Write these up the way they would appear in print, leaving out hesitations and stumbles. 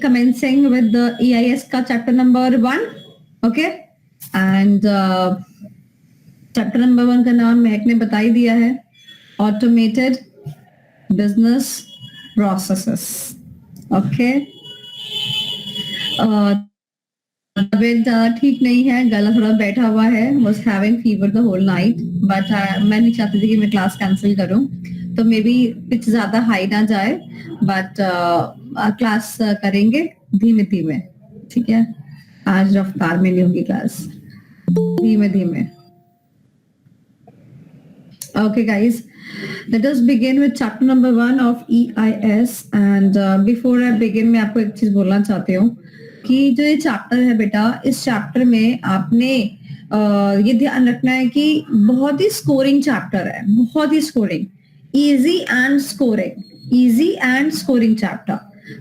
commencing with the EIS का chapter number 1. Okay, and chapter number 1 का नाम महक ने बता ही दिया है, automated business processes. Okay, तबीयत ज़्यादा ठीक नहीं है, गला थोड़ा बैठा हुआ है, was having fever the whole night, but मैं नहीं चाहती थी कि मैं क्लास कैंसिल करूं, तो मे बी पिच ज्यादा हाई ना जाए, बट क्लास करेंगे धीमे धीमे, ठीक है? आज रफ्तार में नहीं होगी क्लास, धीमे धीमे. Okay guys, let us begin with chapter number 1 of EIS, and before I begin मैं आपको एक चीज बोलना चाहती हूँ कि जो ये चैप्टर है बेटा, इस चैप्टर में आपने ये ध्यान रखना है कि बहुत ही स्कोरिंग चैप्टर है, बहुत ही scoring, easy and scoring chapter.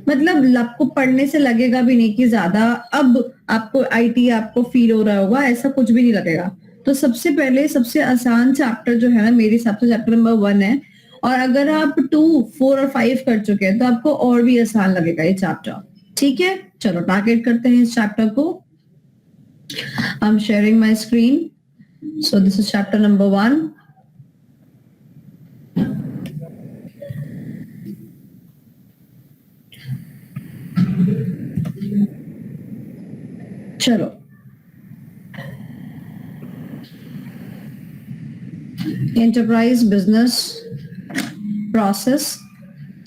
मतलब आपको पढ़ने से लगेगा भी नहीं कि ज्यादा अब आपको आईटी आपको फील हो रहा होगा, ऐसा कुछ भी नहीं लगेगा. तो सबसे पहले सबसे आसान चैप्टर जो है ना, मेरे हिसाब से चैप्टर नंबर 1 है, और अगर आप 2, 4 और 5 कर चुके हैं तो आपको और भी आसान लगेगा ये चैप्टर. ठीक है, चलो टारगेट करते हैं इस चैप्टर को. I am sharing my screen. So this is chapter number 1. चलो, एंटरप्राइज बिजनेस प्रोसेस.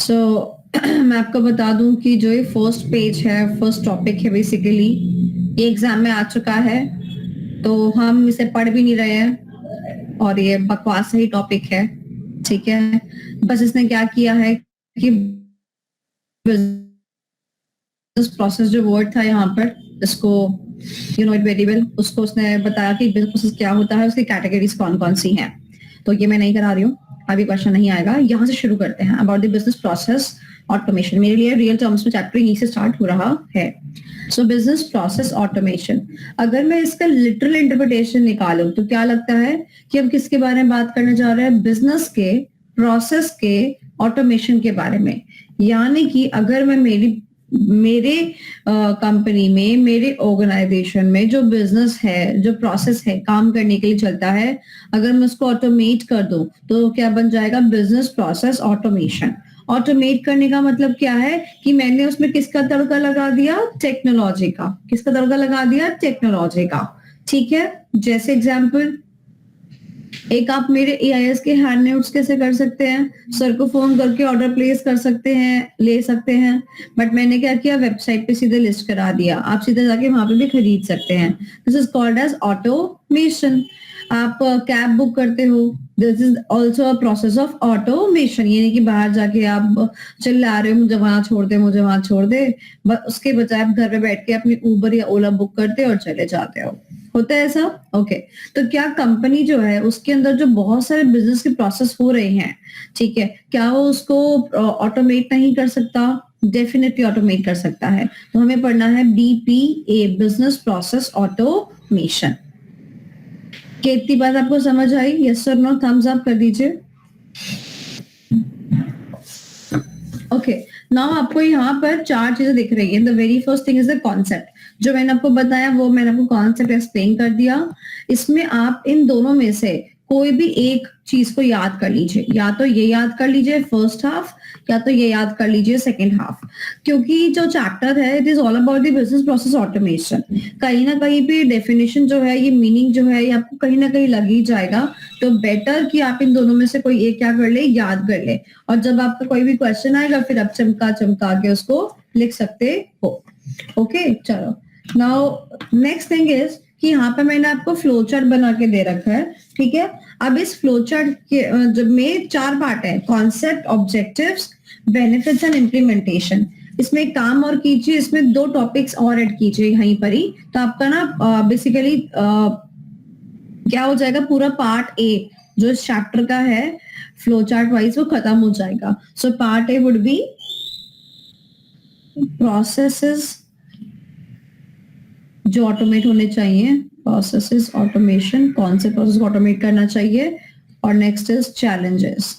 सो मैं आपको बता दूं कि जो ये फर्स्ट पेज है, फर्स्ट टॉपिक है, बेसिकली ये एग्जाम में आ चुका है, तो हम इसे पढ़ भी नहीं रहे हैं और ये बकवास ही टॉपिक है. ठीक है, बस इसने क्या किया है कि बिजनेस प्रोसेस जो वर्ड था यहाँ पर, इसको you know it very well, उसको उसने बताया कि बिजनेस प्रोसेस क्या होता है, उसकी कैटेगरीज कौन कौन सी हैं. तो ये मैं नहीं करा रही हूँ, अभी क्वेश्चन नहीं आएगा. यहाँ से शुरू करते हैं about the business process automation. मेरे लिए रियल टर्म्स में चैप्टर यहीं से स्टार्ट हो रहा है. सो बिजनेस प्रोसेस ऑटोमेशन, अगर मैं इसका लिटरल इंटरप्रिटेशन निकालूं तो क्या लगता है कि हम किसके बारे में बात करने जा रहे हैं? बिजनेस के प्रोसेस के ऑटोमेशन के बारे में. यानी कि अगर मैं मेरे कंपनी में, मेरे ऑर्गेनाइजेशन में जो बिजनेस है, जो प्रोसेस है काम करने के लिए चलता है, अगर मैं उसको ऑटोमेट कर दूं तो क्या बन जाएगा? Business process automation. ऑटोमेट करने का मतलब क्या है कि मैंने उसमें किसका तड़का लगा दिया? टेक्नोलॉजी का. किसका तड़का लगा दिया? टेक्नोलॉजी का. ठीक है, जैसे एग्जांपल, एक आप मेरे EIS के हैंड नोट्स कैसे कर सकते हैं? सर को फोन करके ऑर्डर प्लेस कर सकते हैं, ले सकते हैं, बट मैंने क्या किया? वेबसाइट पे सीधे लिस्ट करा दिया, आप सीधे जाके वहां पे भी खरीद सकते हैं. This is called as automation. आप कैब बुक करते हो, this is also a process of automation. ये नहीं कि बाहर जाके आप चिल्ला रहे हो मुझे वहां छोड़ दे, मुझे वहां छोड़ दे, उसके बजाय आप घर पे बैठ के अपनी उबर या ओला बुक करते और चले जाते हो. होता है ऐसा? ओके. तो क्या कंपनी जो है उसके अंदर जो बहुत सारे बिजनेस के प्रोसेस हो रहे हैं, ठीक है, क्या वो उसको ऑटोमेट नहीं कर सकता? डेफिनेटली ऑटोमेट कर सकता है. तो हमें पढ़ना है BPA, बिजनेस प्रोसेस ऑटोमेशन. कितनी बात आपको समझ आई? यस और नो, थम्स अप कर दीजिए. ओके, नाउ आपको यहाँ पर 4 चीजें दिख रही है. The very first thing is the concept. जो मैंने आपको बताया वो मैंने आपको कॉन्सेप्ट एक्सप्लेन कर दिया. इसमें आप इन दोनों में से कोई भी एक चीज को याद कर लीजिए. या तो ये याद कर लीजिए फर्स्ट हाफ, या तो ये याद कर लीजिए सेकेंड हाफ, क्योंकि जो चैप्टर है it is all about the business process automation. कहीं ना कहीं पे डेफिनेशन जो है, ये मीनिंग जो है, ये आपको कहीं ना कहीं लग ही जाएगा. तो बेटर कि आप इन दोनों में से कोई एक क्या कर ले? याद कर ले. और जब आपका कोई भी क्वेश्चन आएगा फिर आप चमका चमका के उसको लिख सकते हो. ओके, चलो. नाउ नेक्स्ट थिंग इज कि यहाँ पे मैंने आपको फ्लो चार्ट बना के दे रखा है. ठीक है, अब इस फ्लो चार्ट के जब में 4 पार्ट है: concept, objectives, benefits and implementation. इसमें एक काम और कीजिए, इसमें 2 टॉपिक्स और ऐड कीजिए यहीं पर ही, तो आपका ना बेसिकली क्या हो जाएगा? पूरा पार्ट A जो इस चैप्टर का है फ्लो चार्ट वाइज वो खत्म हो जाएगा. So part A would be processes जो ऑटोमेट होने चाहिए, प्रोसेसेस ऑटोमेशन, कौन से प्रोसेस को ऑटोमेट करना चाहिए, और नेक्स्ट इज चैलेंजेस.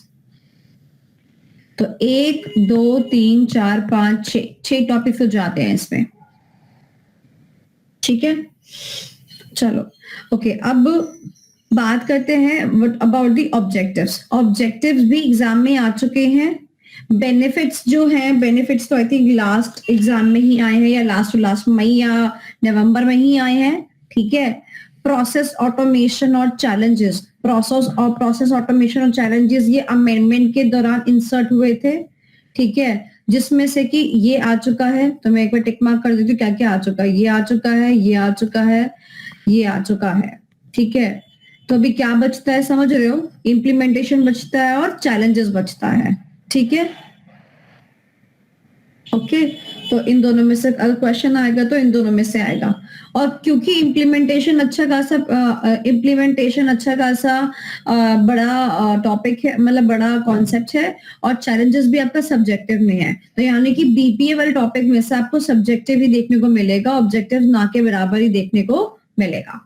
तो 1 2 3 4 5 6 टॉपिक्स हो जाते हैं इसमें, ठीक है। चलो ओके, अब बात करते हैं अबाउट द ऑब्जेक्टिव्स। ऑब्जेक्टिव्स भी एग्जाम में आ चुके हैं। बेनिफिट्स जो हैं, बेनिफिट्स तो आई थिंक लास्ट एग्जाम में ही आए हैं, या लास्ट मई या नवंबर में ही आए हैं, ठीक है। प्रोसेस ऑटोमेशन और चैलेंजेस, प्रोसेस ऑटोमेशन और चैलेंजेस ये अमेंडमेंट के दौरान इंसर्ट हुए थे, ठीक है। जिसमें से कि ये आ चुका है, तो मैं एक बार टिक मार्क कर देती हूँ क्या क्या आ चुका है। ये आ चुका है, ये आ चुका है, ये आ चुका है, ठीक है। तो अभी क्या बचता है समझ रहे हो? इम्प्लीमेंटेशन बचता है और चैलेंजेस बचता है, ठीक है। ओके, तो इन दोनों में से अगर क्वेश्चन आएगा तो इन दोनों में से आएगा। और क्योंकि इम्प्लीमेंटेशन अच्छा खासा बड़ा टॉपिक है, मतलब बड़ा कॉन्सेप्ट है, और चैलेंजेस भी आपका सब्जेक्टिव में है, तो यानी कि बीपीए वाले टॉपिक में से आपको सब्जेक्टिव ही देखने को मिलेगा, ऑब्जेक्टिव ना के बराबर ही देखने को मिलेगा,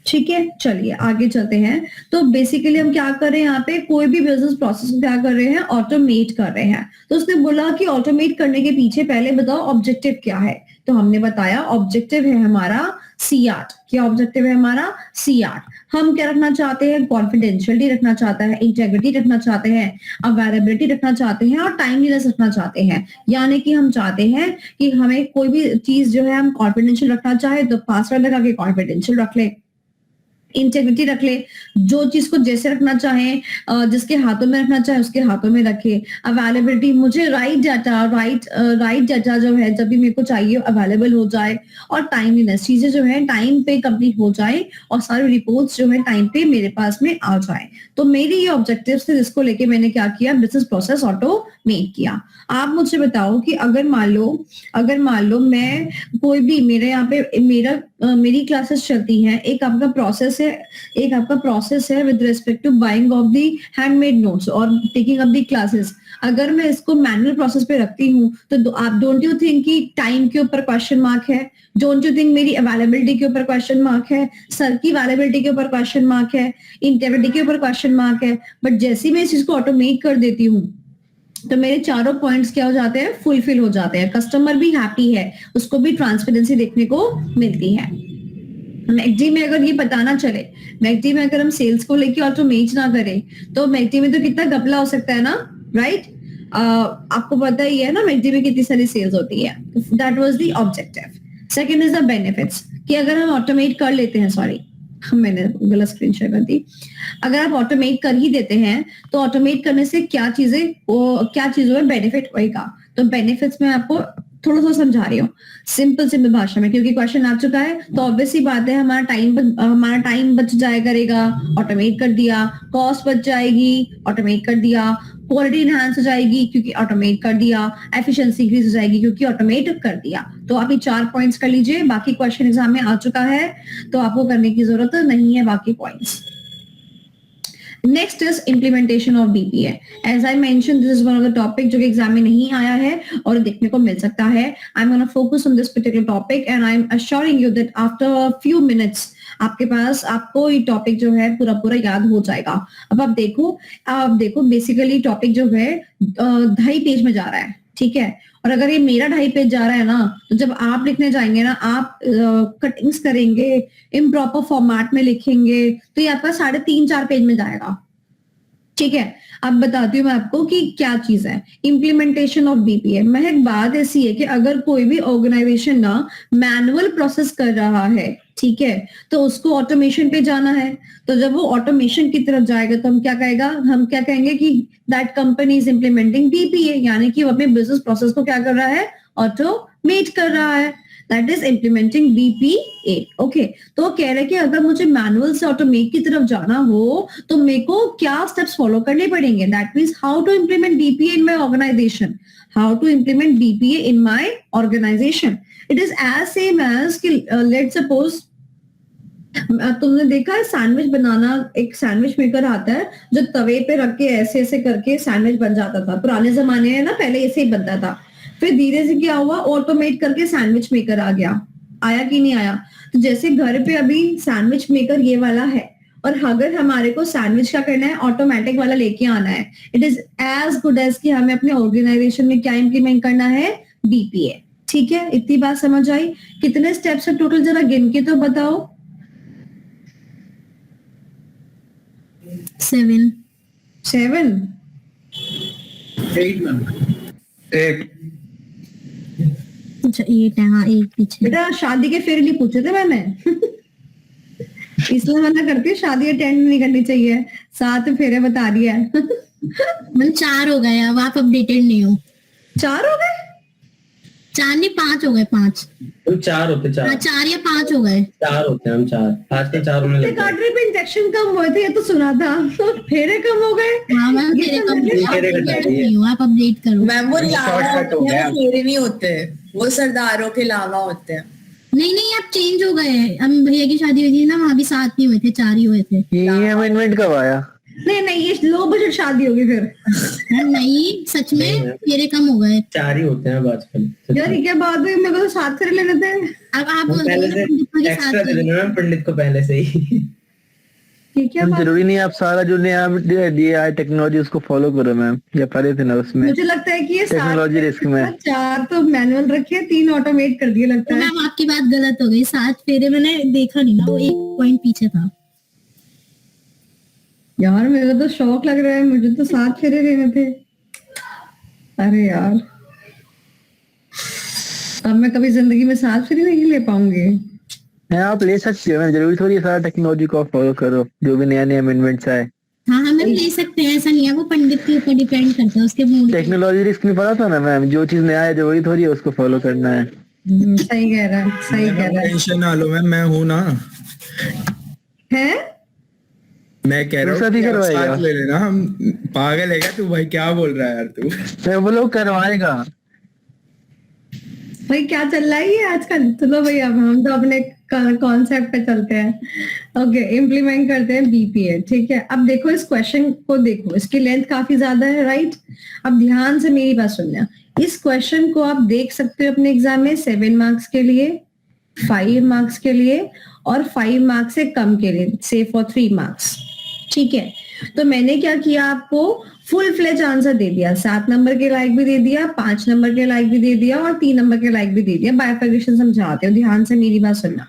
ठीक है। चलिए आगे चलते हैं। तो बेसिकली हम क्या कर रहे हैं यहाँ पे, कोई भी बिजनेस प्रोसेस को क्या कर रहे हैं, ऑटोमेट कर रहे हैं। तो उसने बोला कि ऑटोमेट करने के पीछे पहले बताओ ऑब्जेक्टिव क्या है। तो हमने बताया ऑब्जेक्टिव है हमारा C8। क्या ऑब्जेक्टिव है हमारा? C8। हम क्या रखना चाहते हैं? कॉन्फिडेंशियलिटी रखना चाहते हैं, इंटेग्रिटी रखना चाहते हैं, अवेलेबिलिटी रखना चाहते हैं, और टाइमलीनेस रखना चाहते हैं। यानी कि हम चाहते हैं कि हमें कोई भी चीज जो है हम कॉन्फिडेंशियल रखना चाहे तो पासवर्ड लगा के कॉन्फिडेंशियल रख ले, इंटेग्रिटी रख ले, जो चीज को जैसे रखना चाहे, जिसके हाथों में रखना चाहे उसके हाथों में रखे। अवेलेबिलिटी, मुझे राइट डाटा जो है जब भी मेरे को चाहिए अवेलेबल हो जाए। और टाइमलीनेस, चीजें जो है टाइम पे कंप्लीट हो जाए और सारी रिपोर्ट्स जो है टाइम पे मेरे पास में आ जाए। तो मेरी ये ऑब्जेक्टिव्स थे जिसको लेके मैंने क्या किया, बिजनेस प्रोसेस ऑटोमेट किया। आप मुझे बताओ कि अगर मान लो मैं कोई भी, मेरे यहाँ पे मेरी क्लासेस चलती हैं, एक आपका प्रोसेस है with respect to buying of the handmade notes और टेकिंग अप दी क्लासेस। अगर मैं इसको मैनुअल प्रोसेस पे रखती हूँ तो आप डोंट यू थिंक कि टाइम के ऊपर क्वेश्चन मार्क है? डोंट यू थिंक मेरी अवेलेबिलिटी के ऊपर क्वेश्चन मार्क है? सर की अवेलेबिलिटी के ऊपर क्वेश्चन मार्क है? इंटेग्रिटी के ऊपर क्वेश्चन मार्क है? बट जैसे ही मैं इस चीज को ऑटोमेट कर देती हूँ तो मेरे चारों पॉइंट्स क्या हो जाते हैं, फुलफिल हो जाते हैं। कस्टमर भी हैप्पी है, उसको भी ट्रांसपेरेंसी देखने को मिलती है। मैकडी में अगर ये पता ना चले, मैकडी में अगर हम सेल्स को लेके ऑटोमेट ना करें तो मैकडी में तो कितना घपला हो सकता है ना, राइट? आपको पता ही है ना मैकडी में कितनी सारी सेल्स होती है। That was the objective. Second is the benefits, कि अगर हम ऑटोमेट कर लेते हैं, सॉरी मैंने गलत स्क्रीन शेयर कर दी। अगर आप ऑटोमेट कर ही देते हैं तो ऑटोमेट करने से क्या चीजों में बेनिफिट होएगा। तो बेनिफिट्स में आपको थोड़ा सा समझा रही हूँ सिंपल भाषा में, क्योंकि क्वेश्चन आ चुका है तो ऑब्वियस सी बात है हमारा टाइम बच जाया करेगा, ऑटोमेट कर दिया। कॉस्ट बच जाएगी, ऑटोमेट कर दिया। क्वालिटी इनहांस हो जाएगी क्योंकि ऑटोमेट कर दिया। एफिशिएंसी इंक्रीज हो जाएगी क्योंकि ऑटोमेट कर दिया। तो आप ये 4 पॉइंट्स कर लीजिए, बाकी क्वेश्चन एग्जाम में आ चुका है तो आपको करने की जरूरत नहीं है बाकी points. Next is implementation of BPA. As I mention this is one of the topic जो कि एग्जाम में नहीं आया है और देखने को मिल सकता है। I am gonna focus on this particular topic and I am assuring you that after few minutes आपको ये टॉपिक जो है पूरा याद हो जाएगा। अब आप देखो बेसिकली टॉपिक जो है 2.5 पेज में जा रहा है, ठीक है। और अगर ये मेरा 2.5 पेज जा रहा है ना, तो जब आप लिखने जाएंगे ना, आप कटिंग्स करेंगे, इम्प्रॉपर फॉर्मेट में लिखेंगे, तो ये आपका 3.5-4 पेज में जाएगा, ठीक है। अब बताती हूँ मैं आपको कि क्या चीज है इम्प्लीमेंटेशन ऑफ बीपीए। महक बात ऐसी है कि अगर कोई भी ऑर्गेनाइजेशन ना मैनुअल प्रोसेस कर रहा है, ठीक है, तो उसको ऑटोमेशन पे जाना है। तो जब वो ऑटोमेशन की तरफ जाएगा तो हम क्या कहेंगे कि that company is implementing BPA, यानी कि वो अपने बिजनेस प्रोसेस को क्या कर रहा है, ऑटोमेट कर रहा है। That is implementing BPA. Okay, तो कह रहे कि अगर मुझे मैनुअल से ऑटोमेट की तरफ जाना हो तो मेरे को क्या स्टेप्स फॉलो करने पड़ेंगे। That means how to implement BPA in my organization, how to implement BPA in my organization. It is as same as कि लेट्स सपोज तुमने देखा है सैंडविच बनाना, एक सैंडविच मेकर आता है जो तवे पे रख के ऐसे ऐसे करके सैंडविच बन जाता था पुराने जमाने में ना, पहले ऐसे ही बनता था। फिर धीरे से क्या हुआ, ऑटोमेट करके सैंडविच मेकर आ गया, आया कि नहीं आया। तो जैसे घर पे अभी सैंडविच मेकर ये वाला है और अगर हमारे को सैंडविच का करना है, ऑटोमेटिक वाला लेके आना है, it is as good as कि हमें अपने ऑर्गेनाइजेशन में क्या इंप्लीमेंट करना है, बीपीए। ठीक है, इतनी बात समझ आई? कितने स्टेप्स है टोटल, जरा गिन के तो बताओ। 7 7 8 मैम। 8 अच्छा 8 है, हाँ 8 पीछे। बेटा शादी के फेरे नहीं पूछे थे मैंने इसलिए मना करती हूँ, शादी अटेंड नहीं करनी चाहिए, 7 फेरे बता रही है मतलब 4 हो गए, अब आप अपडेटेड नहीं हो। 4 हो गए? 4 नहीं 5 हो गए, 5। तो 4 होते, 4 4 या 5 हो गए। 4 होते हैं हम, 4 आजकल 4 होने लग गए। कार्टरी पे इंजेक्शन कम हुए थे, ये तो सुना था फेरे कम हो गए। हाँ मैम, ये फेरे तो कम मैंने- फेरे घटा दिए। नहीं हो, आप अपडेट करो। मैम वो लावा शॉर्टकट हो होते हैं, गया। वो फेरे नहीं होते, वो सरदारों के लावा होते हैं। नहीं नहीं, आप चेंज हो गए। हम भैया की शादी हुई थी ना, वहाँ भी 7 नहीं हुए थे, 4 ही हुए थे। ये अमेंडमेंट कब आया? नहीं नहीं, ये लो बजट शादी होगी फिर। नहीं सच में फेरे कम हो गए। 4 ही होते हैं अब आजकल। यार ये क्या बात हुई, मेरे को तो 7 फेरे लेने थे। अब आप हम पहले से एक्स्ट्रा दे देना मैम पंडित को पहले से ही। ये क्या मैम बात? जरूरी नहीं आप सारा जो नया दिया है टेक्नोलॉजी उसको फॉलो करो मैम, या पढ़े थे ना उसमें मुझे लगता है कि ये टेक्नोलॉजी रिस्क में। 4 तो मैनुअल रखे, 3 ऑटोमेट कर दिए लगता तो है। मैम आपकी बात गलत हो गई। 7 फेरे मैंने देखा नहीं ना, वो 1 पॉइंट पीछे था। यार मेरा तो शौक लग रहा है, मुझे तो 7 फेरे लेने थे। अरे यार, अब मैं कभी जिंदगी में 7 फेरे नहीं ले पाऊंगी। है आप ले सकते हो मैम, जरूरी थोड़ी है सारा टेक्नोलॉजी को फॉलो करो जो भी नया नया अमेंडमेंट्स आए। हाँ हम ले सकते हैं, ऐसा नहीं है, वो पंडित के ऊपर डिपेंड करता है, उसके मूड। टेक्नोलॉजी रिस्क में पड़ा था ना मैम, जो चीज नया है जरूरी थोड़ी है उसको फॉलो करना है। सही कह रहा है, सही कह रहा है। टेंशन ना लो मैम, मैं हूँ ना। हैं? मैं कह रहा दूसरा हूँ भी कि आप करवाएगा। साथ ले लेना। हम पागल है क्या तू भाई, क्या बोल रहा है यार तू? मैं वो लोग करवाएगा। भाई क्या चल रहा है ये आजकल? चलो भाई, अब हम तो अपने कॉन्सेप्ट पे चलते हैं। ओके, इम्प्लीमेंट करते हैं बीपीए। ठीक है, अब देखो इस क्वेश्चन को, देखो इसकी लेंथ काफी ज्यादा है, राइट? अब ध्यान से मेरी बात सुनना। इस क्वेश्चन को आप देख सकते हो अपने एग्जाम में 7 मार्क्स के लिए, 5 मार्क्स के लिए और 5 मार्क्स से कम के लिए, से फॉर 3 मार्क्स। ठीक है, तो मैंने क्या किया, आपको फुल फ्लेज आंसर दे दिया, 7 नंबर के लायक भी दे दिया, 5 नंबर के लायक भी दे दिया और 3 नंबर के लायक भी दे दिया। बाइफर्केशन समझाते हो, ध्यान से मेरी बात सुनना।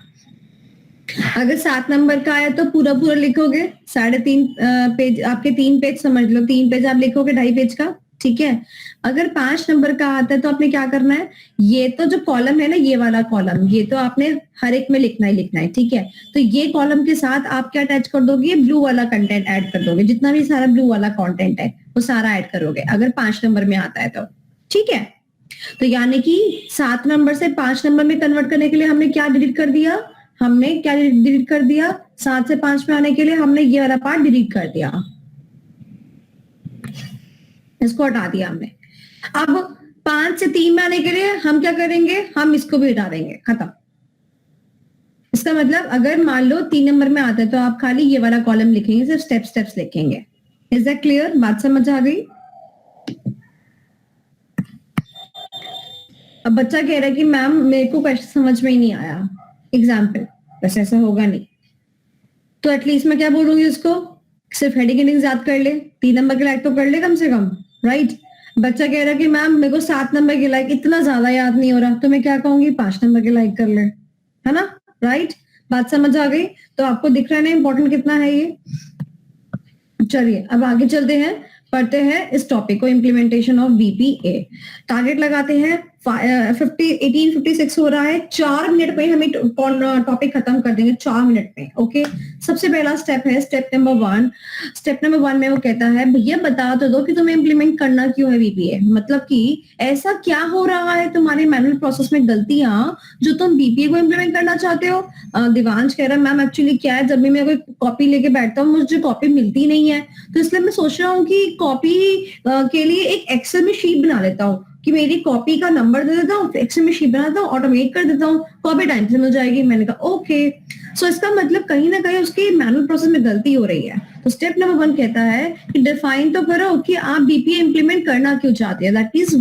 अगर 7 नंबर का आया तो पूरा पूरा लिखोगे, 3.5 पेज, आपके 3 पेज समझ लो, 3 पेज आप लिखोगे 2.5 पेज का। ठीक है, अगर 5 नंबर का आता है तो आपने क्या करना है, ये तो जो कॉलम है ना, ये वाला कॉलम, ये तो आपने हर एक में लिखना ही लिखना है। ठीक है, तो ये कॉलम के साथ आप क्या अटैच कर दोगे, ये ब्लू वाला कंटेंट ऐड कर दोगे, जितना भी सारा ब्लू वाला कंटेंट है वो सारा ऐड करोगे अगर 5 नंबर में आता है तो। ठीक है, तो यानी कि 7 नंबर से 5 नंबर में कन्वर्ट करने के लिए हमने क्या डिलीट कर दिया, हमने क्या डिलीट कर दिया, 7 से 5 में आने के लिए हमने ये वाला पार्ट डिलीट कर दिया, इसको हटा दिया हमने। अब 5 से 3 में आने के लिए हम क्या करेंगे, हम इसको भी हटा देंगे, खत्म। इसका मतलब अगर मान लो 3 नंबर में आता है तो आप खाली ये वाला कॉलम लिखेंगे, सिर्फ स्टेप्स लिखेंगे। Is that clear? बात समझ आ गई? अब बच्चा कह रहा है कि मैम मेरे को क्वेश्चन समझ में ही नहीं आया, एग्जाम्पल, बस ऐसा होगा नहीं तो एटलीस्ट मैं क्या बोलूंगी उसको, सिर्फ हेडिंग याद कर ले, 3 नंबर के लायक तो कर ले कम से कम, राइट? बच्चा कह रहा है कि मैम मेरे को 7 नंबर के लायक इतना ज्यादा याद नहीं हो रहा, तो मैं क्या कहूंगी, 5 नंबर के लायक कर ले, है ना? राइट? बात समझ आ गई? तो आपको दिख रहा है ना इंपॉर्टेंट कितना है ये। चलिए अब आगे चलते हैं, पढ़ते हैं इस टॉपिक को, इम्प्लीमेंटेशन ऑफ बीपीए। टारगेट लगाते हैं 18:56 हो रहा है, 4 मिनट में हमें टॉपिक खत्म कर देंगे, 4 मिनट में। ओके, सबसे पहला स्टेप है स्टेप नंबर 1। स्टेप नंबर 1 में वो कहता है भैया बता तो दो कि तुम्हें इम्प्लीमेंट करना क्यों है बीपीए, मतलब कि ऐसा क्या हो रहा है तुम्हारे मैनुअल प्रोसेस में गलतियां जो तुम बीपीए को इम्प्लीमेंट करना चाहते हो। दिवांश कह रहा है मैम एक्चुअली क्या है, जब भी मैं कोई कॉपी लेके बैठता हूँ मुझे कॉपी मिलती नहीं है, तो इसलिए मैं सोच रहा हूँ कि कॉपी के लिए एक एक्सेल में शीट बना लेता हूँ कि मेरी कॉपी का नंबर दे देता हूँ, एक्सेल में शीट बनाता हूँ, ऑटोमेट कर देता हूँ, कॉपी टाइम से मिल जाएगी। मैंने कहा ओके, सो इसका मतलब कहीं ना कहीं उसकी मैनुअल प्रोसेस में गलती हो रही है। तो स्टेप नंबर 1 कहता है कि डिफाइन तो करो कि आप बीपीए इंप्लीमेंट करना क्यों चाहते हैं, that is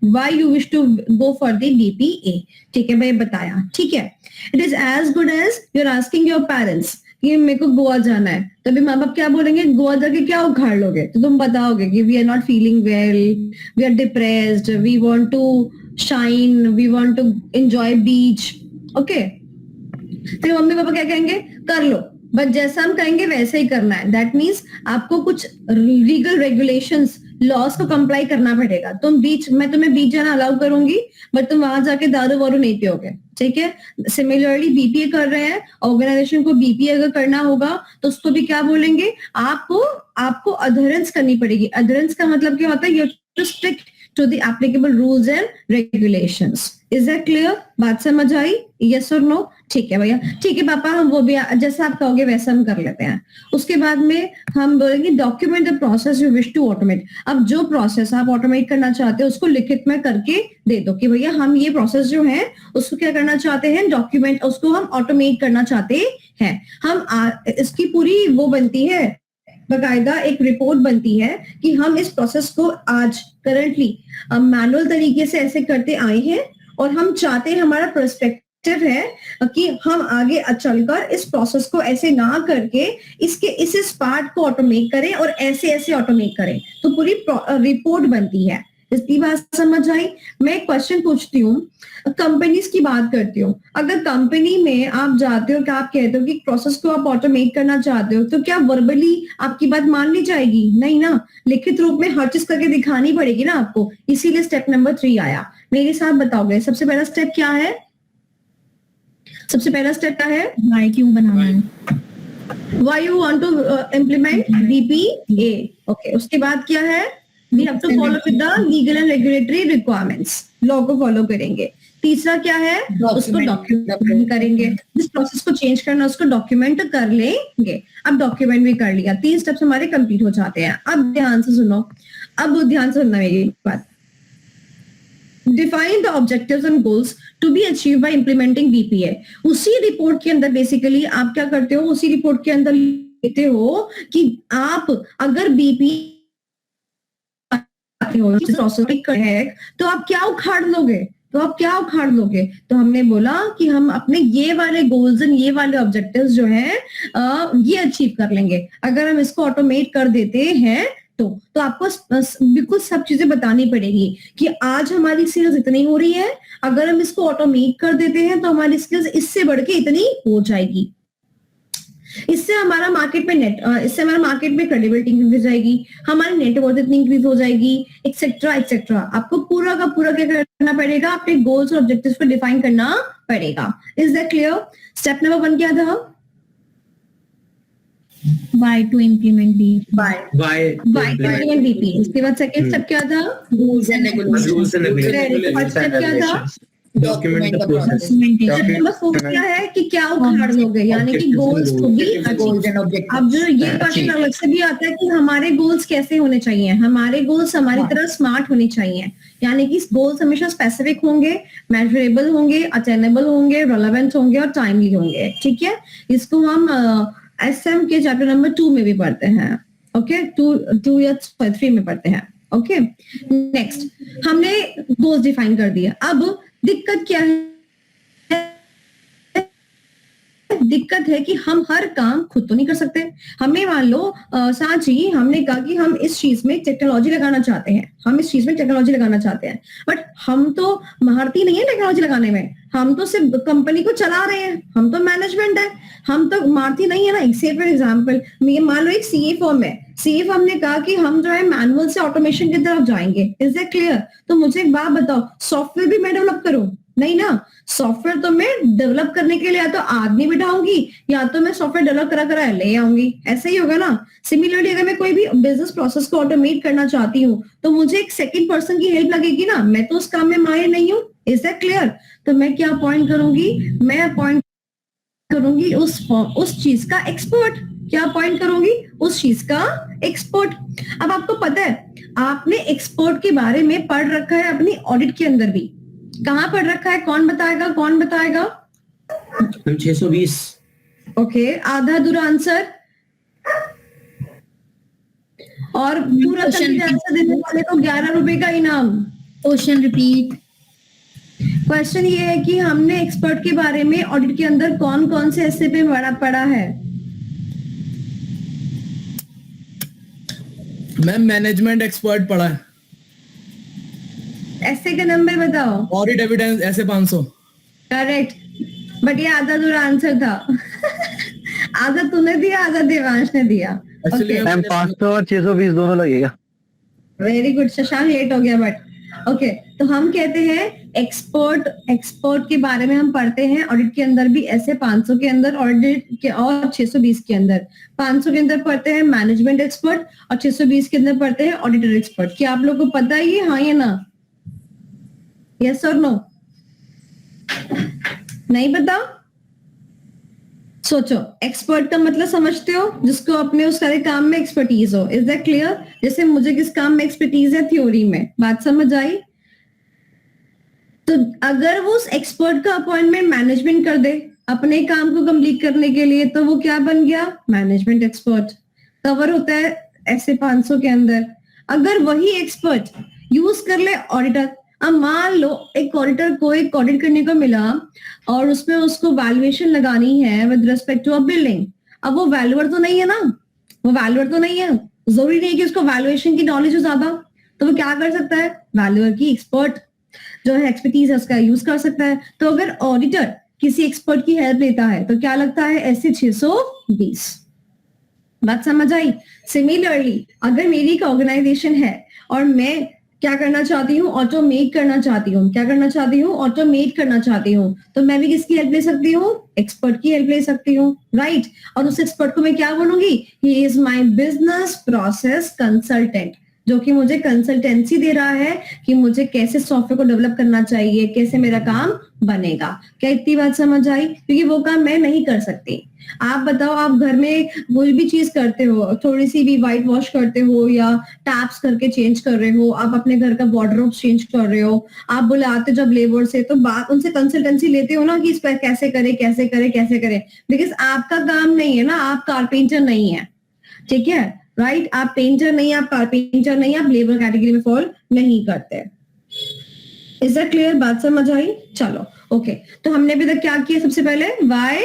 why you wish to go for the BPA. ठीक है भाई, बताया। ठीक है, it is as good as you are asking your parents कि मेरे को गोवा जाना है, तभी माँ बाप क्या बोलेंगे, गोवा जाके क्या उखाड़ लोगे? तो तुम बताओगे कि we are not feeling well, we are depressed, we want to shine, we want to enjoy beach, okay. फिर मम्मी पापा क्या कहेंगे, कर लो, बट जैसा हम कहेंगे वैसे ही करना है। दैट मीन्स आपको कुछ लीगल रेगुलेशंस, लॉस को कंप्लाई करना पड़ेगा। मैं तुम्हें बीच जाना अलाउ करूंगी, बट तुम वहां जाके दारू वारू नहीं पियोगे, ठीक है। सिमिलरली बीपीए कर रहे हैं, ऑर्गेनाइजेशन को बीपीए अगर करना होगा तो उसको भी क्या बोलेंगे, आपको अधरेंस करनी पड़ेगी। अधरेंस का मतलब क्या होता है, you to stick to the applicable rules and regulations. Is that clear? बात समझ आई? Yes or no? ठीक है भैया, ठीक है पापा, हम वो भी जैसा आप कहोगे वैसा हम कर लेते हैं। उसके बाद में हम बोलेंगे document the process you wish to automate. अब जो प्रोसेस आप ऑटोमेट करना चाहते हो उसको लिखित में करके दे दो कि भैया हम ये प्रोसेस जो है उसको क्या करना चाहते हैं, डॉक्यूमेंट, उसको हम ऑटोमेट करना चाहते हैं। इसकी पूरी वो बनती है, बकायदा एक रिपोर्ट बनती है कि हम इस प्रोसेस को आज करंटली मैनुअल तरीके से ऐसे करते आए हैं और हम चाहते हैं, हमारा पर्सपेक्टिव है कि हम आगे चलकर इस प्रोसेस को ऐसे ना करके इस पार्ट को ऑटोमेट करें और ऐसे ऑटोमेट करें। तो पूरी रिपोर्ट बनती है। इसकी बात समझ आई? मैं एक क्वेश्चन पूछती हूँ, कंपनीज की बात करती हूँ। अगर कंपनी में आप जाते हो कि आप कहते हो कि प्रोसेस को आप ऑटोमेट करना चाहते हो, तो क्या वर्बली आपकी बात मान ली जाएगी? नहीं ना, लिखित रूप में हर चीज करके दिखानी पड़ेगी ना आपको। इसीलिए स्टेप नंबर 3 आया। मेरे साथ बताओगे सबसे पहला स्टेप क्या है? सबसे पहला स्टेप क्या है? वाई क्यों बनाना है? Why you want to implement BPA? Okay, उसके बाद क्या है? We have to follow with the legal and regulatory requirements. Law को फॉलो करेंगे। तीसरा क्या है? उसको डॉक्यूमेंट करेंगे। जिस प्रोसेस को चेंज करना उसको डॉक्यूमेंट कर लेंगे। अब डॉक्यूमेंट भी कर लिया, 3 स्टेप्स हमारे कंप्लीट हो जाते हैं। अब ध्यान से सुनो, अब ध्यान से सुनना मेरी बात। Define the objectives and goals to be achieved by implementing BPA. उसी रिपोर्ट के अंदर बेसिकली आप क्या करते हो, उसी रिपोर्ट के अंदर लिखते हो कि आप अगर BPA है तो आप क्या उखाड़ लोगे? तो हमने बोला कि हम अपने ये वाले गोल्स एंड ये वाले ऑब्जेक्टिव्स जो हैं ये अचीव कर लेंगे। अगर हम इसको ऑटोमेट कर देते हैं तो आपको बिल्कुल सब चीजें बतानी पड़ेगी कि आज हमारी सेल्स इतनी हो रही है, अगर हम इसको ऑटोमेट कर देते हैं तो हमारी सेल्स इससे बढ़ के इतनी हो जाएगी। इससे हमारा मार्केट में क्रेडिबिलिटी इंक्रीज हो जाएगी, हमारी नेटवर्थ इतनी इंक्रीज हो जाएगी, एक्सेट्रा एक्सेट्रा। आपको पूरा का पूरा क्या करना पड़ेगा, अपने गोल्स और ऑब्जेक्टिव्स को डिफाइन करना पड़ेगा। Is that clear? Step number 1 क्या था? Why to implement BPA? Why to implement BPA? इसके बाद सेकंड स्टेप क्या था? Rules and regulations. First step क्या था? Document the process. नंबर 4 क्या है कि क्या उखाड़ लोगे, यानी कि गोल्स को भी Goals and objectives. अब जो ये क्वेश्चन अलग से भी आता है कि हमारे गोल्स कैसे होने चाहिए। हमारे गोल्स हमारी तरह स्मार्ट होने चाहिए, यानी कि गोल्स हमेशा स्पेसिफिक होंगे, मेजरेबल होंगे, अटेनेबल होंगे, रेलेवेंट होंगे और टाइमली होंगे। ठीक है, इसको हम SM के चैप्टर नंबर 2 में भी पढ़ते हैं। ओके, 2 या 3 में पढ़ते हैं। ओके, नेक्स्ट हमने गोल्स डिफाइन कर दिया। अब दिक्कत क्या है? दिक्कत है कि हम हर काम खुद तो नहीं कर सकते। हमें मान लो सांची, हमने कहा कि हम इस चीज में टेक्नोलॉजी लगाना चाहते हैं, बट हम तो महारती नहीं है टेक्नोलॉजी लगाने में। हम तो सिर्फ कंपनी को चला रहे हैं, हम तो मैनेजमेंट है, हम तो महारती नहीं है ना। फॉर एग्जाम्पल मान लो एक सीए फर्म है, सीए फर्म ने कहा कि हम जो है मैनुअल से ऑटोमेशन की तरफ जाएंगे। Is that clear? तो मुझे एक बात बताओ, सॉफ्टवेयर भी मैं डेवलप करूं? नहीं ना, सॉफ्टवेयर तो मैं डेवलप करने के लिए या तो आदमी बिठाऊंगी या तो मैं सॉफ्टवेयर डेवलप करा ले आऊंगी। ऐसा ही होगा ना। सिमिलरली अगर मैं कोई भी बिजनेस प्रोसेस को ऑटोमेट करना चाहती हूँ तो मुझे एक सेकंड पर्सन की हेल्प लगेगी ना, मैं तो उस काम में माहिर नहीं हूँ। Is that clear? तो मैं क्या अपॉइंट करूंगी? मैं अपॉइंट करूंगी उस चीज का एक्सपर्ट। क्या अपॉइंट करूंगी? उस चीज का एक्सपर्ट। अब आपको पता है, आपने एक्सपर्ट के बारे में पढ़ रखा है अपनी ऑडिट के अंदर भी। कहाँ पढ़ रखा है? कौन बताएगा? 620। ओके, आधा अधूरा आंसर और पूरा आंसर देने वाले को 11 रुपए का इनाम। Question repeat. क्वेश्चन ये है कि हमने एक्सपर्ट के बारे में ऑडिट के अंदर कौन कौन से ऐसे पे पढ़ा है? मैम मैनेजमेंट एक्सपर्ट पढ़ा है, ऐसे का नंबर बताओ। ऑडिट एविडेंस ऐसे 500। करेक्ट, बट ये आधा अधूरा आंसर था। आधा तूने दिया, आधा देवांश ने दिया। Actually, Okay. मैम 500 और 620 दोनों लगेगा। वेरी गुड, शशांक लेट हो गया बट ओके। तो हम कहते हैं एक्सपोर्ट के बारे में हम पढ़ते हैं ऑडिट के अंदर भी ऐसे, 500 के अंदर ऑडिट के और 620 के अंदर। 500 के अंदर पढ़ते हैं मैनेजमेंट एक्सपर्ट और 620 के अंदर पढ़ते हैं ऑडिटर एक्सपर्ट। क्या आप लोग को पता है ये, हाँ या ना? यस और नो? नहीं पता? सोचो, एक्सपर्ट का मतलब समझते हो, जिसको अपने उस सारे काम में एक्सपर्टीज हो। Is that clear? जैसे मुझे किस काम में एक्सपर्टीज है, थ्योरी में। बात समझ आई? तो अगर वो उस एक्सपर्ट का अपॉइंटमेंट मैनेजमेंट कर दे अपने काम को कंप्लीट करने के लिए, तो वो क्या बन गया? Management expert. कवर होता है ऐसे 500 के अंदर। अगर वही एक्सपर्ट यूज कर ले ऑडिटर, अब मान लो एक ऑडिटर को एक ऑडिट करने को मिला और उसमें उसको वैल्यूएशन लगानी है with respect to a building. अब वो वैल्यूअर तो नहीं है ना, वो वैल्यूअर तो नहीं है, जरूरी नहीं है कि उसको वैल्यूएशन की नॉलेज हो ज्यादा, तो वो क्या कर सकता है? वैल्यूअर की एक्सपर्ट जो है एक्सपर्टीज है उसका यूज कर सकता है। तो अगर ऑडिटर किसी एक्सपर्ट की हेल्प लेता है तो क्या लगता है? ऐसे 620। बात समझ आई? सिमिलरली अगर मेरी एक ऑर्गेनाइजेशन है और मैं क्या करना चाहती हूँ? ऑटोमेट करना चाहती हूँ। क्या करना चाहती हूँ? ऑटोमेट करना चाहती हूँ। तो मैं भी किसकी हेल्प ले सकती हूँ? एक्सपर्ट की हेल्प ले सकती हूँ, राइट? और उस एक्सपर्ट को मैं क्या बोलूंगी? He is my business process consultant, जो कि मुझे कंसल्टेंसी दे रहा है कि मुझे कैसे सॉफ्टवेयर को डेवलप करना चाहिए, कैसे मेरा काम बनेगा। क्या इतनी बात समझ आई? क्योंकि वो काम मैं नहीं कर सकती। आप बताओ, आप घर में कोई भी चीज करते हो, थोड़ी सी भी व्हाइट वॉश करते हो या टैप्स करके चेंज कर रहे हो, आप अपने घर का वार्डरोब चेंज कर रहे हो, आप बुलाते जब लेबर से तो बात उनसे कंसल्टेंसी लेते हो ना कि इस पर कैसे करे कैसे करे कैसे करे, बिकॉज आपका काम नहीं है ना, आप कारपेंटर नहीं है, ठीक है, राइट? आप पेंटर नहीं, आप कारपेंटर नहीं, आप लेबर कैटेगरी में फॉल नहीं करते। Is that clear? बात समझ आई? चलो ओके। तो हमने अभी तक क्या किया? सबसे पहले वाई,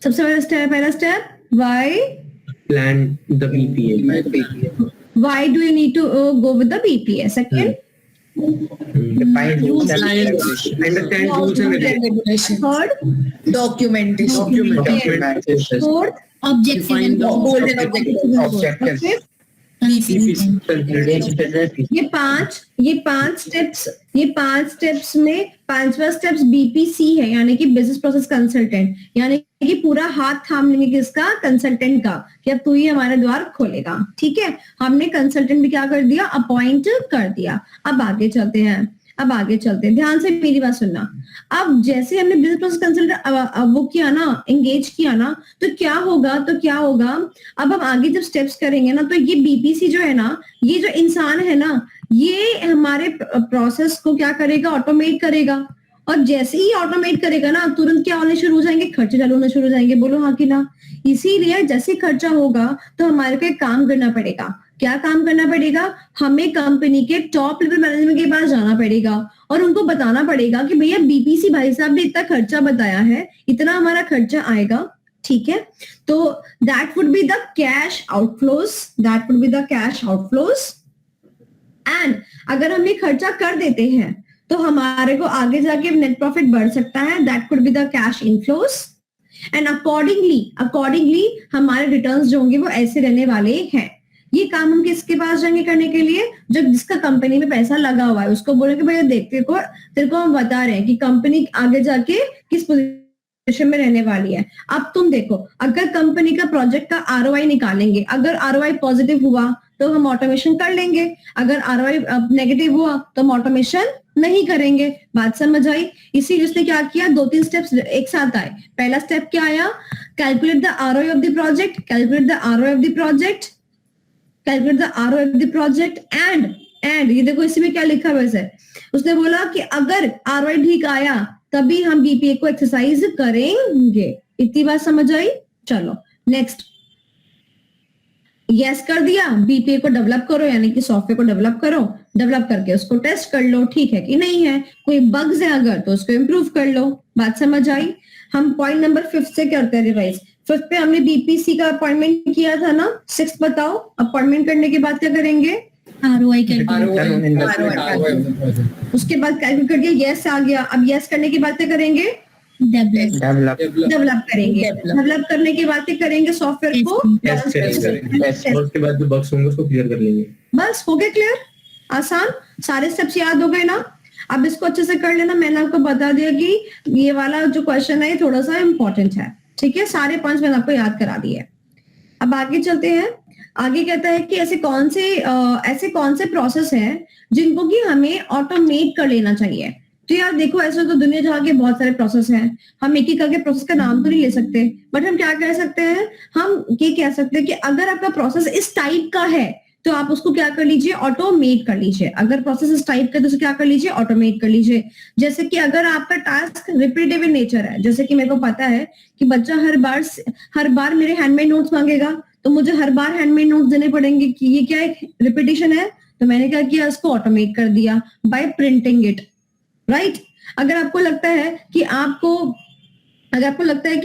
सबसे पहला step why Plan the BPA. why do you need to go with the BPA? Second, Define rules and regulations. Understand rules and regulations. third, documentation, Documentation. fourth, objective and golden objective, Objectives. fifth, ये पांच steps में पांचवा steps BPC है, यानी कि business process consultant, यानी कि पूरा हाथ थाम लेंगे किसका? कंसल्टेंट का, कि अब तू ही हमारे द्वार खोलेगा। ठीक है, हमने कंसल्टेंट भी क्या कर दिया? अपॉइंट कर दिया। अब आगे चलते हैं, ध्यान से मेरी बात सुनना। अब जैसे हमने बिजनेस प्रोसेस कंसल्टेंट वो किया ना, एंगेज किया ना, तो क्या होगा? अब हम आगे जब स्टेप्स करेंगे ना, तो ये बीपीसी जो है ना, ये जो इंसान है ना, ये हमारे प्रोसेस को क्या करेगा? ऑटोमेट करेगा। और जैसे ही ऑटोमेट करेगा ना, तुरंत क्या होने शुरू हो जाएंगे? खर्चे चालू होने शुरू हो जाएंगे। बोलो हाँ कि ना? इसीलिए जैसे खर्चा होगा तो हमारे को एक काम करना पड़ेगा। क्या काम करना पड़ेगा? हमें कंपनी के टॉप लेवल मैनेजमेंट के पास जाना पड़ेगा और उनको बताना पड़ेगा कि भैया बीपीसी भाई साहब ने इतना खर्चा बताया है, इतना हमारा खर्चा आएगा, ठीक है? तो that would be the cash outflows, and अगर हम ये खर्चा कर देते हैं तो हमारे को आगे जाके नेट प्रॉफिट बढ़ सकता है, that could be the cash inflows, and accordingly हमारे रिटर्न्स जो होंगे वो ऐसे रहने वाले हैं। ये काम हम किसके पास जाएंगे करने के लिए? जो जिसका कंपनी में पैसा लगा हुआ है, उसको बोलेंगे भैया देख, तेरे को हम बता रहे हैं कि कंपनी आगे जाके किस पोजीशन में रहने वाली है। अब तुम देखो, अगर कंपनी का प्रोजेक्ट का आरओआई निकालेंगे, अगर आरओआई पॉजिटिव हुआ तो हम ऑटोमेशन कर लेंगे, अगर आरओआई नेगेटिव हुआ तो हम ऑटोमेशन नहीं करेंगे। बात समझ आई? इसी उसने क्या किया? 2-3 स्टेप्स एक साथ आए। पहला स्टेप क्या आया? Calculate the ROI of the project, and ये देखो इसी में क्या लिखा है वैसे, उसने बोला कि अगर आरओआई ठीक आया तभी हम बीपीए को एक्सरसाइज करेंगे। इतनी बात समझ आई? चलो नेक्स्ट, यस कर दिया, बीपीए को डेवलप करो, यानी कि सॉफ्टवेयर को डेवलप करो, डेवलप करके उसको टेस्ट कर लो, ठीक है कि नहीं है, कोई बग्स है अगर तो उसको इम्प्रूव कर लो। बात समझ आई? हम पॉइंट नंबर 5 से करते हैं रिवाइज। फिफ्थ पे हमने बीपीसी का अपॉइंटमेंट किया था ना, सिक्स बताओ अपॉइंटमेंट करने के बाद क्या करेंगे, ROI कैलकुलेट। उसके बाद कैलकुलेट करके यस आ गया, अब यस करने के बाद क्या करेंगे, डेवलप। डेवलप करेंगे, डेवलप करने के बाद क्या करेंगे, सॉफ्टवेयर को टेस्ट करेंगे, और उसके बाद जो बग्स होंगे उसको क्लियर कर लेंगे। बस हो गया क्लियर, आसान, सारे स्टेप्स याद हो गए ना। अब इसको अच्छे से कर लेना, मैंने आपको बता दिया कि ये वाला जो क्वेश्चन है ये थोड़ा सा इंपॉर्टेंट है, ठीक है, सारे पॉइंट्स मैंने आपको याद करा दिए। अब आगे चलते हैं, आगे कहता है कि ऐसे कौन से प्रोसेस हैं जिनको कि हमें ऑटोमेट कर लेना चाहिए। तो यार देखो, ऐसे तो दुनिया जहाँ के बहुत सारे प्रोसेस हैं, हम एक एक करके प्रोसेस का नाम तो नहीं ले सकते, बट हम क्या कह सकते हैं, हम ये कह सकते हैं कि अगर आपका प्रोसेस इस टाइप का है तो आप उसको क्या कर लीजिए, ऑटोमेट कर लीजिए। अगर प्रोसेस इस टाइप का तो उसे क्या कर लीजिए, ऑटोमेट कर लीजिए। जैसे कि अगर आपका टास्क रिपीटेटिव इन नेचर है, जैसे कि मेरे को पता है कि बच्चा हर बार मेरे हैंडमेड नोट्स मांगेगा, तो मुझे हर बार हैंडमेड नोट्स देने पड़ेंगे कि ये क्या एक रिपीटिशन है, तो मैंने क्या किया, इसको ऑटोमेट कर दिया बाय प्रिंटिंग इट, राइट। अगर आपको लगता है कि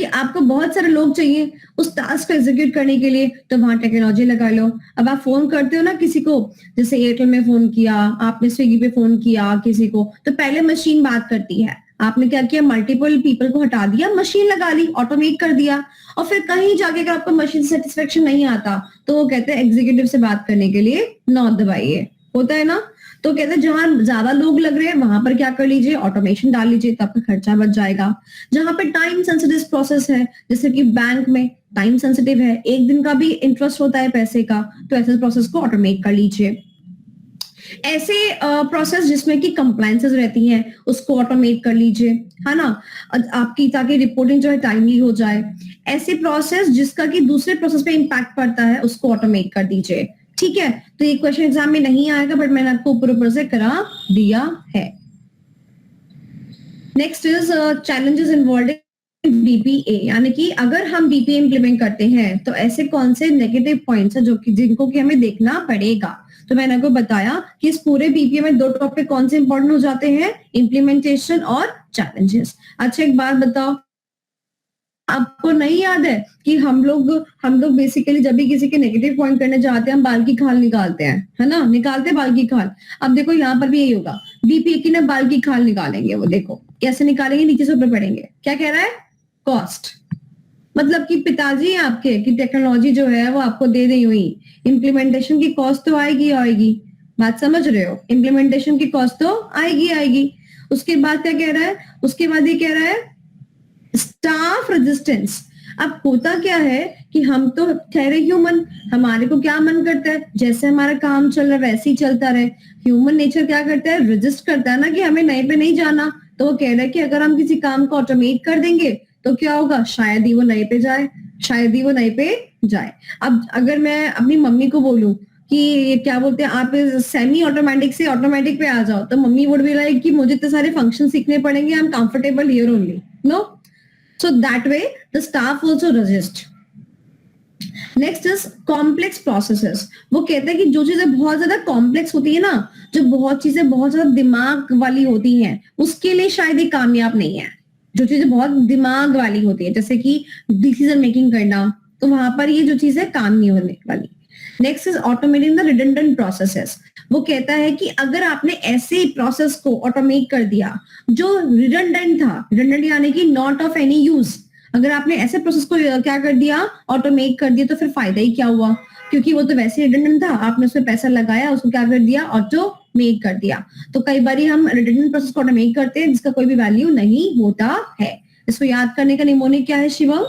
आपको बहुत सारे लोग चाहिए उस टास्क को एग्जीक्यूट करने के लिए, तो वहां टेक्नोलॉजी लगा लो। अब आप फोन करते हो ना किसी को, जैसे एयरटेल में फोन किया, आपने स्विगी पे फोन किया किसी को, तो पहले मशीन बात करती है, आपने क्या किया, मल्टीपल पीपल को हटा दिया, मशीन लगा ली, ऑटोमेट कर दिया। और फिर कहीं जाके अगर आपको मशीन सेटिस्फेक्शन नहीं आता, तो वो कहते हैं एग्जीक्यूटिव से बात करने के लिए नॉट दबाइए, होता है ना। तो कहते हैं जहां ज्यादा लोग लग रहे हैं वहां पर क्या कर लीजिए, ऑटोमेशन डाल लीजिए, तो आपका खर्चा बच जाएगा। जहां पे टाइम सेंसिटिव प्रोसेस है, जैसे कि बैंक में टाइम सेंसिटिव है, एक दिन का भी इंटरेस्ट होता है पैसे का, तो ऐसे प्रोसेस को ऑटोमेट कर लीजिए। ऐसे प्रोसेस जिसमें कि कंप्लायंसेस रहती हैं उसको ऑटोमेट कर लीजिए, है ना, आपकी ताकि रिपोर्टिंग जो है टाइमली हो जाए। ऐसे प्रोसेस जिसका कि दूसरे प्रोसेस पे इंपैक्ट पड़ता है उसको ऑटोमेट कर दीजिए, ठीक है। तो ये क्वेश्चन एग्जाम में नहीं आएगा, बट मैंने आपको ऊपर ऊपर से करा दिया है। Next is challenges involve BPA, यानी कि अगर हम बीपीए इंप्लीमेंट करते हैं तो ऐसे कौन से नेगेटिव पॉइंट्स हैं जिनको कि हमें देखना पड़ेगा। तो मैंने आपको बताया कि इस पूरे बीपीए में दो टॉपिक कौन से इंपॉर्टेंट हो जाते हैं, इम्प्लीमेंटेशन और चैलेंजेस। अच्छा एक बात बताओ, आपको नहीं याद है कि हम लोग बेसिकली जब भी किसी के नेगेटिव पॉइंट करने जाते हैं हम बाल की खाल निकालते हैं, है ना, निकालते हैं बाल की खाल। अब देखो यहाँ पर भी यही होगा, बीपीए की ना बाल की खाल निकालेंगे, वो देखो कैसे निकालेंगे, नीचे से ऊपर पड़ेंगे। क्या कह रहा है, कॉस्ट, मतलब कि पिताजी आपके की टेक्नोलॉजी जो है वो आपको दे दी हुई, इम्प्लीमेंटेशन की कॉस्ट तो आएगी, बात समझ रहे हो, इम्प्लीमेंटेशन की कॉस्ट तो आएगी। उसके बाद क्या कह रहा है, उसके बाद ये कह रहा है स्टाफ रेजिस्टेंस। अब होता क्या है कि हम तो ठहरे ह्यूमन, हमारे को क्या मन करता है, जैसे हमारा काम चल रहा है वैसे ही चलता रहे। ह्यूमन नेचर क्या करता है, रेजिस्ट करता है ना, कि हमें नए पे नहीं जाना। तो वो कह रहा है कि अगर हम किसी काम को ऑटोमेट कर देंगे तो क्या होगा, शायद ही वो नए पे जाए। अब अगर मैं अपनी मम्मी को बोलूं कि ये क्या बोलते हैं आप, सेमी ऑटोमेटिक से ऑटोमेटिक पे आ जाओ, तो मम्मी वुड बी लाइक कि मुझे इतने सारे फंक्शन सीखने पड़ेंगे, I am comfortable here only, no. So that way the staff also resist. Next is complex processes. वो कहते हैं कि जो चीजें बहुत ज्यादा कॉम्प्लेक्स होती है ना, जो चीजें बहुत ज्यादा दिमाग वाली होती हैं, उसके लिए शायद ये कामयाब नहीं है। जो चीजें बहुत दिमाग वाली होती है, जैसे कि डिसीजन मेकिंग करना, तो वहां पर ये जो चीज है काम नहीं होने वाली। Next is automating the redundant processes. वो कहता है कि अगर आपने ऐसे प्रोसेस को ऑटोमेट कर दिया जो रिडंडेंट था, रिडंडेंट यानी कि नॉट ऑफ एनी यूज, अगर आपने ऐसे प्रोसेस को क्या कर दिया, ऑटोमेट कर दिया, तो फिर फायदा ही क्या हुआ, क्योंकि वो तो वैसे रिडंडेंट था, आपने उसमें पैसा लगाया, उसको क्या कर दिया, ऑटोमेट कर दिया। तो कई बार हम रिडंडेंट प्रोसेस को ऑटोमेट करते हैं जिसका कोई भी वैल्यू नहीं होता है। इसको याद करने का निमोनिक क्या है Shivam?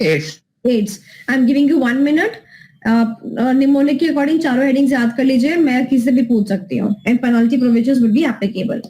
AIDS. I am giving you 1 minute. Mnemonic के अकॉर्डिंग चारों हेडिंग्स याद कर लीजिए, मैं किसी से भी पूछ सकती हूँ, and penalty provisions would be applicable.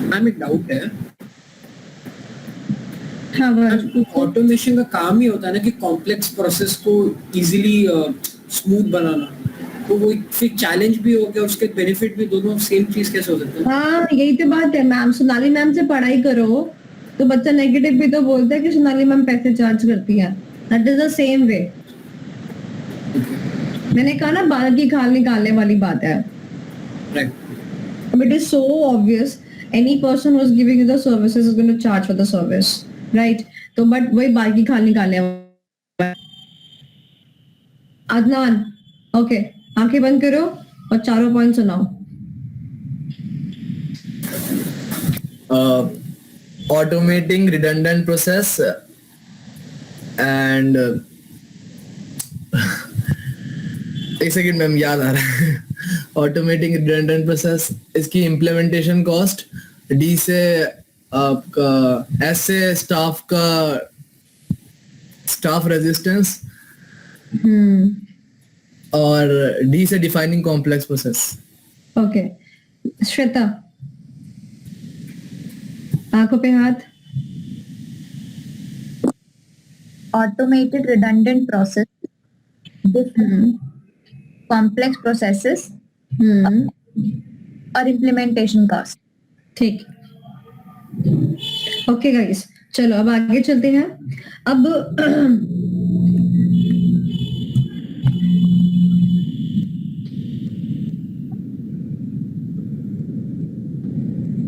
Ma'am एक डाउट है हाँ मैम, ऑटोमेशन का काम ही होता है ना कि कॉम्प्लेक्स प्रोसेस को इजीली स्मूथ बनाना, तो वो फिर चैलेंज भी हो गया, उसके बेनिफिट भी, दोनों सेम चीज कैसे हो सकते हैं? हाँ, यही तो बात है मैम। सोनाली मैम से पढ़ाई करो तो बच्चा नेगेटिव भी तो बोलता है कि सोनाली मैम पैसे चार्ज करती है। That is the same way. मैंने कहा ना, बाल की खाल निकालने वाली बात है। Right. It is so obvious. Any person who is giving you the services is going to charge for the service, right? तो बट वही बाल की खाल निकालने वाला है। अदनान, ओके, आंखें बंद करो और चारों पॉइंट सुनाओ। Automating redundant process and एक सेकंड मैम, याद आ रहा है। ऑटोमेटिंग रिडंडेंट प्रोसेस, इसकी इम्प्लीमेंटेशन कॉस्ट, डी से आपका, एस से स्टाफ रेजिस्टेंस, और डी से defining complex process. Okay, Shweta, आंखों पे हाथ। Automated redundant process, different complex processes और implementation cost. ठीक, ओके गाइस, चलो अब आगे चलते हैं। अब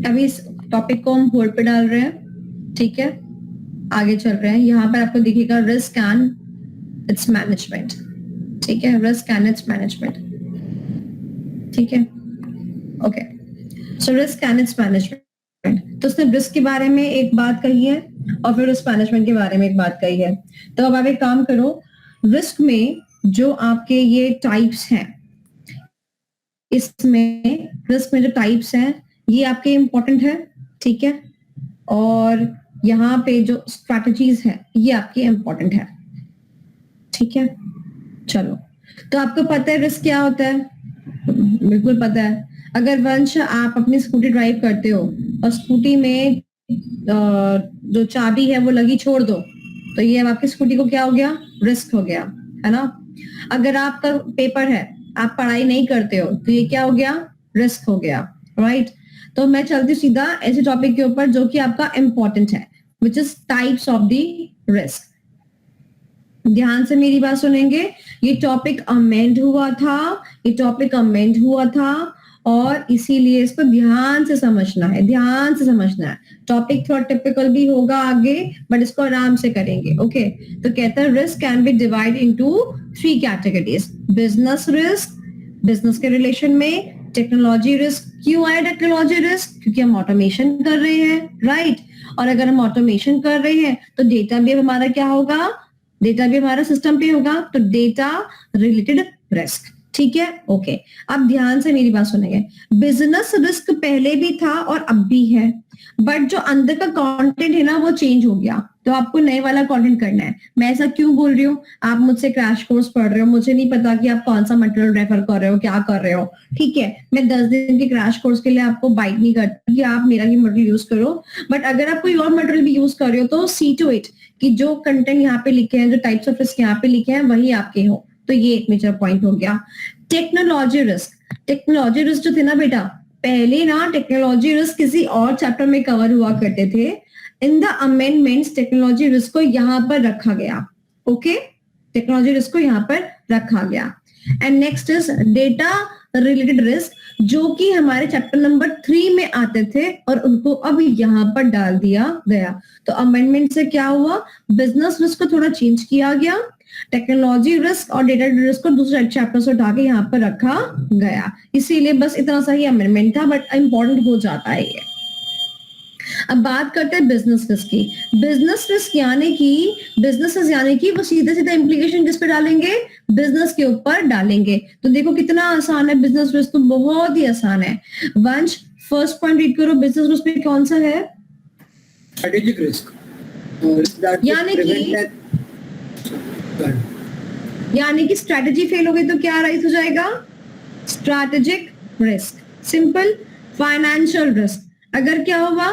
अभी इस टॉपिक को हम होल्ड पे डाल रहे हैं, ठीक है, आगे चल रहे हैं। यहाँ पर आपको दिखेगा रिस्क एंड इट्स मैनेजमेंट, ठीक है, रिस्क एंड इट्स मैनेजमेंट, ठीक है, okay. So risk and it's management, तो उसने रिस्क के बारे में एक बात कही है और फिर उस मैनेजमेंट के बारे में एक बात कही है। तो अब आप एक काम करो, रिस्क में जो आपके ये टाइप्स हैं, इसमें रिस्क में जो टाइप्स हैं ये आपके इंपॉर्टेंट है, ठीक है, और यहाँ पे जो स्ट्रैटेजीज है ये आपकी इंपॉर्टेंट है, ठीक है। चलो, तो आपको पता है रिस्क क्या होता है? बिल्कुल पता है। अगर वंश आप अपनी स्कूटी ड्राइव करते हो और स्कूटी में जो चाबी है वो लगी छोड़ दो, तो ये अब आपकी स्कूटी को क्या हो गया? रिस्क हो गया, है ना। अगर आपका पेपर है, आप पढ़ाई नहीं करते हो, तो ये क्या हो गया? रिस्क हो गया, राइट। तो मैं चलती सीधा ऐसे टॉपिक के ऊपर जो कि आपका इंपॉर्टेंट है, which is types of the risk. ध्यान से मेरी बात सुनेंगे। ये टॉपिक अमेंड हुआ था, ये टॉपिक अमेंड हुआ था और इसीलिए इसको ध्यान से समझना है, ध्यान से समझना है। टॉपिक थोड़ा टिपिकल भी होगा आगे, बट इसको आराम से करेंगे, ओके। तो कहता है risk can be divide into 3 categories. Business risk, business के रिलेशन में। टेक्नोलॉजी रिस्क, क्यों आया टेक्नोलॉजी रिस्क? क्योंकि हम ऑटोमेशन कर रहे हैं, राइट। और अगर हम ऑटोमेशन कर रहे हैं तो डेटा भी हमारा क्या होगा? डेटा भी हमारा सिस्टम पे होगा, तो डेटा रिलेटेड रिस्क, ठीक है, ओके। अब ध्यान से मेरी बात सुनेंगे। बिजनेस रिस्क पहले भी था और अब भी है, बट जो अंदर का कंटेंट है ना वो चेंज हो गया, तो आपको नए वाला कंटेंट करना है। मैं ऐसा क्यों बोल रही हूँ? आप मुझसे क्रैश कोर्स पढ़ रहे हो, मुझे नहीं पता कि आप कौन सा मटेरियल रेफर कर रहे हो, क्या कर रहे हो, ठीक है। मैं 10 दिन के क्रैश कोर्स के लिए आपको बाइट नहीं करती कि आप मेरा ही मटेरियल यूज करो, बट अगर आप कोई और मटेरियल भी यूज कर रहे हो तो सी टू इट कि जो कंटेंट यहाँ पे लिखे हैं, जो टाइप्स ऑफ रिस्क यहाँ पे लिखे हैं वही आपके हो। तो ये एक मेजर पॉइंट हो गया। टेक्नोलॉजी रिस्क, टेक्नोलॉजी रिस्क जो थे ना बेटा, पहले ना टेक्नोलॉजी रिस्क किसी और चैप्टर में कवर हुआ करते थे। In the amendments technology risk को यहाँ पर रखा गया, ओके, टेक्नोलॉजी रिस्क को यहाँ पर रखा गया। And next is data related risk, जो कि हमारे चैप्टर नंबर 3 में आते थे और उनको अब यहाँ पर डाल दिया गया। तो अमेंडमेंट से क्या हुआ? बिजनेस रिस्क को थोड़ा चेंज किया गया, टेक्नोलॉजी रिस्क और डेटा रिस्क को दूसरे चैप्टर से उठा के यहाँ पर रखा गया। इसीलिए बस इतना सा ही अमेंडमेंट था, बट इंपॉर्टेंट हो जाता है ये। अब बात करते हैं बिजनेस रिस्क की। बिजनेस रिस्क यानी कि वो सीधे सीधे इम्प्लीकेशन किस पे डालेंगे? बिजनेस के ऊपर डालेंगे। तो देखो कितना आसान है बिजनेस रिस्क, तो बहुत ही आसान है। वंश, फर्स्ट पॉइंट रीड करो, बिजनेस रिस्क में कौन सा है? स्ट्रेटेजिक रिस्क, यानी कि स्ट्रेटेजी फेल हो गई तो क्या राइज हो जाएगा? Strategic risk. Simple. Financial risk, अगर क्या हुआ,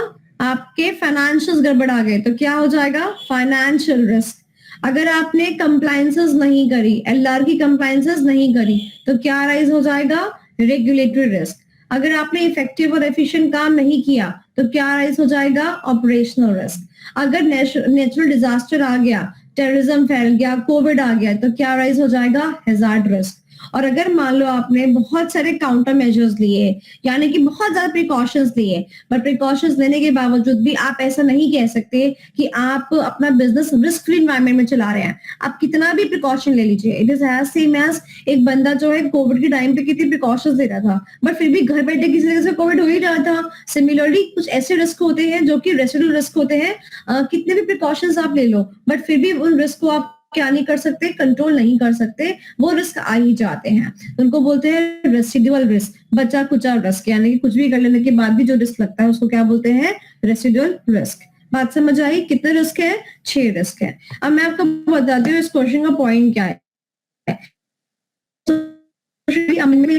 आपके फाइनेंशियल गड़बड़ा गए तो क्या हो जाएगा, फाइनेंशियल रिस्क। अगर आपने कंप्लायंसेस नहीं करी, एलआर की कंप्लायंसेस नहीं करी, तो क्या राइज हो जाएगा, रेगुलेटरी रिस्क। अगर आपने इफेक्टिव और एफिशिएंट काम नहीं किया तो क्या राइज हो जाएगा, ऑपरेशनल रिस्क। अगर नेचुरल डिजास्टर आ गया, टेररिज्म फैल गया, कोविड आ गया, तो क्या राइज हो जाएगा, हैजार्ड रिस्क। और अगर मान लो आपने बहुत सारे काउंटर मेजर्स लिए, यानी कि बहुत ज्यादा प्रिकॉशंस लिए, बट प्रिकॉशंस लेने के बावजूद भी आप ऐसा नहीं कह सकते कि आप अपना बिजनेस रिस्क फ्री एनवायरनमेंट में चला रहे हैं। आप कितना भी प्रिकॉशन ले लीजिए, it is as same as एक बंदा जो है कोविड के टाइम पे कितनी प्रिकॉशंस ले रहा था, बट फिर भी घर बैठे किसी तरह से कोविड हो ही रहा था। सिमिलरली कुछ ऐसे रिस्क होते हैं जो कि रेसिडुअल रिस्क होते हैं, कितने भी प्रिकॉशंस आप ले लो, बट फिर भी उन रिस्क को आप क्या नहीं कर सकते, कंट्रोल नहीं कर सकते, वो रिस्क आ ही जाते हैं। उनको बोलते हैं रेसिडुअल रिस्क, बचा कुचा रिस्क, यानी कि कुछ भी कर लेने के बाद भी जो रिस्क लगता है उसको क्या बोलते हैं, रेसिडुअल रिस्क। बात समझ आई, कितने रिस्क है, 6 रिस्क है। अब मैं आपको बताती हूँ इस क्वेश्चन का पॉइंट क्या है।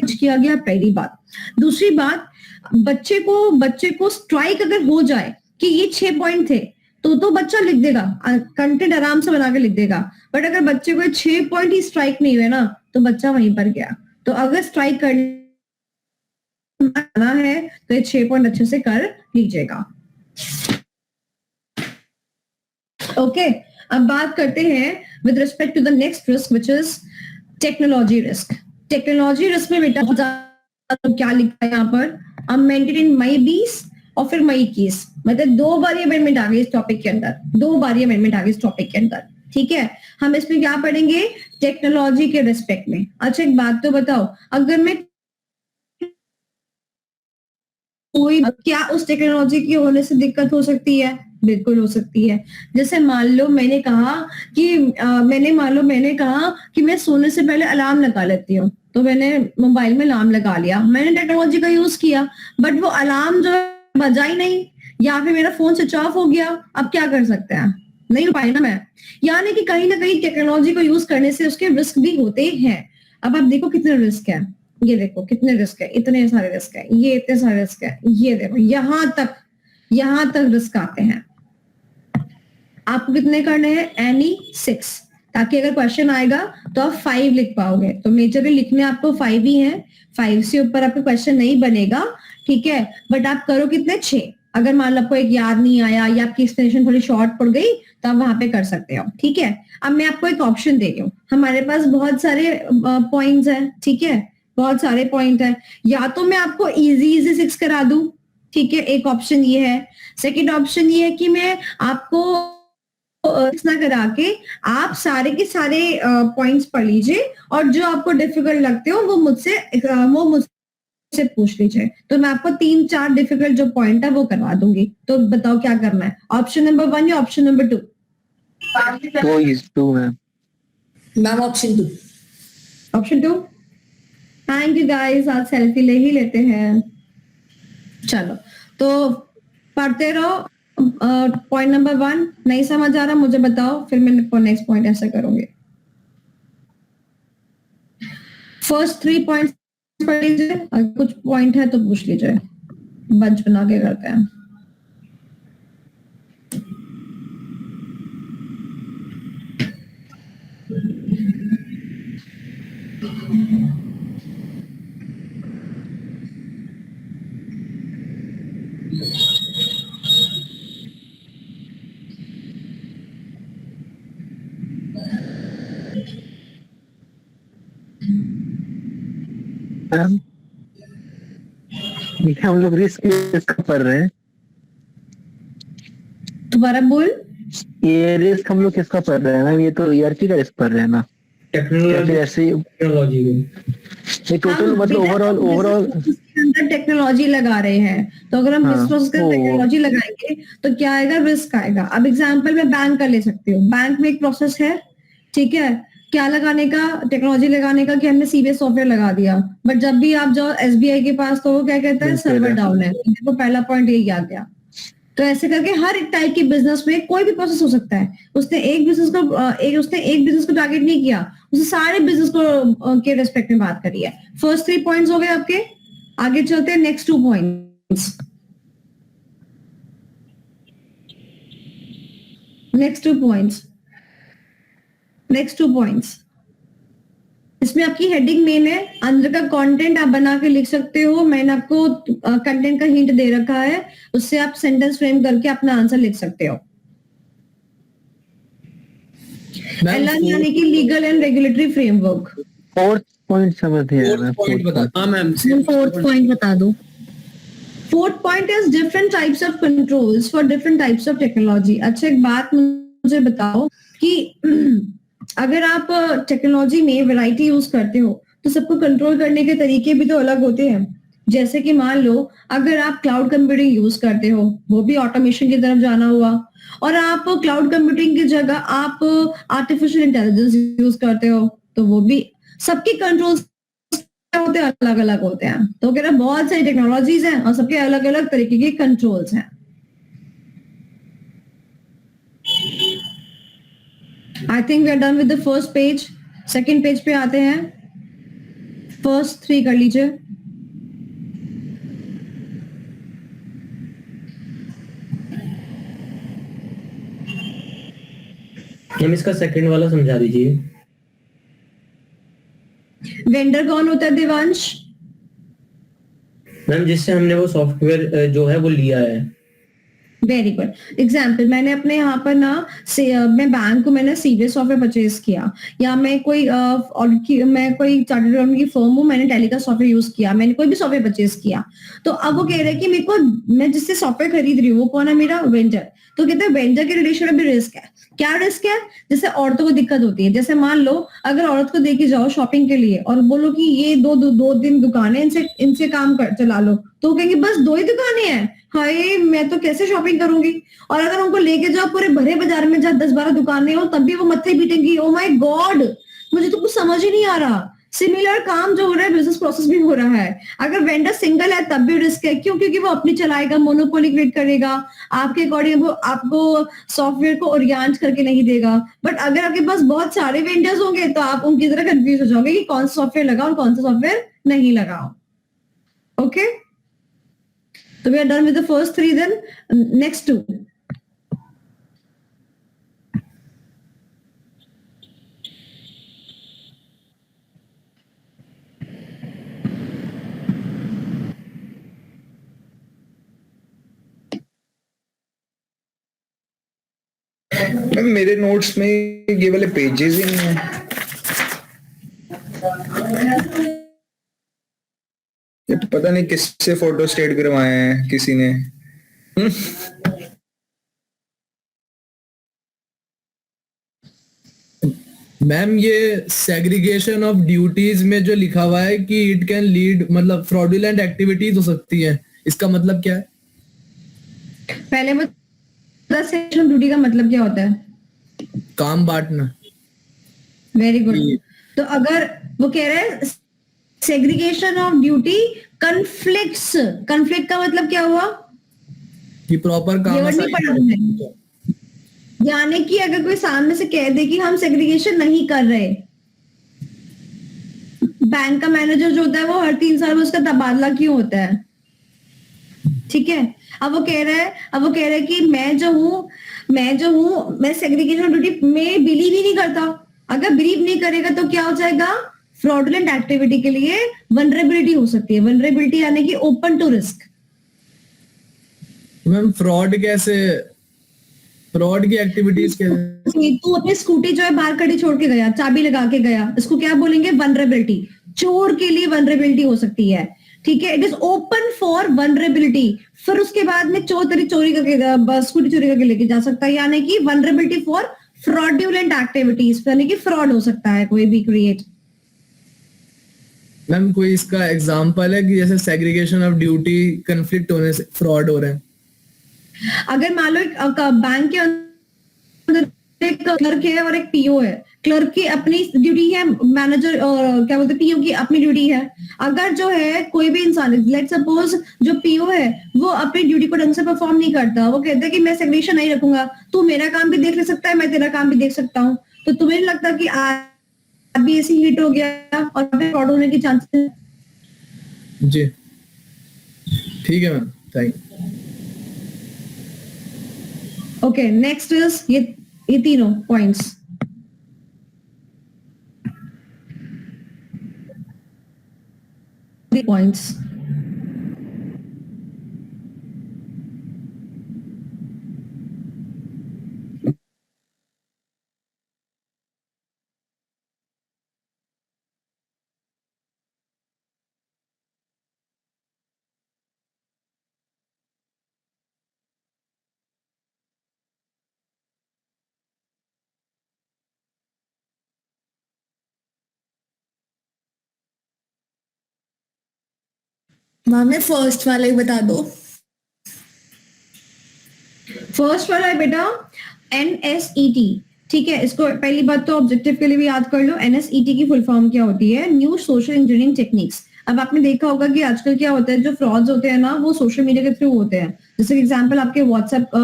किया गया, पहली बात। दूसरी बात, बच्चे को स्ट्राइक अगर हो जाए कि ये 6 पॉइंट थे तो बच्चा लिख देगा, कंटेंट आराम से बना के लिख देगा। बट अगर बच्चे को 6 पॉइंट ही स्ट्राइक नहीं हुए ना, तो बच्चा वहीं पर गया। तो अगर स्ट्राइक करना है तो ये 6 पॉइंट अच्छे से कर लीजिएगा। ओके, अब बात करते हैं with respect to the next risk which is technology risk. Technology risk में बेटा क्या लिखा है यहाँ पर, अमेंडेड इन मई 20 और फिर मई 21, मतलब 2 बार अमेंडमेंट आ गई इस टॉपिक के अंदर, 2 बार अमेंडमेंट आ गई इस टॉपिक के अंदर। ठीक है, हम इसमें क्या पढ़ेंगे, टेक्नोलॉजी के रिस्पेक्ट में। अच्छा एक बात तो बताओ, अगर मैं कोई, क्या उस टेक्नोलॉजी की होने से दिक्कत हो सकती है, बिल्कुल हो सकती है। जैसे मान लो मैंने कहा कि मैं सोने से पहले अलार्म लगा लेती हूँ, तो मैंने मोबाइल में अलार्म लगा लिया, मैंने टेक्नोलॉजी का यूज किया, बट वो अलार्म जो है बजा ही नहीं, या फिर मेरा फोन स्विच ऑफ हो गया। अब क्या कर सकते हैं, नहीं हो पाई ना मैं। यानी कि कहीं ना कहीं टेक्नोलॉजी को यूज करने से उसके रिस्क भी होते हैं। अब आप देखो कितने रिस्क है, ये देखो कितने रिस्क है, इतने सारे रिस्क है, ये इतने सारे रिस्क है, ये देखो यहाँ तक रिस्क आते हैं। आपको कितने करने हैं, एनी 6, ताकि अगर क्वेश्चन आएगा तो आप 5 लिख पाओगे। तो मेजरली लिखने आपको 5 ही है, 5 से ऊपर आपका क्वेश्चन नहीं बनेगा। ठीक है, बट आप करो कितने, 6। अगर मान लो आपको एक याद नहीं आया या आपकी एक्सप्लेनेशन थोड़ी शॉर्ट पड़ गई तो आप वहां पे कर सकते हो। ठीक है, अब मैं आपको एक ऑप्शन दे रही हूँ, हमारे पास बहुत सारे पॉइंट्स हैं। ठीक है, बहुत सारे पॉइंट है, या तो मैं आपको इजी 6 करा दूं। ठीक है, एक ऑप्शन ये है। सेकेंड ऑप्शन ये है कि मैं आपको ना करा के आप सारे के सारे पॉइंट्स पढ़ लीजिए और जो आपको डिफिकल्ट लगते हो वो मुझसे पूछ लीजिए। तो मैं आपको 3-4 डिफिकल्ट जो पॉइंट है वो करवा दूंगी। तो बताओ क्या करना है, ऑप्शन नंबर 1 या option number 2? 2 ma'am. Ma'am option 2। Option 2, thank you guys, आज सेल्फी ले ही लेते हैं। चलो तो पढ़ते रहो। पॉइंट नंबर 1 नहीं समझ आ रहा मुझे बताओ, फिर मैं नेक्स्ट पॉइंट ऐसा करूंगी। फर्स्ट 3 पॉइंट्स पढ़ लीजिए, अगर कुछ पॉइंट है तो पूछ लीजिए, बंच बना के करते हैं। हम लोग रिस्क पढ़ रहे हैं, दोबारा बोल। ये रिस्क हम लोग किसका पढ़ रहे हैं मैम, ये तो ईआरपी का रिस्क पढ़ रहे हैं ना, टेक्नोलॉजी ये टोटल मतलब ओवरऑल अंदर टेक्नोलॉजी लगा रहे हैं। तो अगर हम बिजनेस का टेक्नोलॉजी लगाएंगे तो क्या आएगा, रिस्क आएगा। अब एग्जांपल में बैंक का ले सकती हूँ, बैंक में एक प्रोसेस है। ठीक है, क्या लगाने का, टेक्नोलॉजी लगाने का कि हमने सीबीएस सॉफ्टवेयर लगा दिया, बट जब भी आप जाओ एसबीआई के पास तो वो क्या कहता है, सर्वर डाउन है। तो पहला पॉइंट यही आ गया। तो ऐसे करके हर एक टाइप के बिजनेस में कोई भी प्रोसेस हो सकता है। उसने एक बिजनेस को टारगेट नहीं किया, उसने सारे बिजनेस को के रेस्पेक्ट में बात करी है। फर्स्ट 3 पॉइंट्स हो गए आपके, आगे चलते हैं नेक्स्ट 2 पॉइंट्स। नेक्स्ट 2 पॉइंट्स इसमें आपकी हेडिंग मेन है, अंदर का कंटेंट आप बना के लिख सकते हो। मैंने आपको कंटेंट का हिंट दे रखा है, उससे आप सेंटेंस फ्रेम करके अपना आंसर लिख सकते हो। एलआर यानी कि legal and regulatory framework. 4th point समझ नहीं आया मैं। पॉइंट बता। हाँ मैम, फोर्थ पॉइंट बता दो। 4th point is different types of controls for different types of technology। अच्छा एक बात मुझे बताओ कि अगर आप टेक्नोलॉजी में वैरायटी यूज करते हो तो सबको कंट्रोल करने के तरीके भी तो अलग होते हैं। जैसे कि मान लो अगर आप क्लाउड कंप्यूटिंग यूज करते हो, वो भी ऑटोमेशन की तरफ जाना हुआ, और आप क्लाउड कंप्यूटिंग की जगह आप आर्टिफिशियल इंटेलिजेंस यूज करते हो, तो वो भी सबके कंट्रोल्स होते हैं, अलग अलग होते हैं। तो कह रहे बहुत सारी टेक्नोलॉजीज हैं और सबके अलग अलग तरीके के कंट्रोल्स हैं। I think we are done with the first page. Second page पे आते हैं। फर्स्ट 3 कर लीजिए। हम इसका सेकंड वाला समझा दीजिए। वेंडर कौन होता है देवांश? मैम जिससे हमने वो सॉफ्टवेयर जो है वो लिया है। Very good example. मैंने अपने यहाँ पर ना मैं बैंक को मैंने सीवीएस सॉफ्टवेयर परचेज किया, या मैं कोई मैं कोई चार्टर्ड अकाउंटेंट की फर्म हूँ, मैंने टैली का सॉफ्टवेयर यूज किया, मैंने कोई भी सॉफ्टवेयर परचेज किया। तो अब वो कह रहे हैं कि मेरे को, मैं जिससे सॉफ्टवेयर खरीद रही हूँ वो कौन है? मेरा वेंडर। तो कहते हैं वेंडर के रिलेशन में भी रिस्क है। क्या रिस्क है? जैसे औरतों को दिक्कत होती है। जैसे मान लो अगर औरत को देके जाओ शॉपिंग के लिए और बोलो कि ये दो दिन दुकानें, इनसे काम कर चला लो, तो कहेंगे बस 2 ही दुकानें हैं, हाय मैं तो कैसे शॉपिंग करूंगी। और अगर उनको लेके जाओ पूरे भरे बाजार में जहाँ 10-12 दुकानें हो, तब भी वो मत्थे पीटेंगी, ओ माय गॉड मुझे तो कुछ समझ ही नहीं आ रहा। सिमिलर काम जो हो रहा है बिजनेस प्रोसेस भी हो रहा है। अगर वेंडर सिंगल है तब भी रिस्क है। क्यों? क्योंकि वो अपनी चलाएगा, मोनोपोली क्रिएट करेगा, आपके अकॉर्डिंग वो आपको सॉफ्टवेयर को ओरिएंट करके नहीं देगा। बट अगर आपके पास बहुत सारे वेंडर्स होंगे तो आप उनकी तरह कंफ्यूज हो जाओगे कि कौन सा सॉफ्टवेयर लगाओ और कौन सा सॉफ्टवेयर नहीं लगाओ। Okay, so we are done with the first 3, then next 2। Ma'am मेरे नोट्स में ये वाले पेजेस ही नहीं है। ये तो पता नहीं किससे फोटो स्टेट करवाए हैं किसी ने। मैम ये सेग्रीगेशन ऑफ ड्यूटीज में जो लिखा हुआ है कि इट कैन लीड, मतलब फ्रॉडुलेंट एक्टिविटीज हो सकती है, इसका मतलब क्या है? पहले सेक्शन ड्यूटी का मतलब क्या होता है? काम बांटना। Very good. तो अगर वो कह रहे हैं segregation of duty conflicts, conflict का मतलब क्या हुआ? कि प्रॉपर काम ये नहीं पढ़ा तुमने? यानी कि अगर कोई सामने से कह दे कि हम सेग्रीगेशन नहीं कर रहे, बैंक का मैनेजर जो होता है वो हर 3 साल में उसका तबादला क्यों होता है? ठीक है। अब वो कह रहा है कि मैं जो हूँ मैं सेग्रीगेशन ड्यूटी में बिलीव ही नहीं करता। अगर बिलीव नहीं करेगा तो क्या हो जाएगा? फ्रॉडुलेंट एक्टिविटी के लिए वनरेबिलिटी हो सकती है। वनरेबिलिटी यानी कि open to risk. Ma'am fraud कैसे, फ्रॉड की एक्टिविटीज कैसे? तू अपनी स्कूटी जो है बाहर खड़ी छोड़ के गया, चाबी लगा के गया, इसको क्या बोलेंगे? वनरेबिलिटी। चोर के लिए वनरेबिलिटी हो सकती है। ठीक है, it is open for vulnerability. फिर उसके बाद में चोरी करके स्कूटी चोरी करके लेके जा सकता है, यानी कि वनरेबिलिटी फॉर फ्रॉडुलेंट एक्टिविटीज, यानी कि फ्रॉड हो सकता है कोई भी क्रिएट। मैम कोई इसका एग्जांपल है कि जैसे सेग्रीगेशन ऑफ ड्यूटी कन्फ्लिक्ट होने से फ्रॉड हो रहे हैं? अगर मान लो बैंक के अंदर एक क्लर्क है और एक पीओ है। क्लर्क की अपनी ड्यूटी है, मैनेजर क्या बोलते हैं, पीओ की अपनी ड्यूटी है। अगर जो है कोई भी इंसान, लेट्स सपोज जो पीओ है वो अपनी ड्यूटी को ढंग से परफॉर्म नहीं करता, वो कहता है कि मैं सेग्रीगेशन नहीं रखूंगा, तू मेरा काम भी देख ले सकता है, मैं तेरा काम भी देख सकता हूँ, तो तुम्हें नहीं लगता कि आज भी ऐसी हिट हो गया और फ्रॉड होने की चांसेस? जी ठीक है ma'am, thank you. Okay, next is ये ये तीनों पॉइंट्स। पॉइंट्स मैम ये फर्स्ट वाला ही बता दो। फर्स्ट वाला है बेटा NSET, ठीक है। इसको पहली बात तो ऑब्जेक्टिव के लिए भी याद कर लो। NSET की फुल फॉर्म क्या होती है? New social engineering techniques. अब आपने देखा होगा कि आजकल क्या होता है, जो फ्रॉड्स होते हैं ना वो सोशल मीडिया के थ्रू होते हैं। जैसे एग्जांपल आपके व्हाट्सएप,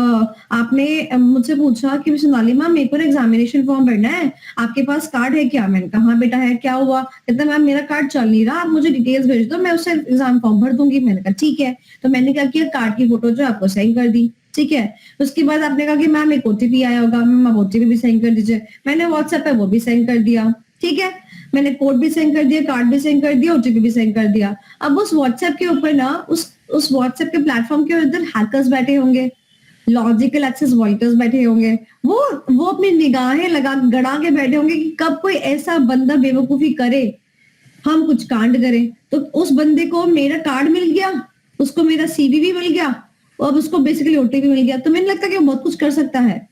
आपने मुझसे पूछा कि सोनाली मैम मेरे को एग्जामिनेशन फॉर्म भरना है, आपके पास कार्ड है क्या? मैंने कहा हाँ बेटा है। क्या हुआ? कहता मैम मेरा कार्ड चल नहीं रहा, आप मुझे डिटेल्स भेज दो, मैं उससे एग्जाम फॉर्म भर दूंगी। मैंने कहा ठीक है। तो मैंने क्या किया, कार्ड की फोटो जो आपको सेंड कर दी, ठीक है। उसके बाद आपने कहा कि मैम एक OTP आया होगा, मैम OTP भी सेंड कर दीजिए। मैंने व्हाट्सएप पे वो भी सेंड कर दिया, ठीक है। मैंने कोड भी सेंड कर दिया, कार्ड भी सेंड कर दिया, OTP भी सेंड कर दिया। अब उस व्हाट्सएप के ऊपर ना उस व्हाट्सएप के प्लेटफॉर्म के उधर हैकर्स बैठे होंगे, लॉजिकल एक्सेस वॉइटर्स बैठे होंगे, वो अपनी निगाहें गड़ा के बैठे होंगे कि कब कोई ऐसा बंदा बेवकूफी करे, हम कुछ कांड करें। तो उस बंदे को मेरा कार्ड मिल गया, उसको मेरा CV भी मिल गया, और उसको बेसिकली OTP मिल गया। तो मैंने लगता है कि वो बहुत कुछ कर सकता है।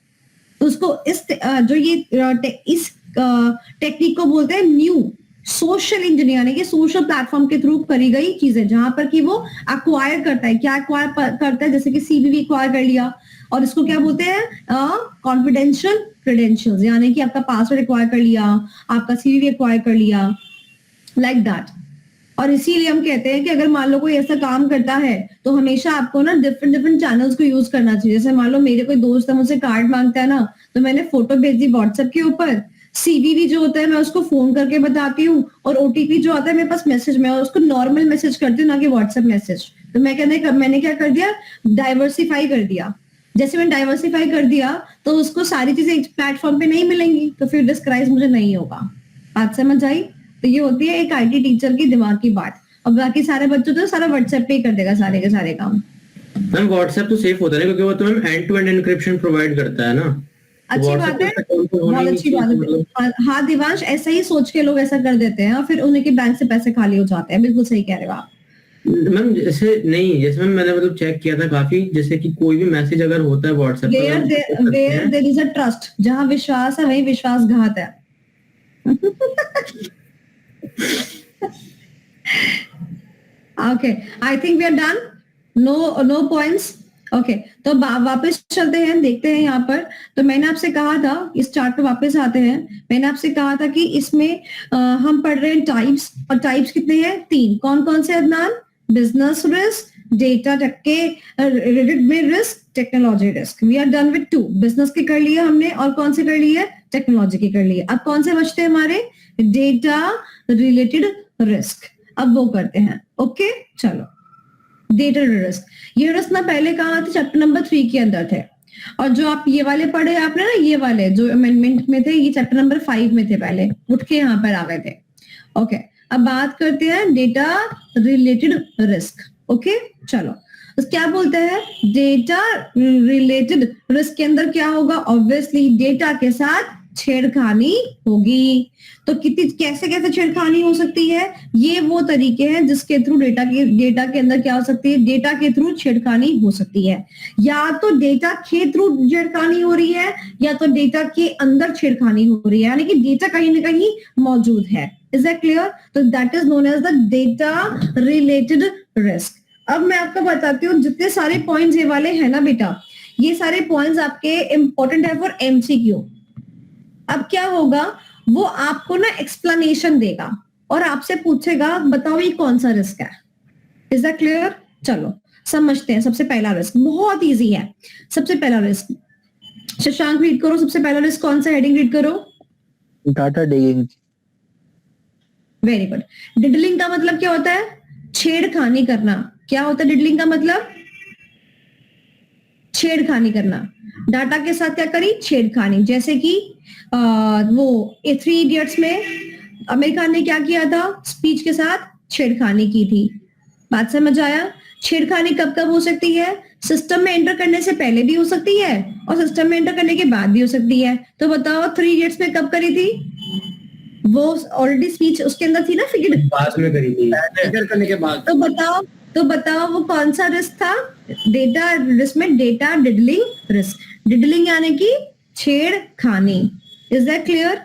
तो उसको इस टेक्निक को बोलते हैं न्यू सोशल इंजीनियर, यानी कि सोशल प्लेटफॉर्म के थ्रू करी गई चीजें, जहां पर कि वो एक्वायर करता है। क्या एक्वायर करता है? जैसे कि CV भी एक्वायर कर लिया, और इसको क्या बोलते हैं? कॉन्फिडेंशियल क्रेडेंशियल्स, यानी कि आपका पासवर्ड एक्वायर कर लिया, आपका CV भी एक्वायर कर लिया, लाइक दैट। और इसीलिए हम कहते हैं कि अगर मान लो कोई ऐसा काम करता है तो हमेशा आपको ना डिफरेंट चैनल्स को यूज करना चाहिए। जैसे मान लो मेरे कोई दोस्त है, मुझसे कार्ड मांगता है ना, तो मैंने फोटो भेज दी व्हाट्सएप के ऊपर, CV भी जो होता है मैं उसको फोन करके बताती हूँ, और OTP जो आता है मेरे पास मैसेज में, और उसको नॉर्मल मैसेज करती हूँ, ना कि व्हाट्सएप मैसेज। तो मैंने क्या कर दिया, डाइवर्सिफाई कर दिया। जैसे मैंने डाइवर्सिफाई कर दिया तो उसको सारी चीजें एक प्लेटफॉर्म पे नहीं मिलेंगी, तो फिर डिस्क्राइज मुझे नहीं होगा। बात समझ आई? तो ये होती है एक IT टीचर की दिमाग की बात। और बाकी सारे बच्चों तो सारा व्हाट्सएप पे ही कर देगा सारे के सारे काम। मैम व्हाट्सएप तो सेफ होता है क्योंकि वो तो ma'am end to end encryption provide करता है ना। अच्छी बात है, बहुत अच्छी बात है। हाँ दिवांश, ऐसा ही सोच के लोग ऐसा कर देते हैं और फिर उनके बैंक से पैसे खाली हो जाते हैं। बिल्कुल सही कह रहे हो आप मैम। जैसे मैम मैंने मतलब चेक किया था काफी, जैसे कि कोई भी मैसेज अगर होता है व्हाट्सएप पर, देयर इज अ ट्रस्ट, जहाँ विश्वास है वहीं विश्वासघात है। Okay, I think we are done. No points. Okay, तो वापस चलते हैं, देखते हैं यहाँ पर। तो मैंने आपसे कहा था, इस चार्ट पे वापस आते हैं। मैंने आपसे कहा था कि इसमें हम पढ़ रहे हैं टाइप्स, और टाइप्स कितने हैं? 3। कौन कौन से अदनान? बिजनेस रिस्क, डेटा के रिलेटेड में risk, technology risk. We are done with 2। Business के कर लिए हमने, और कौन से कर लिए? टेक्नोलॉजी के कर लिए। अब कौन से बचते हैं हमारे? Data related risk. अब वो करते हैं। ओके चलो, डेटा रिस्क। ये रिस्क ना पहले कहाँ थे? चैप्टर नंबर 3 के अंदर थे। और जो आप ये वाले पढ़े आपने ना, ये वाले जो अमेंडमेंट में थे, ये चैप्टर नंबर 5 में थे, पहले उठ के यहाँ पर आ गए थे। ओके, अब बात करते हैं डेटा रिलेटेड रिस्क। ओके चलो, तो क्या बोलते हैं? डेटा रिलेटेड रिस्क के अंदर क्या होगा? ऑब्वियसली डेटा के साथ छेड़खानी होगी। तो कितनी कैसे कैसे छेड़खानी हो सकती है? ये वो तरीके हैं जिसके थ्रू डेटा के अंदर क्या हो सकती है? डेटा के थ्रू छेड़खानी हो सकती है। या तो डेटा के थ्रू छेड़खानी हो रही है, या तो डेटा के अंदर छेड़खानी हो रही है, यानी कि डेटा कहीं ना कहीं मौजूद है। Is that clear? तो that is known as the data related risk. अब मैं आपको बताती हूँ, जितने सारे पॉइंट्स ये वाले हैं ना बेटा, ये सारे पॉइंट्स आपके इंपॉर्टेंट है फॉर MCQ। अब क्या होगा, वो आपको ना एक्सप्लेनेशन देगा और आपसे पूछेगा बताओ ये कौन सा रिस्क है। Is that clear? चलो समझते हैं। सबसे पहला रिस्क बहुत इजी है। सबसे पहला रिस्क, शशांक रीड करो। सबसे पहला रिस्क कौन सा? हेडिंग रीड करो। Data digging. Very good. Diddling का मतलब क्या होता है? छेड़खानी करना। क्या होता है डिडलिंग का मतलब? छेड़खानी करना। डाटा के साथ क्या करी, छेड़खानी। जैसे कि वो 3 इडियट्स में आमिर खान ने क्या किया था, स्पीच के साथ छेड़खानी की थी। बात समझ आया? छेड़खानी कब कब हो सकती है, सिस्टम में एंटर करने से पहले भी हो सकती है और सिस्टम में एंटर करने के बाद भी हो सकती है। तो बताओ 3 इडियट्स में कब करी थी, वो ऑलरेडी स्पीच उसके अंदर थी ना, फिगर बाद में करी थी। फिगर करने के बाद। तो बताओ वो कौन सा रिस्क था, डेटा रिस्क में डेटा डिडलिंग रिस्क, डिडलिंग यानी कि छेड़खानी। Is that clear?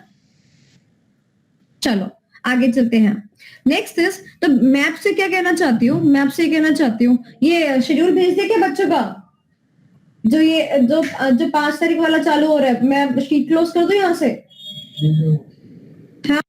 चलो आगे चलते हैं। नेक्स्ट इज, तो मैं आपसे क्या कहना चाहती हूँ, मैं आपसे कहना चाहती हूँ, ये शेड्यूल भेज दिया क्या बच्चों का, जो ये जो 5 तारीख वाला चालू हो रहा है, मैं शीट क्लोज कर दूं यहाँ से? हाँ?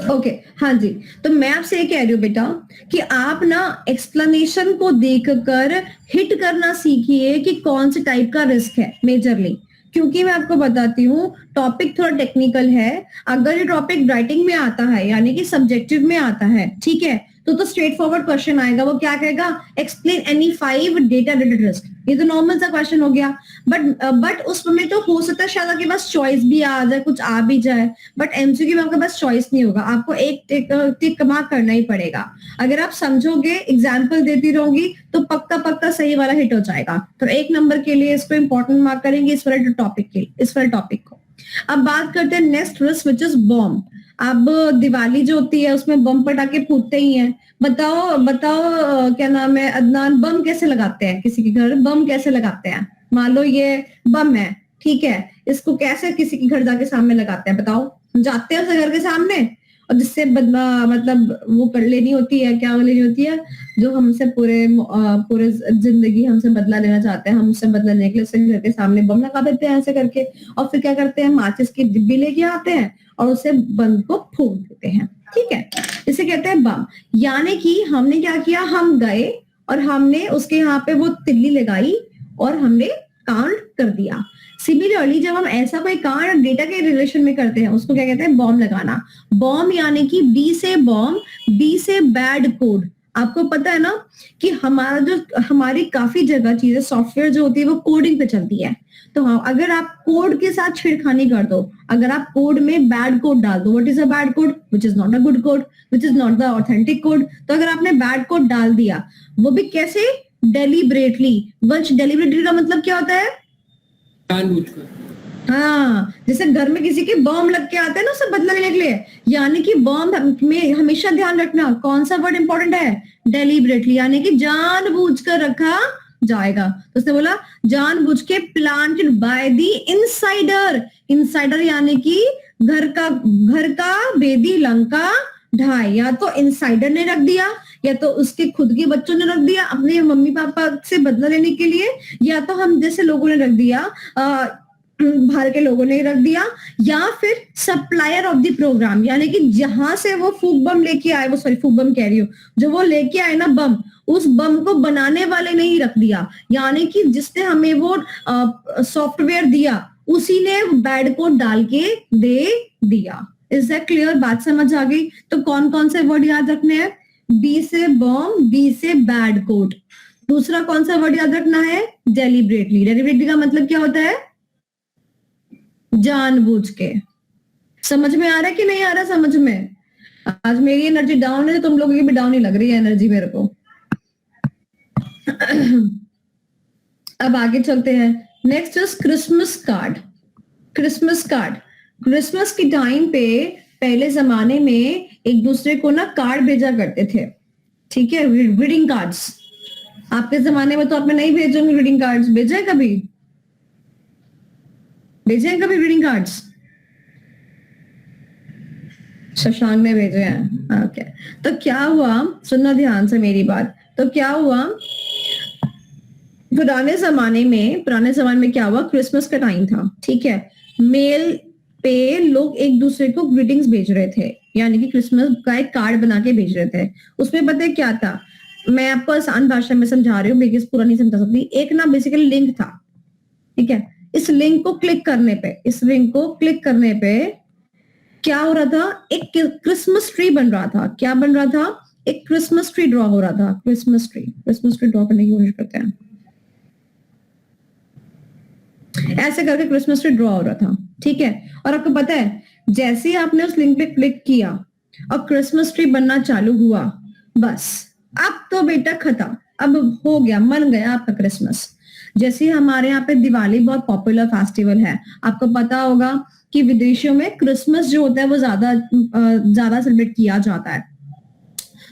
ओके हाँ जी, तो मैं आपसे ये कह रही हूँ बेटा कि आप ना एक्सप्लेनेशन को देखकर हिट करना सीखिए कि कौन से टाइप का रिस्क है मेजरली। क्योंकि मैं आपको बताती हूँ टॉपिक थोड़ा टेक्निकल है। अगर ये टॉपिक राइटिंग में आता है यानी कि सब्जेक्टिव में आता है, ठीक है, तो स्ट्रेट फॉरवर्ड क्वेश्चन आएगा। वो क्या कहेगा, explain any 5 data related risk. ये तो नॉर्मल सा क्वेश्चन हो गया। बट उसमें तो हो सकता है शायद आपके पास चॉइस भी आ जाए, कुछ आ भी जाए, बट एमसीक्यू में आपके पास चॉइस नहीं होगा, आपको एक टिक मार्क करना ही पड़ेगा। अगर आप समझोगे, एग्जाम्पल देती रहूंगी, तो पक्का सही वाला हिट हो जाएगा। तो 1 नंबर के लिए इसको इंपॉर्टेंट मार्क करेंगे इस वाले टॉपिक को। अब बात करते हैं next risk which is bomb. अब दिवाली जो होती है उसमें बम पटाखे फूटते ही हैं। बताओ क्या नाम है अदनान, बम कैसे लगाते हैं, किसी के घर बम कैसे लगाते हैं? मान लो ये बम है, ठीक है, इसको कैसे किसी के घर जाके सामने लगाते हैं बताओ? जाते हैं उसके घर के सामने और जिससे मतलब वो कर लेनी होती है, क्या लेनी होती है, जो हमसे पूरे जिंदगी हमसे बदला लेना चाहते हैं, हम उससे बदला लेने के लिए उसके घर के सामने बम लगा देते हैं ऐसे करके, और फिर क्या करते हैं, माचिस की डिब्बी लेके आते हैं और उसे बम को फूंक देते हैं, ठीक है, इसे कहते हैं बम। यानी कि हमने क्या किया, हम गए और हमने उसके यहाँ पे वो तिल्ली लगाई और हमने कांड कर दिया। सिमिलरली जब हम ऐसा कोई कांड डेटा के रिलेशन में करते हैं उसको क्या कहते हैं, बॉम्ब लगाना। बॉम्ब यानी कि बी से बॉम्ब, बी से बैड कोड। आपको पता है ना कि हमारी काफी जगह चीजें सॉफ्टवेयर जो होती है वो कोडिंग पे चलती है। तो हाँ, अगर आप कोड के साथ छेड़खानी कर दो, अगर आप कोड में बैड कोड डाल दो, what is a bad code, which is not a good code, which is not the authentic code. तो अगर आपने बैड कोड डाल दिया, वो भी कैसे, डेलिबरेटली। वंश डेलिबरेटली का मतलब क्या होता है, जानबूझकर। हाँ, जैसे घर में किसी के बॉम्ब लग के आते हैं ना, उससे बदला लेने के लिए। यानी कि बॉम्ब में हमेशा ध्यान रखना, कौन सा वर्ड इंपॉर्टेंट है, डेलिबरेटली, यानी कि जानबूझकर रखा जाएगा। तो उसने बोला जानबूझ के planted by the insider. Insider यानी कि घर का बेदी लंका ढाई। या तो इनसाइडर ने रख दिया, या तो उसके खुद के बच्चों ने रख दिया अपने मम्मी पापा से बदला लेने के लिए, या तो हम जैसे लोगों ने रख दिया, बाहर के लोगों ने रख दिया, या फिर सप्लायर ऑफ द प्रोग्राम, यानी कि जहां से वो फूक बम लेके आए, फूक बम कह रही हूँ, जो वो लेके आए ना बम, उस बम को बनाने वाले ने ही रख दिया। यानी कि जिसने हमें वो सॉफ्टवेयर दिया उसी ने बैड कोड डाल के दे दिया। Is that clear? बात समझ आ गई? तो कौन कौन से वर्ड याद रखने हैं, बी से बॉम्ब, बी से बैड कोड। दूसरा कौन सा वर्ड याद रखना है, डेलिबरेटली। डेलिबरेटली का मतलब क्या होता है, जानबूझ के। समझ में आ रहा है कि नहीं आ रहा समझ में? आज मेरी एनर्जी डाउन है, तो तुम लोगों की भी डाउन ही लग रही है एनर्जी मेरे को। अब आगे चलते हैं। Next is Christmas card. Christmas card, Christmas के टाइम पे पहले जमाने में एक दूसरे को ना कार्ड भेजा करते थे, ठीक है, ग्रीटिंग कार्ड्स। आपके जमाने में तो आपने नहीं भेजे होंगे ग्रीटिंग कार्ड्स, भेजे हैं कभी? भेजे हैं कभी ग्रीटिंग कार्ड्स? शशांक ने भेजे हैं, ओके। तो क्या हुआ, सुनना ध्यान से मेरी बात। तो क्या हुआ, पुराने जमाने में क्या हुआ, क्रिसमस का टाइम था, ठीक है, मेल पे लोग एक दूसरे को ग्रीटिंग्स भेज रहे थे, यानी कि क्रिसमस का एक कार्ड बना के भेज रहे थे। उसमें पता है क्या था, मैं आपको आसान भाषा में समझा रही हूँ, बिकॉज पूरा नहीं समझा सकती। एक ना बेसिकली लिंक था, ठीक है। इस लिंक को क्लिक करने पे क्या हो रहा था, एक क्रिसमस ट्री बन रहा था। क्या बन रहा था? एक क्रिसमस ट्री ड्रॉ हो रहा था। क्रिसमस ट्री ड्रॉ करने की कोशिश करते हैं। ऐसे करके क्रिसमस ट्री ड्रॉ हो रहा था, ठीक है। और आपको पता है, जैसे ही आपने उस लिंक पे क्लिक किया और क्रिसमस ट्री बनना चालू हुआ, बस अब तो बेटा खत्म, अब हो गया, मन गया आपका क्रिसमस। जैसे हमारे यहाँ पे दिवाली बहुत पॉपुलर फेस्टिवल है, आपको पता होगा कि विदेशों में क्रिसमस जो होता है वो ज्यादा सेलिब्रेट किया जाता है।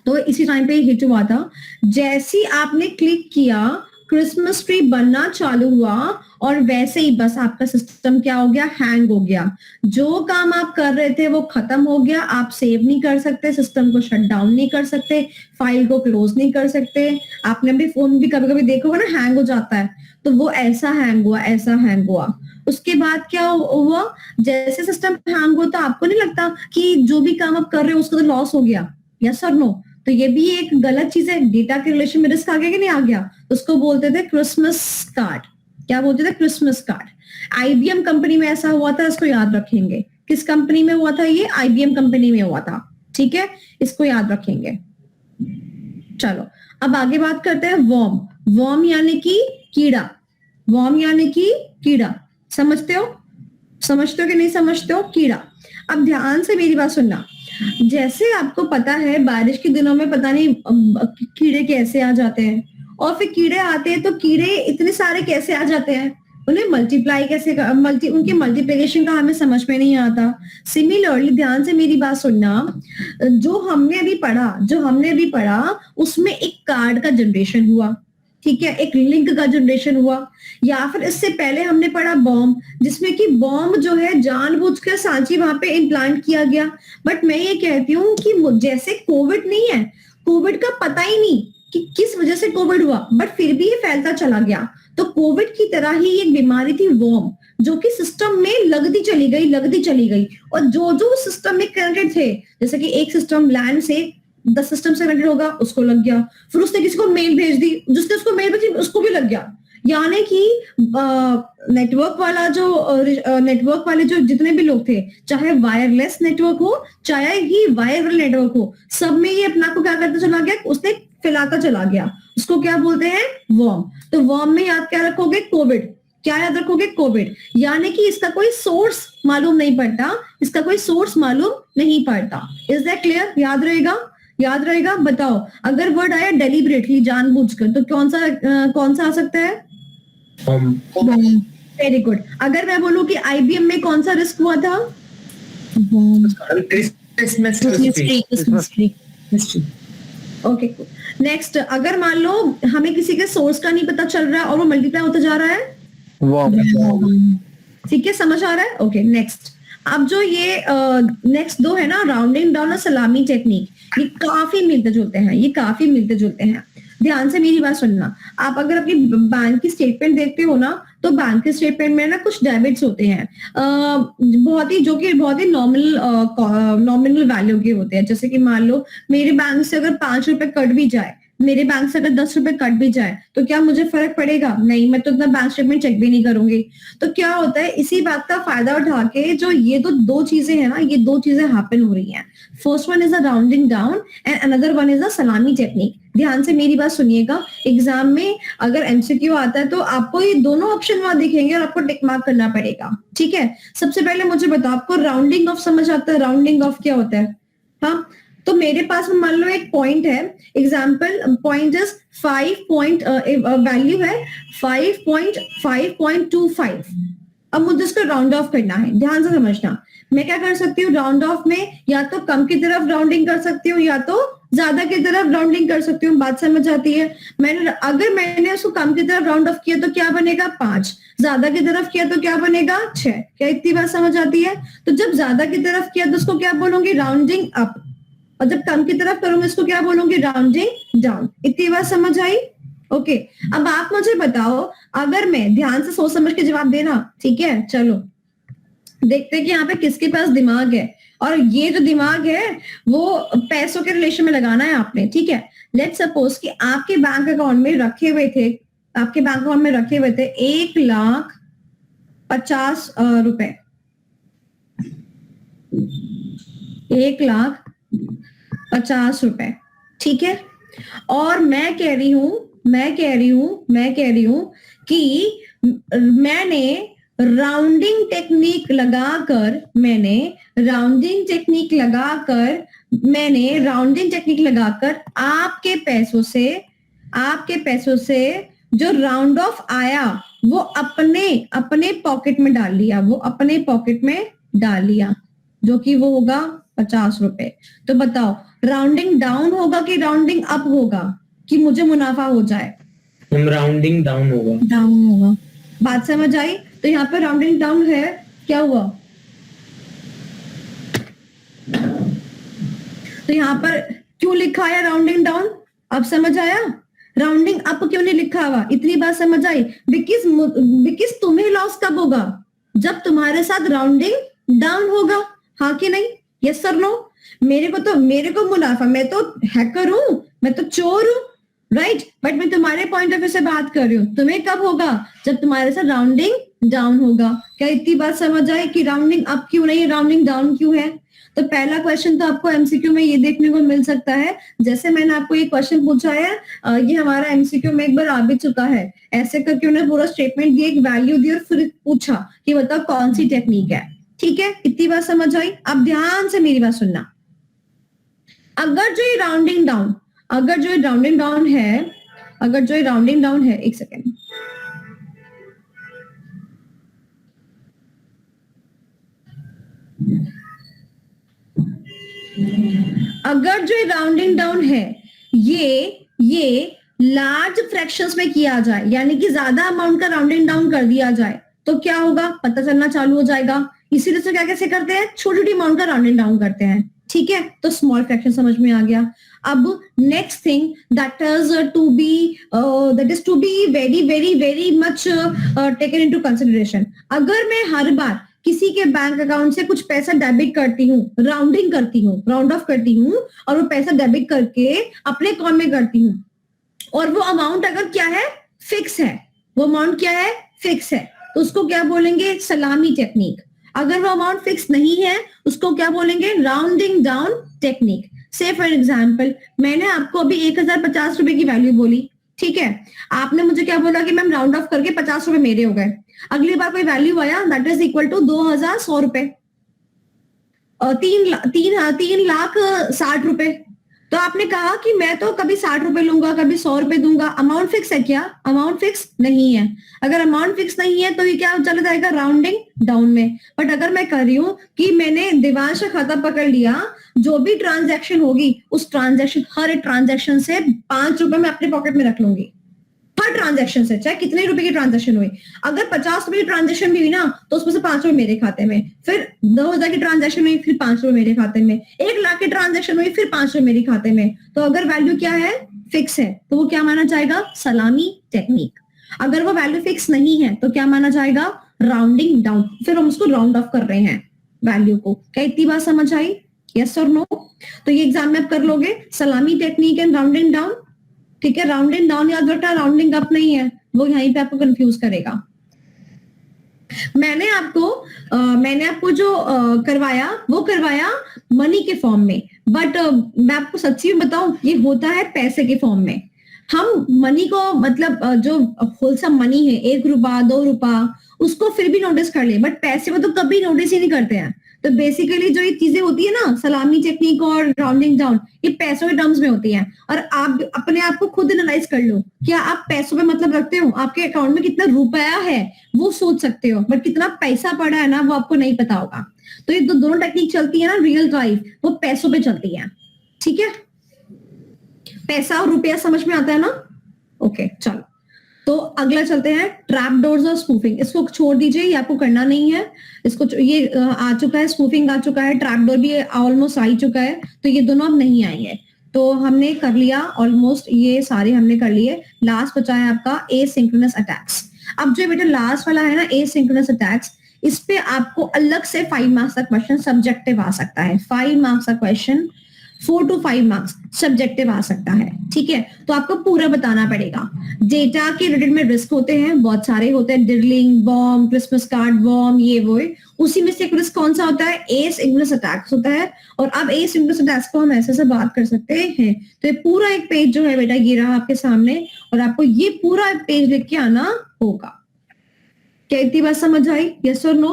तो इसी टाइम पे हिट हुआ था। जैसे ही आपने क्लिक किया, क्रिसमस ट्री बनना चालू हुआ और वैसे ही बस आपका सिस्टम क्या हो गया, हैंग हो गया। जो काम आप कर रहे थे वो खत्म हो गया, आप सेव नहीं कर सकते, सिस्टम को शट डाउन नहीं कर सकते, फाइल को क्लोज नहीं कर सकते। आपने भी फोन भी कभी कभी देखा होगा ना, हैंग हो जाता है, तो वो ऐसा हैंग हुआ। उसके बाद क्या हुआ, जैसे सिस्टम हैंग होता, आपको नहीं लगता कि जो भी काम आप कर रहे हो उसका तो लॉस हो गया? यस और नो? तो ये भी एक गलत चीज है, डेटा के रिलेशन में रिस्क आ गया कि नहीं आ गया? उसको बोलते थे क्रिसमस कार्ड। क्या बोलते थे? Christmas card. आईबीएम कंपनी में ऐसा हुआ था, इसको याद रखेंगे। किस कंपनी में हुआ था ये? आईबीएम कंपनी में हुआ था, ठीक है, इसको याद रखेंगे। चलो अब आगे बात करते हैं वर्म यानी कि कीड़ा। समझते हो कि नहीं समझते हो? कीड़ा। अब ध्यान से मेरी बात सुनना। जैसे आपको पता है बारिश के दिनों में पता नहीं कीड़े कैसे आ जाते हैं, और फिर कीड़े आते हैं तो कीड़े इतने सारे कैसे आ जाते हैं, उन्हें मल्टीप्लाई कैसे उनकी मल्टीप्लिकेशन का हमें समझ में नहीं आता। सिमिलरली ध्यान से मेरी बात सुनना, जो हमने अभी पढ़ा उसमें एक कार्ड का जनरेशन हुआ, ठीक है, एक लिंक का जनरेशन हुआ। या फिर इससे पहले हमने पढ़ा बॉम्ब, जिसमें कि बॉम्ब जो है जानबूझकर सांची वहां पे इम्प्लांट किया गया। बट मैं ये कहती हूँ कि जैसे कोविड नहीं है, कोविड का पता ही नहीं कि किस वजह से कोविड हुआ, बट फिर भी ये फैलता चला गया। तो कोविड की तरह ही एक बीमारी थी वर्म, जो कि सिस्टम में लगती चली गई, और जो सिस्टम में कनेक्टेड थे, जैसे कि एक सिस्टम लैंड से 10 सिस्टम से कनेक्टेड होगा, उसको लग गया। फिर उसने किसी को मेल भेज दी, जिसने उसको मेल भेजी उसको भी लग गया। यानी कि नेटवर्क वाले जो जितने भी लोग थे, चाहे वायरलेस नेटवर्क हो चाहे ही वायरल नेटवर्क हो, सब में ये अपना को क्या करता चला गया, उसने फैलाता चला गया। उसको क्या बोलते हैं? वर्म। तो वर्म में याद क्या रखोगे? कोविड। क्या याद रखोगे? कोविड। यानी कि इसका कोई सोर्स मालूम नहीं पड़ता। Is that clear? याद रहेगा? बताओ, अगर वर्ड आया डेलिबरेटली, जानबूझकर, तो कौन सा आ सकता है? Very good. अगर मैं बोलूं कि आईबीएम में कौन सा रिस्क हुआ था? Okay, next. अगर मान लो हमें किसी के सोर्स का नहीं पता चल रहा और वो मल्टीप्लाई होता जा रहा है, ठीक है, समझ आ रहा है? Okay, next. अब जो ये नेक्स्ट दो है ना, राउंडिंग डाउन और सलामी टेक्निक, ये काफी मिलते जुलते हैं। ध्यान से मेरी बात सुनना। आप अगर अपनी बैंक की स्टेटमेंट देखते हो ना, तो बैंक के स्टेटमेंट में ना कुछ डेबिट्स होते हैं, बहुत ही नॉमिनल वैल्यू के होते हैं। जैसे कि मान लो मेरे बैंक से अगर 5 रुपए कट भी जाए, मेरे बैंक से अगर 10 रुपए कट भी जाए, तो क्या मुझे फर्क पड़ेगा? नहीं, मैं तो अपना बैंक स्टेटमेंट चेक भी नहीं करूंगी। तो क्या होता है, इसी बात का फायदा उठा के जो ये दो चीजें हैं ना, ये 2 चीजें हैपन हो रही हैं। First one is a rounding down and another one is a सलामी टेक्निक। ध्यान से मेरी बात सुनिएगा, एग्जाम में अगर एमसीक्यू आता है तो आपको ये दोनों ऑप्शन वहां दिखेंगे और आपको टिक मार्क करना पड़ेगा, ठीक है। सबसे पहले मुझे बताओ, आपको राउंडिंग ऑफ समझ आता है? राउंडिंग ऑफ क्या होता है? हाँ, तो मेरे पास में मान लो एक पॉइंट है, एग्जाम्पल पॉइंट इज 5 वैल्यू है 5.25। अब मुझे इसको राउंड ऑफ करना है। ध्यान से समझना, मैं क्या कर सकती हूँ राउंड ऑफ में? या तो कम की तरफ राउंडिंग कर सकती हूँ या तो ज्यादा की तरफ राउंडिंग कर सकती हूँ। बात समझ आती है? अगर मैंने उसको कम की तरफ राउंड ऑफ किया तो क्या बनेगा? 5। ज्यादा की तरफ किया तो क्या बनेगा? 6। क्या इतनी बात समझ आती है? तो जब ज्यादा की तरफ किया तो उसको क्या बोलूंगी? Rounding up. और जब कम की तरफ करूंगी इसको क्या बोलूंगी? Rounding down. इतनी बात समझ आई? ओके, अब आप मुझे बताओ, अगर मैं ध्यान से सोच समझ के जवाब देना, ठीक है। चलो देखते हैं कि यहाँ पे किसके पास दिमाग है। और ये जो दिमाग है वो पैसों के रिलेशन में लगाना है आपने, ठीक है। लेट्स सपोज कि आपके बैंक अकाउंट में रखे हुए थे, 1,50,000 रुपए, 1,50,000 रुपए, ठीक है। और मैं कह रही हूं कि मैंने राउंडिंग टेक्निक लगाकर आपके पैसों से जो राउंड ऑफ आया वो अपने पॉकेट में डाल लिया, जो कि वो होगा 50 रुपए। तो बताओ राउंडिंग डाउन होगा कि राउंडिंग अप होगा कि मुझे मुनाफा हो जाए? राउंडिंग डाउन होगा। बात समझ आई? तो यहाँ पे राउंडिंग डाउन है, क्या हुआ? तो यहाँ पर क्यों लिखा है राउंडिंग डाउन? अब समझ आया? राउंडिंग अप क्यों नहीं लिखा हुआ? इतनी बात समझ आई? बिकॉज तुम्हें लॉस कब होगा? जब तुम्हारे साथ राउंडिंग डाउन होगा, हाँ कि नहीं? Yes sir no? मेरे को मुनाफा, मैं तो हैकर हूं, मैं तो चोर हूं, राइट? बट मैं तुम्हारे पॉइंट ऑफ व्यू से बात कर रही हूँ। तुम्हें कब होगा? जब तुम्हारे साथ राउंडिंग डाउन होगा। क्या इतनी बात समझ आई कि राउंडिंग अप क्यों नहीं है, राउंडिंग डाउन क्यों है? तो पहला क्वेश्चन तो आपको एमसीक्यू में ये देखने को मिल सकता है, जैसे मैंने आपको ये क्वेश्चन पूछा है, ये हमारा एमसीक्यू में एक बार आ भी चुका है। ऐसे करके उन्होंने पूरा स्टेटमेंट दिया, एक वैल्यू दी और फिर पूछा कि बताओ कौन सी टेक्निक है, ठीक है? इतनी बात समझ आई? अब ध्यान से मेरी बात सुनना। अगर जो ये राउंडिंग डाउन है, एक सेकेंड, अगर जो राउंडिंग डाउन है ये लार्ज फ्रैक्शंस में किया जाए, यानी कि ज्यादा अमाउंट का राउंडिंग डाउन कर दिया जाए, तो क्या होगा? पता चलना चालू हो जाएगा। इसीलिए तो क्या कैसे करते हैं, छोटी छोटी अमाउंट का राउंडिंग डाउन करते हैं, ठीक है? तो स्मॉल फ्रैक्शन समझ में आ गया। अब next thing that is to be very much taken into consideration. अगर मैं हर बार किसी के बैंक अकाउंट से कुछ पैसा डेबिट करती हूँ, राउंड ऑफ करती हूँ, और वो पैसा डेबिट करके अपने अकाउंट में करती हूँ, और वो अमाउंट अगर क्या है, फिक्स है, तो उसको क्या बोलेंगे? सलामी टेक्निक। अगर वो अमाउंट फिक्स नहीं है उसको क्या बोलेंगे? Rounding down technique. से फॉर एग्जाम्पल मैंने आपको अभी 1,050 रुपए की वैल्यू बोली, ठीक है? आपने मुझे क्या बोला कि मैम राउंड ऑफ करके 50 रुपए मेरे हो गए। अगली बार कोई वैल्यू आया दैट इज इक्वल टू 2,100 रुपए, 3,60,000 रुपए। तो आपने कहा कि मैं तो कभी 60 रुपए लूंगा, कभी 100 रुपए दूंगा। अमाउंट फिक्स है क्या? अमाउंट फिक्स नहीं है। अगर अमाउंट फिक्स नहीं है तो ये क्या चला जाएगा? राउंडिंग डाउन में। बट अगर मैं कर रही हूँ कि मैंने दिवांश का खाता पकड़ लिया, जो भी ट्रांजैक्शन होगी उस ट्रांजैक्शन, हर एक ट्रांजैक्शन से 5 रुपए मैं अपने पॉकेट में रख लूंगी, हर ट्रांजैक्शन से, चाहे कितने रुपए की ट्रांजैक्शन हुई। अगर 50 रुपए की ट्रांजैक्शन भी हुई ना, तो उसमें से 5 रुपए मेरे खाते में, फिर 2,000 की ट्रांजैक्शन हुई, फिर 5 रुपए मेरे खाते में, 1,00,000 की ट्रांजैक्शन हुई, फिर 5 रुपए मेरे खाते में। तो अगर वैल्यू क्या है? फिक्स है, तो वो क्या माना जाएगा? सलामी टेक्निक। अगर वो वैल्यू फिक्स नहीं है तो क्या माना जाएगा? Rounding down. फिर हम उसको राउंड ऑफ कर रहे हैं वैल्यू को। क्या इतनी बात समझ आई? यस और नो? तो ये एग्जाम में आप कर लोगे, सलामी टेक्निक एंड राउंडिंग डाउन, ठीक है? राउंडिंग डाउन याद रखना, राउंडिंग अप नहीं है, वो यहीं पे आपको कंफ्यूज करेगा। मैंने आपको जो करवाया वो करवाया मनी के फॉर्म में, बट मैं आपको सच्ची में बताऊं, ये होता है पैसे के फॉर्म में। हम मनी को मतलब जो होलसम मनी है, 1 रुपया 2 रुपया, उसको फिर भी नोटिस कर ले, बट पैसे को तो कभी नोटिस ही नहीं करते हैं। तो बेसिकली जो ये चीजें होती है ना, सलामी टेक्निक और राउंडिंग डाउन, ये पैसों के टर्म्स में होती हैं। और आप अपने आप को खुद एनालाइज कर लो, क्या आप पैसों पे मतलब रखते हो? आपके अकाउंट में कितना रुपया है वो सोच सकते हो, बट कितना पैसा पड़ा है ना वो आपको नहीं पता होगा। तो ये दोनों टेक्निक चलती है ना, रियल लाइफ वो पैसों पे चलती है, ठीक है? पैसा और रुपया समझ में आता है ना? ओके चलो, तो अगला चलते हैं, ट्रैप डोर्स और स्पूफिंग। इसको छोड़ दीजिए, ये आपको करना नहीं है। इसको ये आ चुका है, स्पूफिंग आ चुका है, ट्रैप डोर भी ऑलमोस्ट आ ही चुका है, तो ये दोनों अब नहीं आएंगे। तो हमने कर लिया ऑलमोस्ट, ये सारे हमने कर लिए। लास्ट बचा है आपका एसिंक्रोनस अटैक्स। अब जो बेटा लास्ट वाला है ना, एसिंक्रोनस अटैक्स, इस पे आपको अलग से 5 मार्क्स का क्वेश्चन सब्जेक्टिव आ सकता है। 5 मार्क्स का क्वेश्चन, 4 to 5 मार्क्स सब्जेक्टिव आ सकता है, ठीक है। तो आपको पूरा बताना पड़ेगा। डेटा के रिलेटेड में रिस्क होते हैं, बहुत सारे होते हैं, डिडलिंग बॉम्ब, क्रिसमस कार्ड बॉम्ब, ये वो। उसी में से एक रिस्क कौन सा होता है? एसिंक्रोनस अटैक्स होता है। और अब एसिंक्रोनस अटैक्स को हम ऐसे से बात कर सकते हैं। तो ये पूरा एक पेज जो है बेटा ये रहा आपके सामने, और आपको ये पूरा पेज लिख के आना होगा। क्या इतनी बात समझ आई? यस और नो?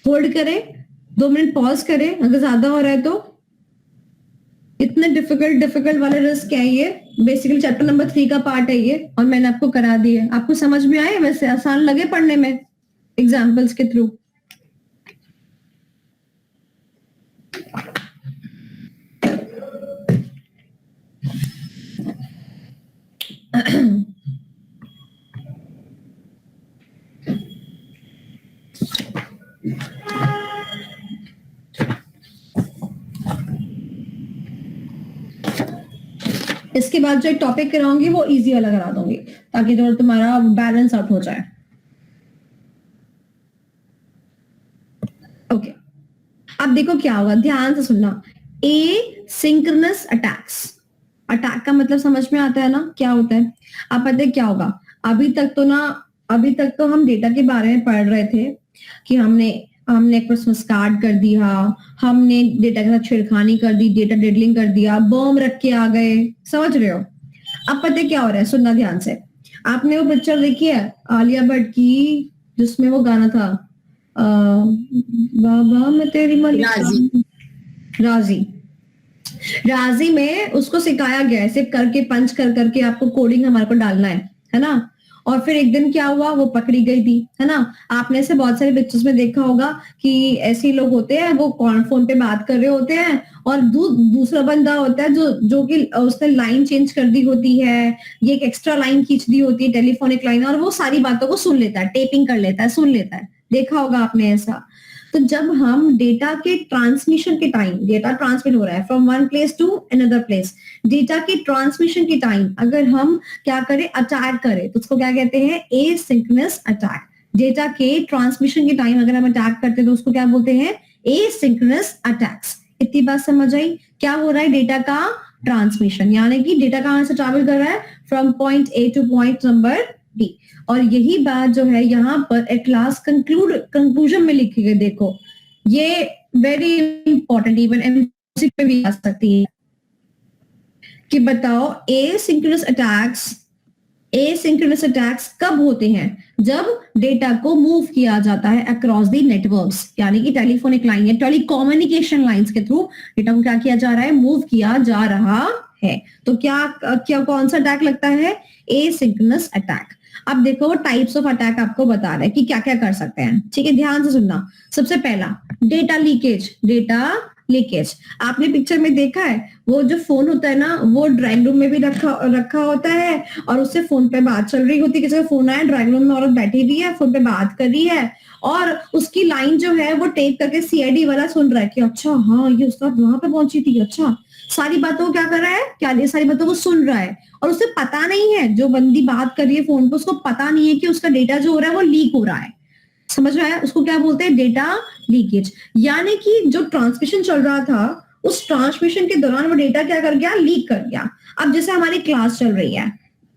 होल्ड करें, 2 मिनट पॉज करें अगर ज्यादा हो रहा है तो। इतने डिफिकल्ट वाले रिस्क है ये, बेसिकली चैप्टर नंबर 3 का पार्ट है ये, और मैंने आपको करा दिया। आपको समझ में आए? वैसे आसान लगे पढ़ने में एग्जाम्पल्स के थ्रू? इसके बाद जो एक टॉपिक कराऊंगी वो इजी वाला करा दूंगी, ताकि जो तुम्हारा बैलेंस आउट हो जाए। ओके, अब देखो क्या होगा, ध्यान से सुनना। एसिंक्रोनस अटैक्स, अटैक का मतलब समझ में आता है ना क्या होता है? आप पता है क्या होगा? अभी तक तो हम डेटा के बारे में पढ़ रहे थे कि हमने क्रिसमस कार्ड कर दिया, हमने डेटा के साथ छेड़खानी कर दी, डेटा डिडलिंग कर दिया, बॉम्ब रख के आ गए, समझ रहे हो? अब पता है क्या हो रहा है? सुनना ध्यान से। आपने वो पिक्चर देखी है आलिया भट्ट की जिसमें वो गाना था, बाबा मैं तेरी राजी में उसको सिखाया गया है सिर्फ करके पंच कर करके आपको कोडिंग हमारे को डालना है ना। और फिर एक दिन क्या हुआ, वो पकड़ी गई थी, है ना। आपने से बहुत सारे पिक्चर्स में देखा होगा कि ऐसे लोग होते हैं, वो फोन पे बात कर रहे होते हैं, और दूसरा बंदा होता है जो कि उसने लाइन चेंज कर दी होती है, ये एक एक्स्ट्रा लाइन खींच दी होती है, टेलीफोनिक लाइन, और वो सारी बातों को सुन लेता है, टेपिंग कर लेता है, सुन लेता है। देखा होगा आपने ऐसा। तो जब हम डेटा के ट्रांसमिशन के टाइम, डेटा ट्रांसमिट हो रहा है from one place to another place, data के ट्रांसमिशन के टाइम अगर हम क्या करें, अटैक करें, तो उसको क्या कहते हैं? Asynchronous attack. डेटा के ट्रांसमिशन के टाइम अगर हम अटैक करते हैं तो उसको क्या बोलते हैं? Asynchronous attacks. इतनी बात समझ आई? क्या हो रहा है? डेटा का ट्रांसमिशन, यानी कि डेटा कहां से ट्रैवल कर रहा है? From point A to point number D. और यही बात जो है यहाँ पर एट लास्ट कंक्लूजन में लिखी गई। देखो ये वेरी इंपॉर्टेंट, इवन एमसीक्यू पे भी आ सकती है कि बताओ एसिंक्रोनस अटैक्स कब होते हैं? जब डेटा को मूव किया जाता है अक्रॉस द नेटवर्क्स, यानी कि टेलीफोनिक लाइन या टेलीकम्युनिकेशन लाइंस के थ्रू डेटा को क्या किया जा रहा है? मूव किया जा रहा है। तो क्या कौन सा अटैक लगता है? Asynchronous attack. अब देखो टाइप्स ऑफ अटैक आपको बता रहा है कि क्या क्या कर सकते हैं, ठीक है। ध्यान से सुनना। सबसे पहला डेटा लीकेज। आपने पिक्चर में देखा है, वो जो फोन होता है ना, वो ड्राइंग रूम में भी रखा होता है, और उससे फोन पे बात चल रही होती है। किसी का फोन आया, ड्राइंग रूम में औरत बैठी हुई है, फोन पे बात कर रही है, और उसकी लाइन जो है वो टेप करके सीआईडी वाला सुन रहा है कि अच्छा हाँ ये उसका वहां पे पहुंची थी, अच्छा सारी बातों को क्या कर रहा है? ये सारी बातों को सुन रहा है, और उसे पता नहीं है, जो बंदी बात कर रही है फोन पे, उसको पता नहीं है कि उसका डेटा जो हो रहा है वो लीक हो रहा है। समझ में आया? उसको क्या बोलते हैं? Data leakage. यानी कि जो ट्रांसमिशन चल रहा था, उस ट्रांसमिशन के दौरान वो डेटा क्या कर गया? लीक कर गया। अब जैसे हमारी क्लास चल रही है,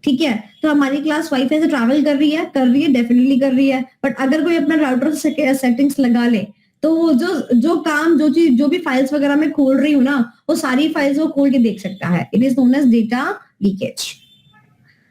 ठीक है, तो हमारी क्लास वाईफाई से ट्रैवल कर रही है, डेफिनेटली कर रही है। बट अगर कोई अपना राउटर से सेटिंग्स लगा ले, तो वो जो भी फाइल्स वगैरह में खोल रही हूँ ना, वो सारी फाइल्स वो खोल के देख सकता है। It is known as data leakage,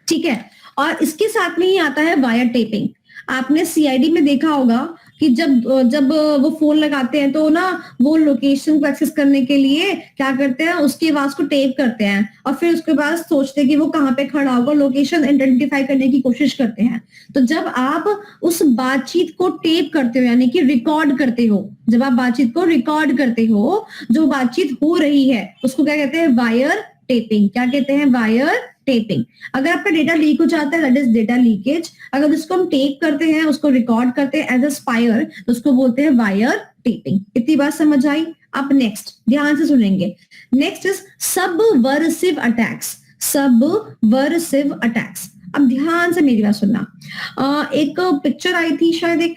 ठीक है। और इसके साथ में ही आता है वायर टेपिंग। आपने सीआईडी में देखा होगा कि जब वो फोन लगाते हैं तो ना वो लोकेशन को एक्सेस करने के लिए क्या करते हैं? उसकी आवाज को टेप करते हैं, और फिर उसके बाद सोचते हैं कि वो कहाँ पे खड़ा होगा, लोकेशन आइडेंटिफाई करने की कोशिश करते हैं। तो जब आप उस बातचीत को टेप करते हो, यानी कि रिकॉर्ड करते हो, जब आप बातचीत को रिकॉर्ड करते हो, जो बातचीत हो रही है उसको क्या कहते हैं? Wire tapping. क्या कहते हैं? Wire tapping. अगर आपका डेटा लीक हो जाता है, दैट इज डेटा लीकेज। अगर उसको हम टेप करते हैं, उसको रिकॉर्ड करते हैं एज अ स्पायर, तो उसको बोलते हैं वायर टेपिंग। इतनी बात समझ आई? अब नेक्स्ट ध्यान से सुनेंगे। Next is subversive attacks. अब ध्यान से मेरी बात सुनना। एक पिक्चर आई थी, शायद एक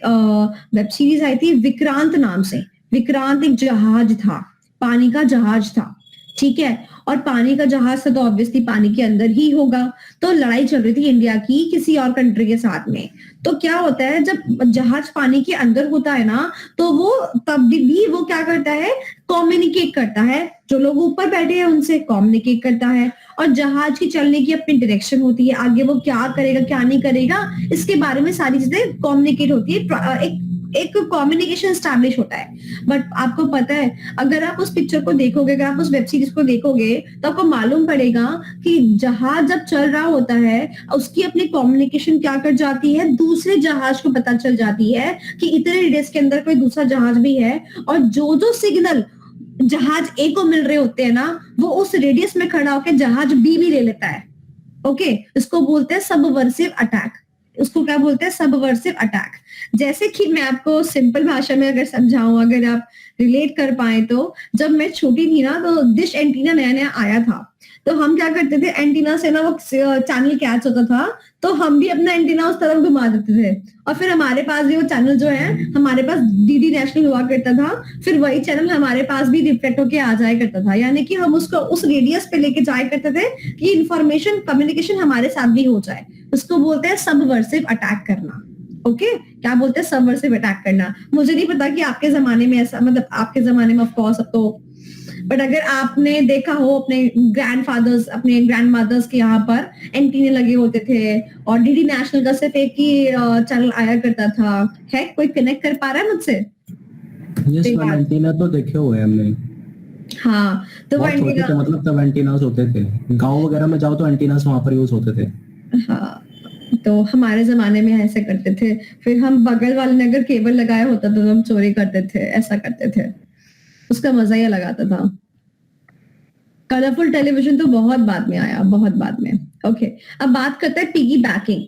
वेब सीरीज आई थी विक्रांत नाम से। विक्रांत एक जहाज था, पानी का जहाज था, ठीक है, और पानी का जहाज था तो ऑब्वियसली पानी के अंदर ही होगा। तो लड़ाई चल रही थी इंडिया की किसी और कंट्री के साथ में। तो क्या होता है, जब जहाज पानी के अंदर होता है ना, तो वो तब भी वो क्या करता है, कम्युनिकेट करता है, जो लोग ऊपर बैठे हैं उनसे कम्युनिकेट करता है, और जहाज की चलने की अपनी डायरेक्शन होती है, आगे वो क्या करेगा क्या नहीं करेगा इसके बारे में सारी चीजें कम्युनिकेट होती है, एक कम्युनिकेशन स्टैब्लिश होता है। बट आपको पता है, अगर आप उस पिक्चर को देखोगे, अगर आप उस वेब सीरीज को देखोगे, तो आपको मालूम पड़ेगा कि जहाज जब चल रहा होता है उसकी अपनी कम्युनिकेशन क्या कर जाती है, दूसरे जहाज को पता चल जाती है कि इतने रेडियस के अंदर कोई दूसरा जहाज भी है, और जो जो सिग्नल जहाज ए को मिल रहे होते हैं ना, वो उस रेडियस में खड़ा होकर जहाज बी भी ले लेता है। ओके, इसको बोलते हैं सबवर्सिव अटैक। उसको क्या बोलते हैं, सबवर्सिव अटैक। जैसे कि मैं आपको सिंपल भाषा में अगर समझाऊं, अगर आप रिलेट कर पाए, तो जब मैं छोटी थी ना, तो डिश एंटीना नया नया आया था, तो हम क्या करते थे, एंटीना से ना वो चैनल कैच होता था, तो हम भी अपना एंटीना उस तरफ घुमा देते थे, और फिर हमारे पास भी वो चैनल जो है, हमारे पास डीडी नेशनल हुआ करता था, फिर वही चैनल हमारे पास भी रिफ्लेक्ट होके आ जाया करता था, यानी कि हम उसको उस रेडियस पे लेके जाया करते थे कि इंफॉर्मेशन कम्युनिकेशन हमारे साथ भी हो जाए। उसको बोलते हैं सबवर्सिव अटैक करना। ओके, क्या बोलते हैं, सबवर्सिव अटैक करना। मुझे नहीं पता कि आपके जमाने में ऐसा, मतलब आपके जमाने में ऑफ कोर्स अब तो, बट अगर आपने देखा हो अपने ग्रैंडफादर्स, अपने ग्रैंडमदर्स के यहाँ पर एंटीने लगे होते थे, और डीडी नेशनल का सिर्फ एक ही चैनल आया करता था। है कोई कनेक्ट कर पा रहा है मुझसे? यस मैम, एंटीना तो देखे हुए हैं हमने। हाँ, तो वो बहुत छोटे एंटीना, थे, मतलब तब एंटीनास होते थे, गांव वगैरह में जाओ तो एंटीनास वहां पर यूज होते थे। हाँ, तो हमारे जमाने में ऐसे करते थे। फिर हम बगल वाले ने अगर केबल लगाया होता तो हम चोरी करते थे, ऐसा करते थे, उसका मजा ही अलग आता था। कलरफुल टेलीविजन तो बहुत बाद में आया, बहुत बाद में। ओके, अब बात करते हैं पिगी बैकिंग।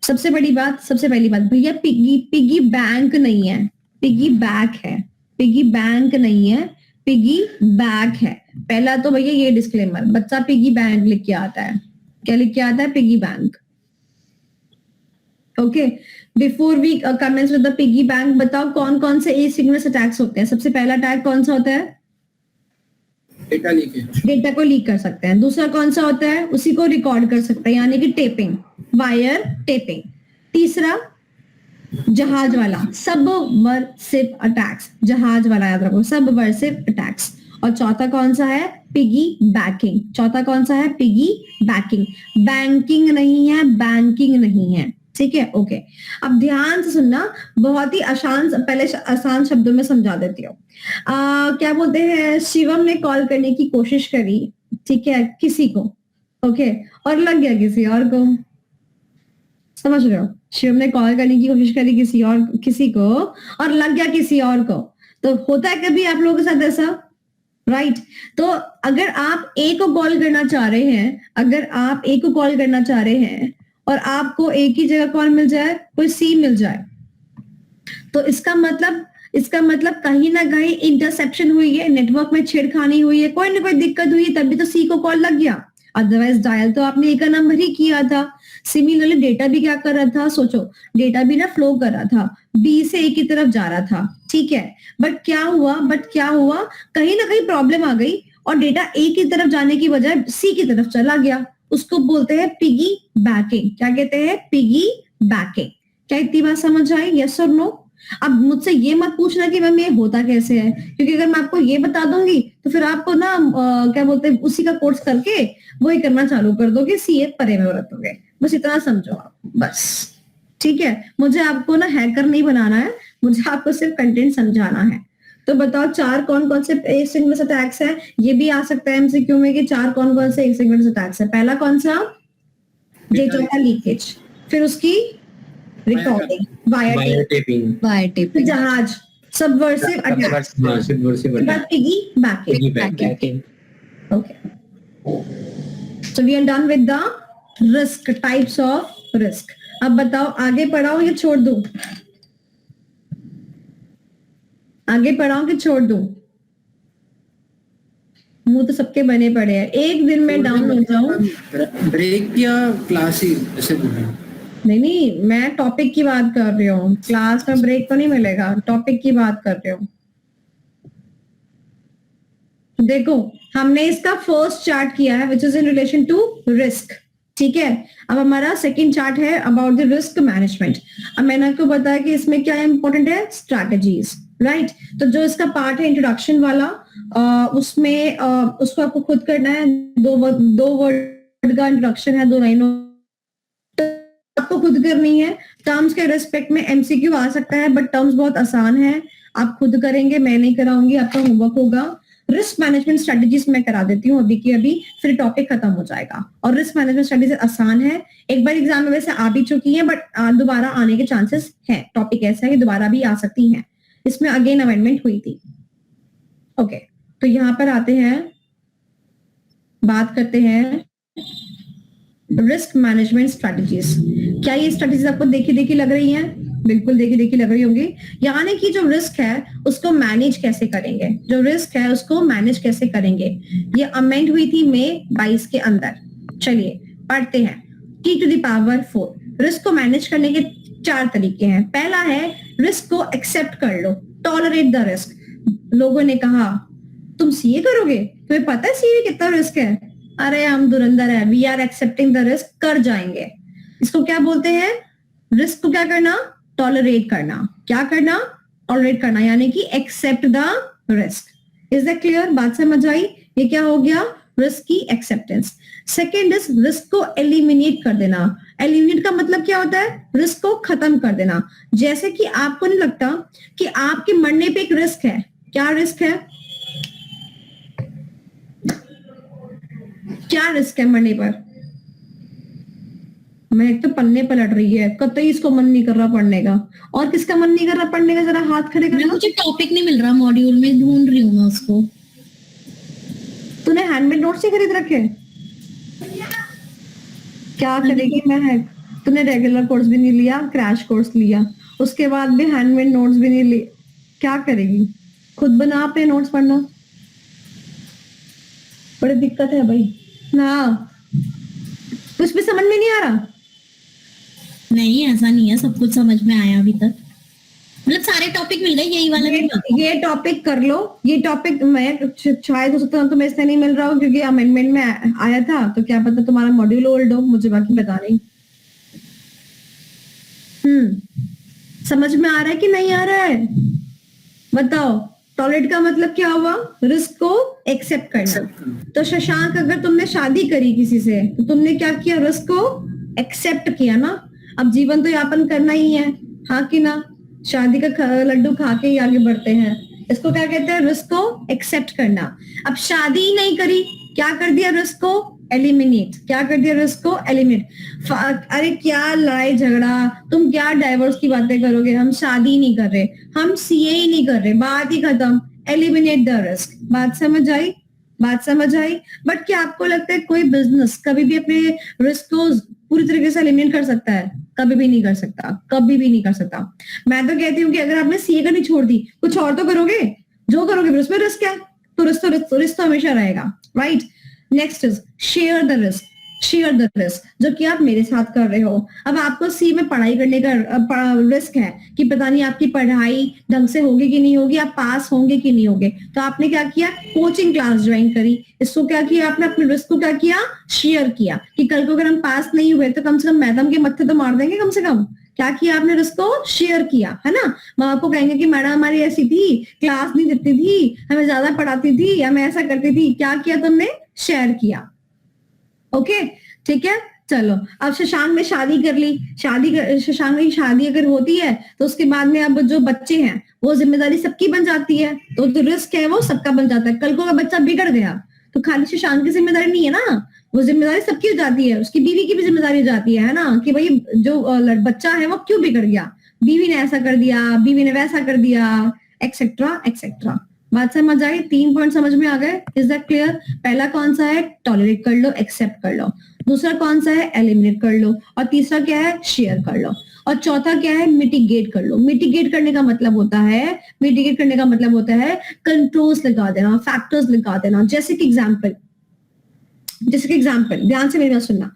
सबसे बड़ी बात, सबसे पहली बात, भैया पिगी बैंक नहीं है, पिगी बैक है। पिगी बैंक नहीं है, पिगी बैक है। पहला तो भैया ये डिस्क्लेमर, बच्चा पिगी बैंक लिख के आता है, क्या लिख के आता है, piggy bank. Okay, before we commence with the piggy bank, बताओ कौन कौन से एसिंक्रोनस अटैक्स होते हैं। सबसे पहला अटैक कौन सा होता है, डेटा लीकेज, डेटा को लीक कर सकते हैं। दूसरा कौन सा होता है, उसी को रिकॉर्ड कर सकते हैं, यानी कि टेपिंग, वायर टेपिंग। तीसरा जहाज वाला, सबवर्सिव अटैक्स, जहाज वाला याद रखो, सबवर्सिव अटैक्स। और चौथा कौन सा है, पिगी बैकिंग। चौथा कौन सा है, पिगी बैकिंग। बैंकिंग नहीं है, बैंकिंग नहीं है, ठीक है। ओके, अब ध्यान से सुनना, बहुत ही आसान, पहले आसान शब्दों में समझा देती हूँ। क्या बोलते हैं, शिवम ने कॉल करने की कोशिश करी, ठीक है, किसी को, ओके, और लग गया किसी और को। समझ रहे हो, शिवम ने कॉल करने की कोशिश करी किसी को, और लग गया किसी और को। तो होता है कभी आप लोगों के साथ ऐसा, राइट? तो अगर आप ए को कॉल करना चाह रहे हैं, अगर आप ए को कॉल करना चाह रहे हैं और आपको ए की जगह कौन मिल जाए, कोई सी मिल जाए, तो इसका मतलब कहीं ना कहीं इंटरसेप्शन हुई है, नेटवर्क में छेड़खानी हुई है, कोई ना कोई दिक्कत हुई है, तभी तो सी को कॉल लग गया। अदरवाइज डायल तो आपने ए का नंबर ही किया था। सिमिलरली डेटा भी क्या कर रहा था, सोचो, डेटा भी ना फ्लो कर रहा था, बी से ए की तरफ जा रहा था, ठीक है। बट क्या हुआ, कहीं ना कहीं प्रॉब्लम आ गई और डेटा ए की तरफ जाने की बजाय सी की तरफ चला गया। उसको बोलते हैं पिगी बैकिंग। क्या कहते हैं, पिगी बैकिंग। क्या इतनी बात समझ आई, यस और नो? अब मुझसे ये मत पूछना कि मैम ये होता कैसे है, क्योंकि अगर मैं आपको ये बता दूंगी तो फिर आपको ना क्या बोलते हैं, उसी का कोर्स करके वही करना चालू कर दोगे, सीए परे में रखोगे। बस इतना समझो आप, बस, ठीक है। मुझे आपको ना हैकर नहीं बनाना है, मुझे आपको सिर्फ कंटेंट समझाना है। तो बताओ चार कौन कौन से एसिंक्रोनस अटैक्स है, ये भी आ सकता है एमसीक्यू में कि चार कौन कौन से एसिंक्रोनस अटैक्स है। पहला कौन सा, डेटा लीकेज, फिर उसकी रिकॉर्डिंग, वायर टेपिंग, जहाज, subversive attack, piggy banking. Okay, so we are done with the risk, types of risk. अब बताओ आगे पढ़ाओ या छोड़ दूं, आगे पढ़ाओ कि छोड़ दूं? मुंह तो सबके बने पड़े हैं, एक दिन में डाउन हो जाऊं। ब्रेक या क्लास ही ऐसे बोल रहे हैं? नहीं, मैं टॉपिक की बात कर रही हूँ, क्लास में ब्रेक तो नहीं मिलेगा, टॉपिक की बात कर रही हूँ। देखो हमने इसका फर्स्ट चार्ट किया है which is in relation to risk, ठीक है। अब हमारा सेकंड चार्ट है अबाउट द रिस्क मैनेजमेंट। अब मैंने आपको बताया कि इसमें क्या इंपॉर्टेंट है, स्ट्रैटेजीज, राइट। तो जो इसका पार्ट है इंट्रोडक्शन वाला, उसमें उसको आपको खुद करना है, दो वर्ड का इंट्रोडक्शन है, 2 लाइनों आपको खुद करनी है। टर्म्स के रिस्पेक्ट में एमसीक्यू आ सकता है, बट टर्म्स बहुत आसान है, आप खुद करेंगे, मैं नहीं कराऊंगी, आपका होमवर्क होगा। रिस्क मैनेजमेंट स्ट्रेटजीज मैं करा देती हूँ अभी की अभी, फिर टॉपिक खत्म हो जाएगा। और रिस्क मैनेजमेंट स्ट्रेटजीज आसान है, एक बार एग्जाम में वैसे आ भी चुकी है, बट दोबारा आने के चांसेस हैं। टॉपिक ऐसा है कि दोबारा भी आ सकती हैं, इसमें अगेन अमेंडमेंट हुई थी। ओके, तो यहाँ पर आते हैं, बात करते हैं रिस्क मैनेजमेंट स्ट्रेटजीज। क्या ये स्ट्रेटजीज आपको देखी देखी लग रही हैं? बिल्कुल देखी देखी लग रही होंगी। यानी कि जो रिस्क है उसको मैनेज कैसे करेंगे, जो रिस्क है उसको मैनेज कैसे करेंगे, ये अमेंड हुई थी मई 22 के अंदर। चलिए पढ़ते हैं। T to the power 4, risk को मैनेज करने के 4 तरीके हैं। पहला है रिस्क को एक्सेप्ट कर लो, टॉलरेट द रिस्क। लोगों ने कहा तुम सीए करोगे, तुम्हें पता है सीए कितना रिस्क है? अरे हम धुरंधर है, we are accepting the risk, कर जाएंगे। इसको क्या बोलते हैं? रिस्क को क्या करना? टॉलरेट करना। क्या करना? टॉलरेट करना, यानी कि accept the risk. Is that clear? बात समझ आई? ये क्या हो गया? रिस्क की एक्सेप्टेंस। सेकेंड इज रिस्क को एलिमिनेट कर देना। एलिमिनेट का मतलब क्या होता है? रिस्क को खत्म कर देना। जैसे कि आपको नहीं लगता कि आपके मरने पे एक रिस्क है? क्या रिस्क है? क्या रिस्क है मरने पर? मैं एक तो पन्ने पलट रही है, कतई इसको मन नहीं कर रहा पढ़ने का। और किसका मन नहीं कर रहा पढ़ने का? जरा हाथ खड़े करना। मुझे टॉपिक नहीं मिल रहा मॉड्यूल में, ढूंढ रही हूँ मैं उसको। तूने हैंडमेड नोट्स ही खरीद रखे? क्या करेगी? मैं तूने रेगुलर कोर्स भी नहीं लिया, क्रैश कोर्स लिया, उसके बाद भी हैंडमेड नोट्स भी नहीं लिए, क्या करेगी? खुद बना अपने नोट्स पढ़ना। बड़ी दिक्कत है भाई ना, कुछ भी समझ में नहीं आ रहा। नहीं ऐसा नहीं है, सब कुछ समझ में आया अभी तक, मतलब सारे टॉपिक मिल गए, यही वाला भी। ये टॉपिक कर लो, ये टॉपिक मैं शायद हो सकता है तुम्हें इसलिए नहीं मिल रहा हो क्योंकि अमेंडमेंट में आया था, तो क्या पता तुम्हारा मॉड्यूल ओल्ड हो, मुझे बाकी पता नहीं। समझ में आ रहा है कि नहीं आ रहा है? बताओ। टॉलरेट का मतलब क्या हुआ? रिस्क को एक्सेप्ट करना। तो शशांक, अगर तुमने शादी करी किसी से तो तुमने क्या किया? रिस्क को एक्सेप्ट किया ना। अब जीवन तो यापन करना ही है, हाँ कि ना? शादी का लड्डू खा के ही आगे बढ़ते हैं। इसको क्या कहते हैं? रिस्क को एक्सेप्ट करना। अब शादी ही नहीं करी, क्या कर दिया? रिस्क को एलिमिनेट। क्या कर दिया? रिस्क को एलिमिनेट। अरे क्या लड़ाई झगड़ा, तुम क्या डाइवोर्स की बातें करोगे? हम शादी नहीं कर रहे, हम सीए ही नहीं कर रहे, बात ही खत्म। Eliminate the risk. बात समझ आई? बात समझ आई? बट क्या आपको लगता है कोई बिजनेस कभी भी अपने रिस्क को पूरी तरीके से एलिमिनेट कर सकता है? कभी भी नहीं कर सकता, कभी भी नहीं कर सकता। मैं तो कहती हूँ कि अगर आपने सीए करनी छोड़ दी, कुछ और तो करोगे, जो करोगे फिर उसमें रिस्क है, तो रिस्क तो हमेशा रहेगा, right? Next is share the risk. Share the risk, जो कि आप मेरे साथ कर रहे हो। अब आपको सी में पढ़ाई करने का रिस्क है कि पता नहीं आपकी पढ़ाई ढंग से होगी कि नहीं होगी, आप पास होंगे कि नहीं होंगे, तो आपने क्या किया? कोचिंग क्लास ज्वाइन करी। इसको क्या किया आपने? अपने रिस्क को क्या किया? शेयर किया कि कल को अगर हम पास नहीं हुए तो कम से कम मैडम के मत्थे तो मार देंगे कम से कम। क्या किया आपने? रिस्क को शेयर किया, है ना? माँ आपको कहेंगे कि मैडम हमारी ऐसी थी, क्लास नहीं देती थी, हमें ज्यादा पढ़ाती थी, हमें ऐसा करती थी। क्या किया तुमने? शेयर किया। ओके, ठीक है। चलो, अब शशांक ने शादी कर ली। शशांक की शादी अगर होती है तो उसके बाद में अब जो बच्चे हैं वो जिम्मेदारी सबकी बन जाती है, तो जो रिस्क है वो सबका बन जाता है। कल को अगर बच्चा बिगड़ गया तो खाली शशांक की जिम्मेदारी नहीं है ना, वो जिम्मेदारी सबकी हो जाती है, उसकी बीवी की भी जिम्मेदारी हो जाती है ना, कि भाई जो बच्चा है वो क्यों बिगड़ गया, बीवी ने ऐसा कर दिया, बीवी ने वैसा कर दिया, एक्सेट्रा एक्सेट्रा। बात समझ आई? 3 पॉइंट समझ में आ गए? Is that clear? पहला कौन सा है? टॉलरेट कर लो, एक्सेप्ट कर लो। दूसरा कौन सा है? एलिमिनेट कर लो। और तीसरा क्या है? शेयर कर लो। और चौथा क्या है, मिटिगेट कर लो। मिटिगेट करने का मतलब होता है कंट्रोल्स लगा देना, फैक्टर्स लगा देना। जैसे कि एग्जांपल, ध्यान से मेरी बात सुनना।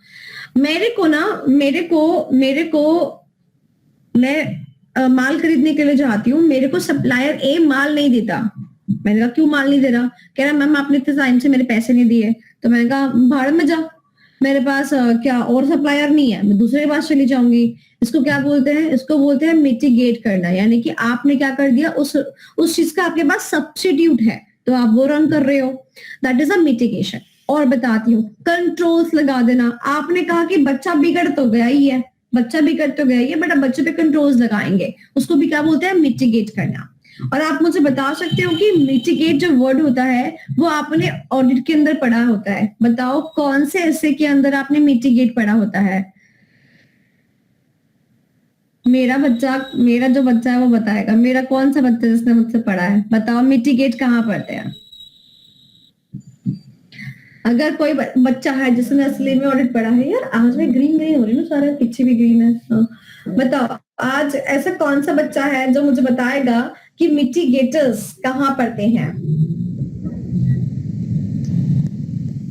मैं माल खरीदने के लिए जाती हूँ, मेरे को सप्लायर ए माल नहीं देता। मैंने कहा क्यों माल नहीं दे रहा? कह रहा मैम आपने इतने टाइम से मेरे पैसे नहीं दिए। तो मैंने कहा भाड़ में जा, मेरे पास क्या और सप्लायर नहीं है, मैं दूसरे के पास चली जाऊंगी। इसको क्या बोलते हैं? इसको बोलते हैं मिटिगेट करना। यानी कि आपने क्या कर दिया, उस चीज का आपके पास सब्स्टिट्यूट है तो आप वो रन कर रहे हो, दैट इज अ मिटिगेशन। और बताती हूँ, कंट्रोल्स लगा देना। आपने कहा कि बच्चा बिगड़ तो गया ही है, बट अब बच्चे पे कंट्रोल्स लगाएंगे, उसको भी क्या बोलते हैं, मिटिगेट करना। और आप मुझे बता सकते हो कि मिटिगेट जो वर्ड होता है वो आपने ऑडिट के अंदर पढ़ा होता है। बताओ कौन से ऐसे के अंदर आपने मिटिगेट पढ़ा होता है? मेरा जो बच्चा है वो बताएगा। मेरा कौन सा बच्चा जिसने मुझसे पढ़ा है? बताओ मिटिगेट कहाँ पढ़ते हैं? अगर कोई बच्चा है जिसने असली में ऑडिट पढ़ा है, यार आज मैं ग्रीन हो रही हूँ, सारे पीछे भी ग्रीन है। बताओ आज ऐसा कौन सा बच्चा है जो मुझे बताएगा कि मिटिगेटर्स कहाँ पढ़ते हैं?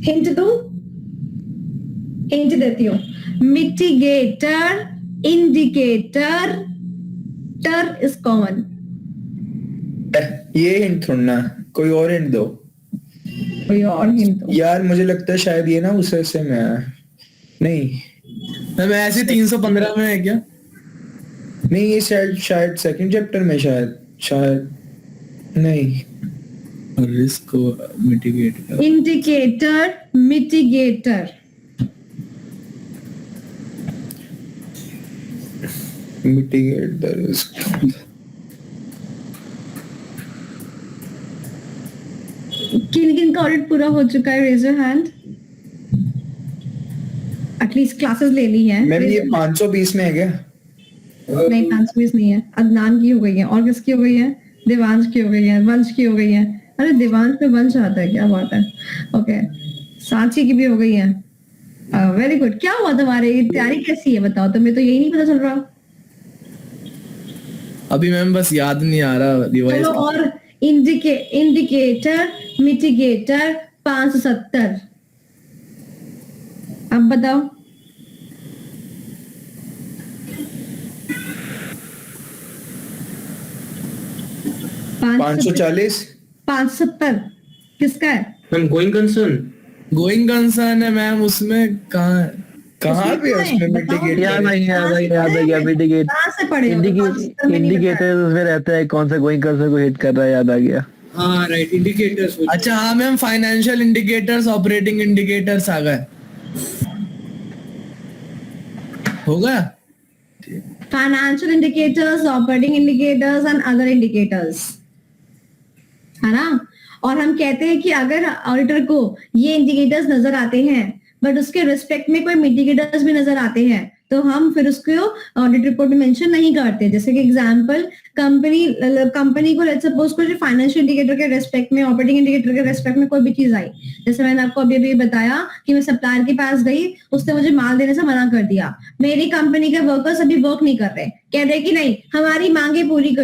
हिंट देती हूँ। मिटिगेटर, इंडिकेटर, टर इज कॉमन। ये हिंट थोड़ा, कोई और हिंट दो। कोई और हिंट दो यार, मुझे लगता है शायद ये ना उस से में है। नहीं, मैं ऐसे 315 में है क्या? नहीं, ये शायद सेकंड चैप्टर में, शायद नहीं। रिस्क को मिटिगेट कर। Indicator, mitigator. Mitigate the risk. किन का ऑडिट पूरा हो चुका है? Raise your hand. At least classes ले ली है। मैम ये 520 में है क्या? नहीं 520 नहीं है। अदनान की हो गई है। और किसकी हो गई है? देवांश की हो गई है, वंश की हो गई है। अरे देवांश में वंश आता है, क्या बात है। ओके, सांची की भी हो गई है। Very good. क्या हुआ तुम्हारे, तैयारी कैसी है बताओ? तुम्हें तो यही नहीं पता चल रहा। अभी मैम बस याद नहीं आ रहा रिवाइज। चलो, और इंडिकेटर, मिटिगेटर 570। अब बताओ। पाँच 570 किसका है? मैम गोइंग कंसर्न है मैम, उसमें कहाँ पे उसमें मिटिगेट? याद आ गया मिटिगेट। कहाँ से पढ़े हो? इंडिकेटर उसमें रहता है, कौन सा गोइंग कर्सर को हिट कर रहा है, याद आ गया। हाँ राइट, इंडिकेटर्स। अच्छा हाँ ma'am, financial indicators, operating indicators आ गए। हो गया। Financial indicators, operating indicators and other indicators, है ना। और हम कहते हैं कि अगर ऑडिटर को ये इंडिकेटर्स नजर आते हैं बट उसके रिस्पेक्ट में कोई मिटिगेटर्स भी नजर आते हैं तो हम फिर उसको ऑडिट रिपोर्ट में मेंशन नहीं करते। जैसे कि एग्जांपल, कंपनी को लेट्स सपोज कोई फाइनेंशियल इंडिकेटर के रेस्पेक्ट में, ऑपरेटिंग इंडिकेटर के रेस्पेक्ट में कोई भी चीज आई, जैसे मैंने आपको अभी बताया कि मैं सप्लायर के पास गई, उसने मुझे माल देने से मना कर दिया। मेरी कंपनी के वर्कर्स अभी वर्क नहीं कर रहे, कह रहे कि नहीं हमारी मांगे पूरी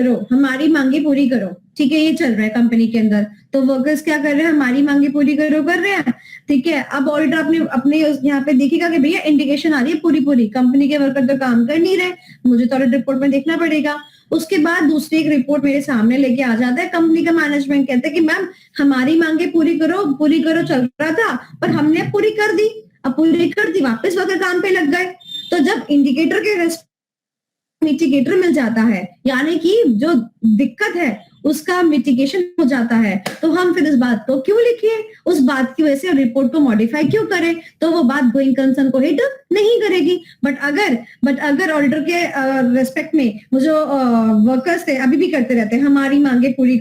करो, ठीक है, ये चल रहा है कंपनी के अंदर। तो वर्कर्स क्या कर रहे हैं, हमारी मांगे पूरी करो कर रहे हैं, ठीक है। अब ऑडिटर अपने यहाँ पे देखेगा कि भैया इंडिकेशन आ रही है पूरी, कंपनी के वर्कर तो काम कर नहीं रहे, मुझे तो ऑडिट रिपोर्ट में देखना पड़ेगा। उसके बाद दूसरी एक रिपोर्ट मेरे सामने लेके आ जाता है कंपनी का मैनेजमेंट, कहता है कि मैम हमारी मांगे पूरी करो चल रहा था पर हमने पूरी कर दी, वापस वर्कर काम पे लग गए। तो जब इंडिकेटर के मिटिगेटर मिल जाता है, यानी कि जो दिक्कत है उसका मिटिगेशन हो जाता है, तो हम फिर इस बात को क्यों लिखिए, उस बात की वजह से रिपोर्ट को मॉडिफाई क्यों करें, तो वो बात गोइंग कंसर्न को हिट नहीं करेगी। बट अगर ऑडिटर के रेस्पेक्ट में वो जो वर्कर्स थे अभी भी करते रहते हैं हमारी मांगे पूरी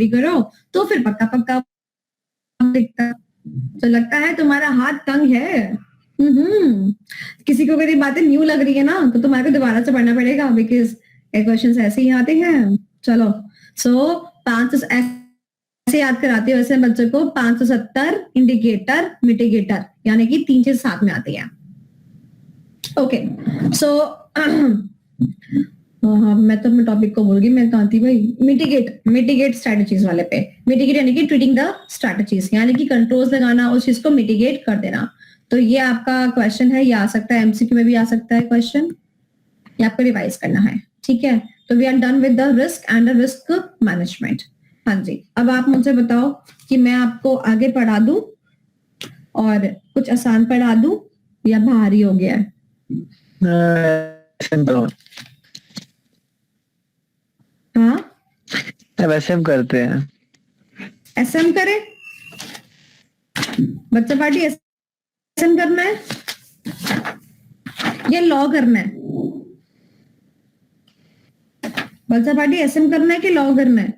करो, तो फिर पक्का दिखता। तो लगता है तुम्हारा हाथ तंग है। किसी को अगर ये बातें न्यू लग रही है ना तो तुम्हारे को दोबारा से पढ़ना पड़ेगा, बिकॉज क्वेश्चन ऐसे ही आते हैं। चलो, सो 5 ऐसे याद कराते हो वैसे बच्चों को। 570 इंडिकेटर, मिटिगेटर, यानी कि 3 चीज साथ में आती है। ओके, सो हाँ, मैं तो अपने टॉपिक को भूल गई, मैं कहाँ थी भाई। मिटिगेट स्ट्रेटजीज वाले पे। मिटिगेट यानी कि ट्रीटिंग द स्ट्रेटजीज, यानी कि कंट्रोल्स लगाना, उस चीज को मिटिगेट कर देना। तो ये आपका क्वेश्चन है, ये आ सकता है एमसीक्यू में भी आ सकता है क्वेश्चन, ये आपको रिवाइज करना है, ठीक है। तो we are done with the risk and the risk management. हाँ जी, अब आप मुझे बताओ कि मैं आपको आगे पढ़ा दूं और कुछ आसान पढ़ा दूं या भारी हो गया है? हाँ, वैसे हम करते हैं। एसएम करें? बच्चा पार्टी एसएम करना है या लॉ करना है? बच्चा पार्टी एसएम करना है कि लॉ करना है?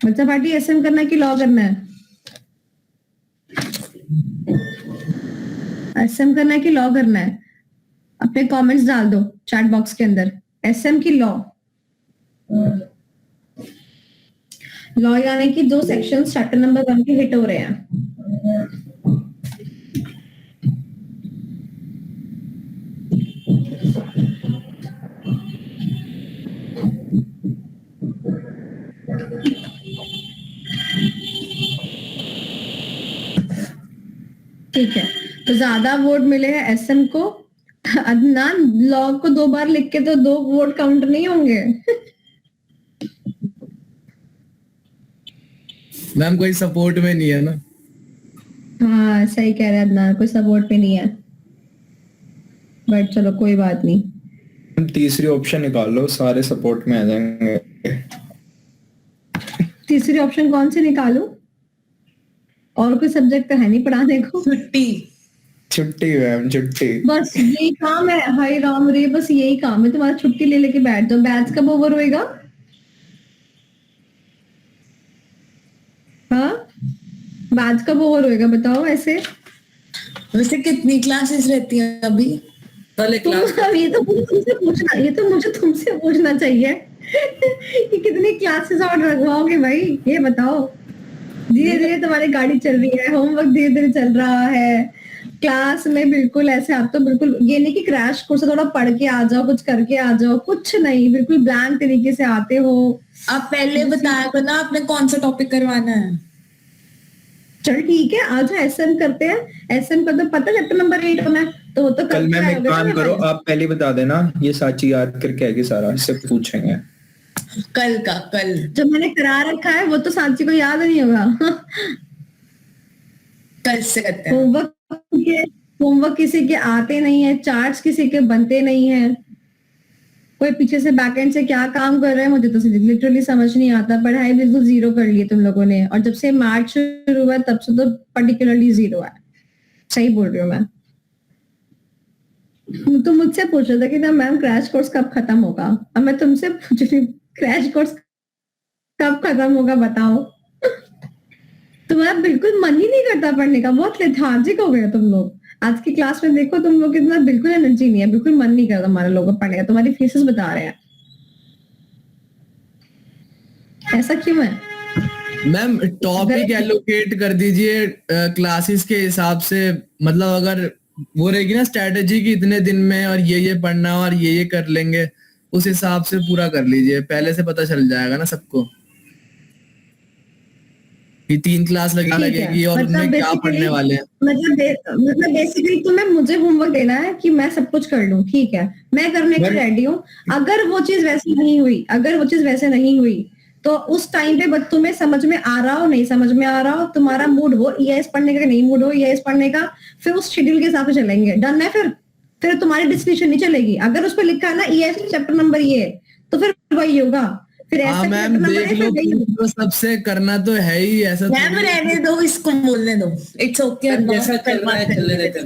बच्चा पार्टी एसएम करना है कि लॉ करना है? एसएम करना है कि लॉ करना है? अपने कमेंट्स डाल दो चैट बॉक्स के अंदर, एसएम की लॉ। लॉ यानी कि जो सेक्शंस चैप्टर नंबर 1 के हिट हो रहे हैं। ठीक है, तो ज्यादा वोट मिले हैं एसएम को। अदनान, लॉ को 2 बार लिख के तो 2 वोट काउंट नहीं होंगे। मैम कोई सपोर्ट में नहीं है ना। हाँ सही कह रहे हैं अदनान, कोई सपोर्ट पे नहीं है, बट चलो कोई बात नहीं। तीसरी ऑप्शन निकाल लो, सारे सपोर्ट में आ जाएंगे। तीसरी ऑप्शन कौन सी निकालूं? और कोई सब्जेक्ट तो है नहीं पढ़ाने को? छुट्टी मैम, छुट्टी। बस यही काम है, हाय राम रे, बस यही काम है तुम्हारा, छुट्टी ले लेके बैठ जाओ। बैच कब ओवर होएगा? हाँ, बैच कब ओवर होएगा बताओ ऐसे? वैसे कितनी क्लासेस रहती हैं अभी? पहले क्लास ये तो मुझे तुमसे पूछना चाहिए कि कितनी क्लासेस और लगवाओगे भाई, ये बताओ। धीरे धीरे तुम्हारी गाड़ी चल रही है, होमवर्क धीरे धीरे चल रहा है, क्लास में बिल्कुल ऐसे आप तो बिल्कुल ये नहीं कि क्रैश कोर्स थोड़ा पढ़ के आ जाओ, कुछ करके आ जाओ, कुछ नहीं, बिल्कुल ब्लैंक तरीके से आते हो। आप पहले बताया करो ना आपने कौन सा टॉपिक करवाना है। चल ठीक है, आज एसएम करते हैं। एसएम का तो पता चैप्टर नंबर 8 होना है, तो वो तो कल मैम एक काम करो, आप पहले बता देना, ये साची याद करके आएगी, सारा इससे पूछेंगे कल जो मैंने करा रखा है वो तो सांची को याद नहीं होगा। कल से करते हैं। होमवर्क किसी के आते नहीं है, चार्ट्स किसी के बनते नहीं है, कोई पीछे से बैकएंड से क्या काम कर रहे हैं मुझे तो लिटरली समझ नहीं आता। पढ़ाई बिल्कुल जीरो कर ली है तुम लोगों ने, और जब से मार्च शुरू हुआ तब से तो पर्टिकुलरली जीरो है। सही बोल रही हूँ मैं? तुम मुझसे पूछ रहे थे कि ना मैम क्रैश कोर्स कब खत्म होगा, अब मैं तुमसे पूछ रही हूँ क्रैश कोर्स कब खत्म होगा बताओ। तुम्हारा बिल्कुल मन ही नहीं करता पढ़ने का, बहुत लेथार्जिक हो गए तुम लोग। आज की क्लास में देखो तुम लोग कितना बिल्कुल एनर्जी नहीं है, बिल्कुल मन नहीं करता हमारे लोगों को पढ़ने का, तुम्हारी फेसेस बता रहे हैं। ऐसा क्यों है? मैम टॉपिक एलोकेट कर दीजिए क्लासेस के हिसाब से, मतलब अगर वो रहेगी ना स्ट्रेटेजी की इतने दिन में और ये पढ़ना और ये कर लेंगे, उस हिसाब से पूरा कर लीजिए, पहले से पता चल जाएगा ना सबको कि 3 क्लास लगेगी और उनमें क्या पढ़ने वाले हैं। मतलब बेसिकली तुम्हें मुझे होमवर्क देना है कि मैं सब कुछ कर लूं, ठीक है, मैं करने के रेडी हूँ। अगर वो चीज वैसे नहीं हुई तो उस टाइम पे तुम्हें समझ में आ रहा हो नहीं समझ में आ रहा हो, तुम्हारा मूड हो ईएस पढ़ने का नहीं मूड हो ईएस पढ़ने का, फिर उस शेड्यूल के हिसाब से चलेंगे। डन है? फिर तुम्हारी डिस्कशन नहीं चलेगी। अगर उस पर लिखा है ना ईएस चैप्टर नंबर ये, तो फिर वही होगा। फिर ऐसा मैम देख लो, तो सबसे करना तो है ही ऐसा। मैम रहने दो, इसको बोलने दो, इट्स ओके। जैसा चल रहा है चलने देते हैं,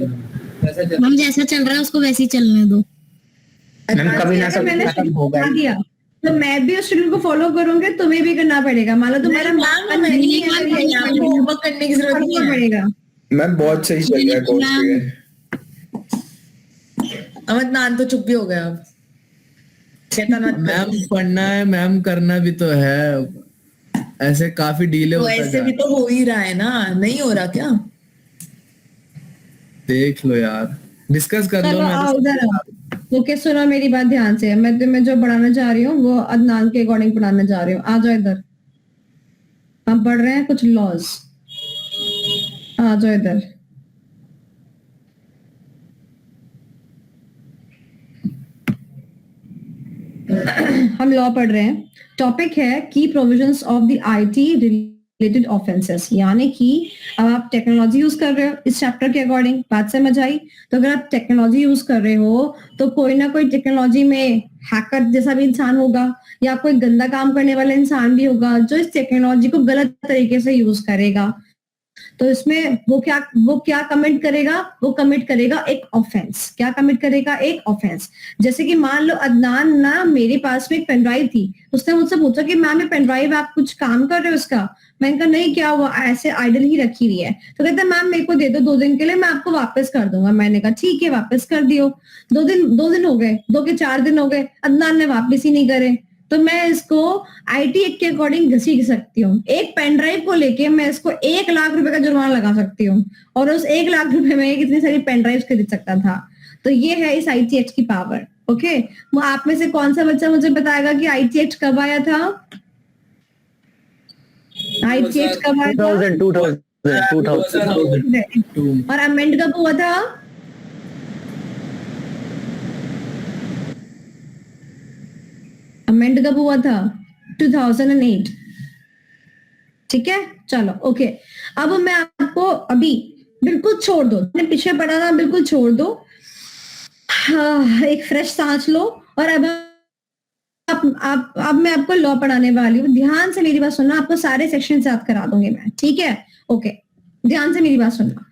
हम जैसा चल रहा है उसको वैसे ही चलने दो। कभी ना कभी खत्म होगा ही। तो मैं भी उस शेड्यूल को फॉलो करूंगी, तुम्हें भी करना पड़ेगा। मान लो तुम्हारा होमवर्क करने की जरूरत नहीं पड़ेगा। मैम बहुत सही चल रहा है कोर्स पे। अमित नान तो चुप भी हो गया अब। मैम पढ़ना है मैम, करना भी तो है, ऐसे काफी डीले तो होता है। ऐसे भी तो हो ही रहा है ना, नहीं हो रहा क्या? देख लो यार, डिस्कस कर लो। चलो मैं आओ तो उधर आओ। ओके सुनो मेरी बात ध्यान से, मैं तुम्हें जो पढ़ाना चाह रही हूँ वो अदनान के अकॉर्डिंग पढ़ाना चाह रही हूँ। आ जाओ इधर, हम पढ़ रहे हैं कुछ लॉज। आ जाओ इधर। हम लॉ पढ़ रहे हैं। टॉपिक है की provisions of the IT related offences, यानी कि अब आप टेक्नोलॉजी यूज कर रहे हो इस चैप्टर के अकॉर्डिंग। बात समझ आई? तो अगर आप टेक्नोलॉजी यूज कर रहे हो तो कोई ना कोई टेक्नोलॉजी में हैकर जैसा भी इंसान होगा या कोई गंदा काम करने वाला इंसान भी होगा जो इस टेक्नोलॉजी को गलत तरीके से यूज करेगा। तो इसमें वो क्या कमिट करेगा? वो कमिट करेगा एक ऑफेंस। क्या कमिट करेगा? एक ऑफेंस। जैसे कि मान लो अदनान ना, मेरे पास में एक पेन ड्राइव थी, उसने मुझसे पूछा कि मैम ये पेन ड्राइव आप कुछ काम कर रहे हो उसका? मैंने कहा नहीं, क्या हुआ, ऐसे आइडल ही रखी हुई है। तो कहता मैम मेरे को दे दो 2 दिन के लिए, मैं आपको वापस कर दूंगा। मैंने कहा ठीक है वापस कर दियो। 2 दिन हो गए, 2 के 4 दिन हो गए, अदनान ने वापस ही नहीं करे। तो मैं इसको आईटी एक्ट के अकॉर्डिंग घसीट सकती हूँ। एक पेन ड्राइव को लेके मैं इसको 1 लाख रुपए का जुर्माना लगा सकती हूँ और उस 1 लाख रुपए में कितनी सारी पेन ड्राइव खरीद सकता था। तो ये है इस आईटी एक्ट की पावर। ओके, वो आप में से कौन सा बच्चा मुझे बताएगा कि आईटी एक्ट कब आया था? आईटी एक्ट कब आया था? 2000 और अमेंड कब हुआ था? अमेंड कब हुआ था? 2008। ठीक है, चलो ओके। अब मैं आपको अभी बिल्कुल छोड़ दो, मैंने पीछे पढ़ा था, बिल्कुल छोड़ दो। हाँ, एक फ्रेश सांस लो और अब मैं आपको लॉ पढ़ाने वाली हूँ। ध्यान से मेरी बात सुनना, आपको सारे सेक्शन याद करा दूंगी मैं, ठीक है? ओके, ध्यान से मेरी बात सुनना,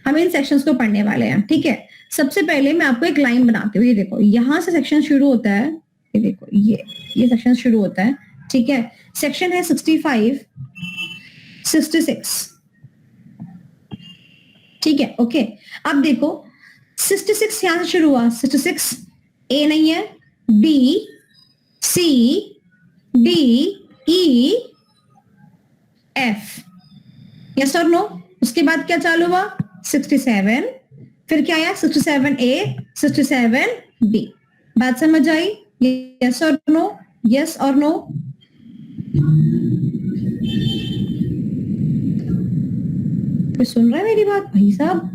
हम इन सेक्शंस को पढ़ने वाले हैं, ठीक है? सबसे पहले मैं आपको एक लाइन बनाती हूँ। ये देखो, यहां से सेक्शन शुरू होता है। ये देखो, ये सेक्शन शुरू होता है, ठीक है? सेक्शन है 65, 66, ठीक है? ओके, अब देखो 66 यहां से शुरू हुआ। 66 ए नहीं है, B, C, D, E, F, yes और नो? उसके बाद क्या चालू हुआ? 67, फिर क्या आया? 67 ए, 67 बी। बात समझ आई? यस और नो? यस और नो? कोई सुन रहा है मेरी बात भाई साहब?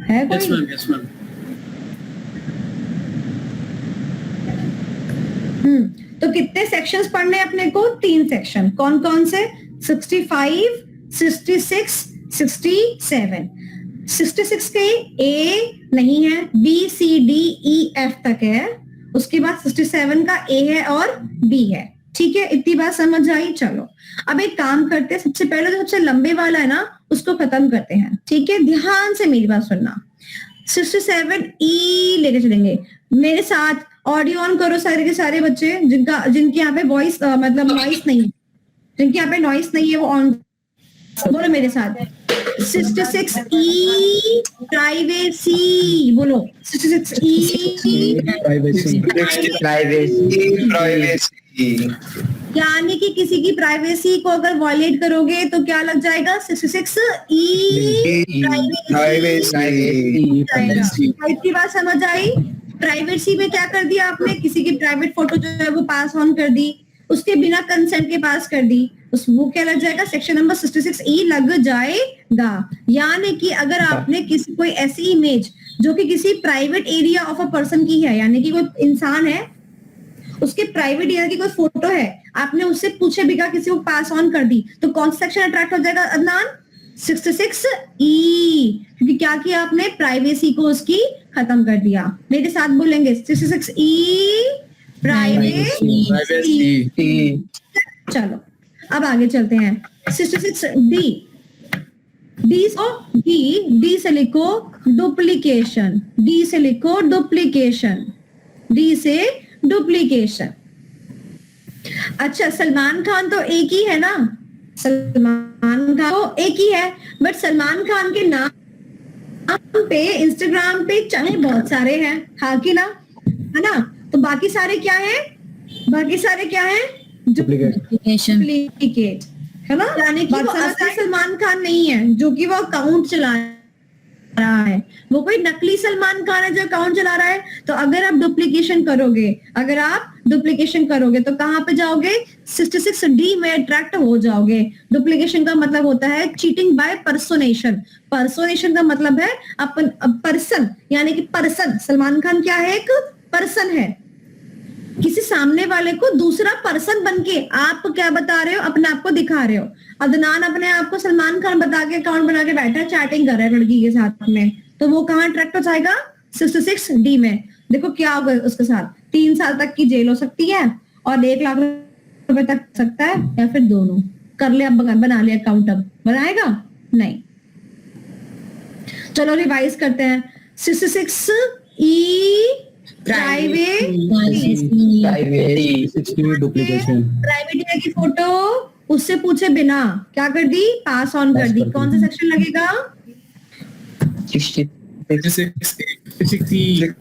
है कोई? Yes ma'am, yes ma'am. तो कितने सेक्शंस पढ़ने अपने को? 3 सेक्शन। कौन कौन से? 65, 66, 67। 66 के ए नहीं है, B, C, D, E, F तक है। उसके बाद 67 का ए है और बी है, ठीक है? इतनी बात समझ आई? चलो अब एक काम करते हैं, सबसे पहले जो सबसे लंबे वाला है ना उसको खत्म करते हैं, ठीक है? ध्यान से मेरी बात सुनना। 67 ई लेके चलेंगे। मेरे साथ ऑडियो ऑन करो सारे के सारे बच्चे जिनके यहाँ पे वॉइस मतलब नॉइस नहीं है, जिनके यहाँ पे नॉइस नहीं है वो ऑन बोलो मेरे साथ। 66 ई प्राइवेसी बोलो। 66 ई प्राइवेसी। यानी कि किसी की प्राइवेसी को अगर वॉयलेट करोगे तो क्या लग जाएगा? 66 ई प्राइवेसी। इतनी बात समझ आई? प्राइवेसी में क्या कर दिया आपने? किसी की प्राइवेट फोटो जो है वो पास ऑन कर दी, उसके बिना कंसेंट के पास कर दी, वो क्या लग जाएगा? सेक्शन नंबर 66 ई लग जाएगा। यानी कि अगर आपने किसी कोई ऐसी इमेज जो कि किसी private area of a person की है, यानी कि कोई इंसान है उसके प्राइवेट एरिया की कोई फोटो है, आपने उससे पूछे बिना किसी को पास ऑन कर दी, तो कौन सा सेक्शन अट्रैक्ट हो जाएगा अदनान? 66 ई, क्योंकि क्या किया आपने? प्राइवेसी को उसकी खत्म कर दिया। मेरे साथ बोलेंगे 66 ई प्राइवेसी। चलो अब आगे चलते हैं। 66 डी, डी से लिखो डुप्लीकेशन, डी से लिखो डुप्लीकेशन, डी से डुप्लीकेशन। अच्छा, सलमान खान तो एक ही है ना? सलमान खान तो एक ही है, बट सलमान खान के नाम पे इंस्टाग्राम पे चाहे बहुत सारे हैं, हाँ कि ना? है ना? तो बाकी सारे क्या है? बाकी सारे क्या है? डुप्लीकेट, है ना? यानी कि वो असली सलमान खान नहीं है जो कि वो अकाउंट चला रहा है, वो कोई नकली सलमान खान है जो अकाउंट चला रहा है। तो अगर आप डुप्लीकेशन करोगे तो कहाँ पे जाओगे? 66D में अट्रैक्ट हो जाओगे। डुप्लीकेशन का मतलब होता है चीटिंग बाय पर्सोनेशन। पर्सोनेशन का मतलब है अपन पर्सन, यानी कि पर्सन, सलमान खान क्या है? एक पर्सन है, किसी सामने वाले को दूसरा पर्सन बनके आप क्या बता रहे हो? अपने आप को दिखा रहे हो। अदनान अपने आप को सलमान खान बता के अकाउंट बना के बैठा है, चैटिंग कर रहा है लड़की के साथ में, तो वो कहाँ अट्रैक्ट हो जाएगा? 66D में। देखो क्या होगा उसके साथ, 3 साल तक की जेल हो सकती है और 1 लाख रुपए तक सकता है, या फिर दोनों। कर ले, अब बना लिया अकाउंट, अब बनाएगा नहीं। चलो रिवाइज करते हैं। 66E प्राइवेट डुप्लीकेशन प्राइवेट की फोटो उससे पूछे बिना क्या कर दी? पास ऑन कर दी। कौन सा सेक्शन लगेगा? 66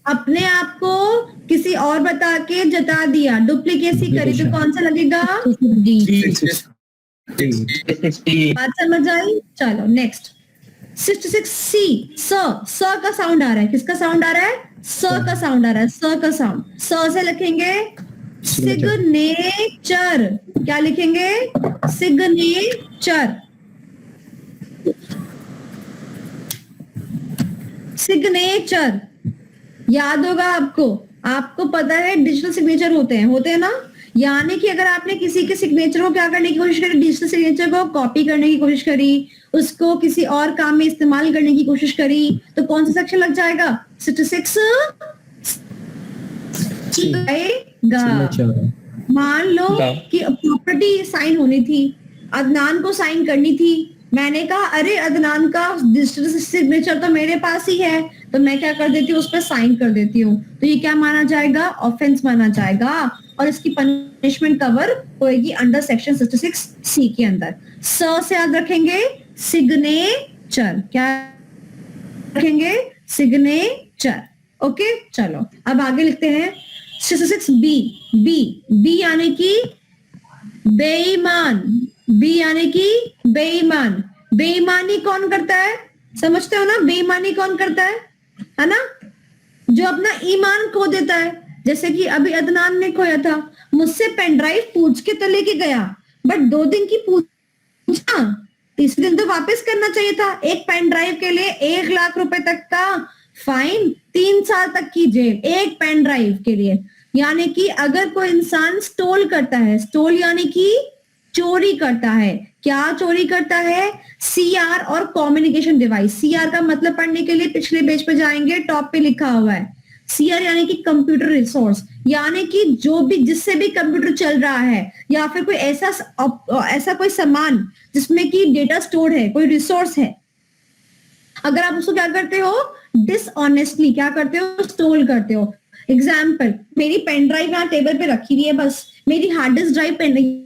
अपने आप को किसी और बता के जता दिया, डुप्लीकेसी करी, तो कौन सा लगेगा? बात समझ आई? चलो नेक्स्ट 66C स का साउंड आ रहा है। किसका साउंड आ रहा है? स का साउंड आ रहा है। स का साउंड स से लिखेंगे सिग्नेचर। क्या लिखेंगे? सिग्नेचर। सिग्नेचर याद होगा आपको। आपको पता है डिजिटल सिग्नेचर होते हैं ना। यानी कि अगर आपने किसी के सिग्नेचर को क्या करने की कोशिश करी? डिजिटल सिग्नेचर को कॉपी करने की कोशिश करी, उसको किसी और काम में इस्तेमाल करने की कोशिश करी, तो कौन सा सेक्शन लग जाएगा? 66 मान लो कि प्रॉपर्टी साइन होनी थी, अदनान को साइन करनी थी। मैंने कहा अरे अदनान का डिजिटल सिग्नेचर तो मेरे पास ही है, तो मैं क्या कर देती हूँ? उस पर साइन कर देती हूँ। तो ये क्या माना जाएगा? ऑफेंस माना जाएगा, और इसकी पनिशमेंट कवर होएगी अंडर सेक्शन 66C के अंदर। स से याद रखेंगे सिग्नेचर। क्या रखेंगे? सिग्नेचर। ओके चलो अब आगे लिखते हैं 66B। बी यानी कि बेईमान। बी यानी कि बेईमान। बेईमानी कौन करता है? समझते हो ना? बेईमानी कौन करता है ना? जो अपना ईमान खो देता है। जैसे कि अभी अदनान ने खोया था, मुझसे पेन ड्राइव पूछ के तो लेके गया, बट 2 दिन की पूछा, तीसरे दिन तो वापस करना चाहिए था। एक पेन ड्राइव के लिए 1 लाख रुपए तक का फाइन, 3 साल तक की जेल, एक पेन ड्राइव के लिए। यानी कि अगर कोई इंसान स्टोल करता है, स्टोल यानी कि चोरी करता है। क्या चोरी करता है? CR और कम्युनिकेशन डिवाइस। CR का मतलब पढ़ने के लिए पिछले पेज पे जाएंगे, टॉप पे लिखा हुआ है। CR यानी कि कंप्यूटर रिसोर्स, यानी कि जो भी जिससे भी कंप्यूटर चल रहा है, या फिर कोई ऐसा कोई सामान जिसमें कि डेटा स्टोर है, कोई रिसोर्स है, अगर आप उसको क्या करते हो? डिसऑनेस्टली क्या करते हो? स्टोल करते हो। एग्जाम्पल, मेरी पेन ड्राइव यहाँ टेबल पे रखी हुई है, बस मेरी हार्ड डिस्क ड्राइव पेन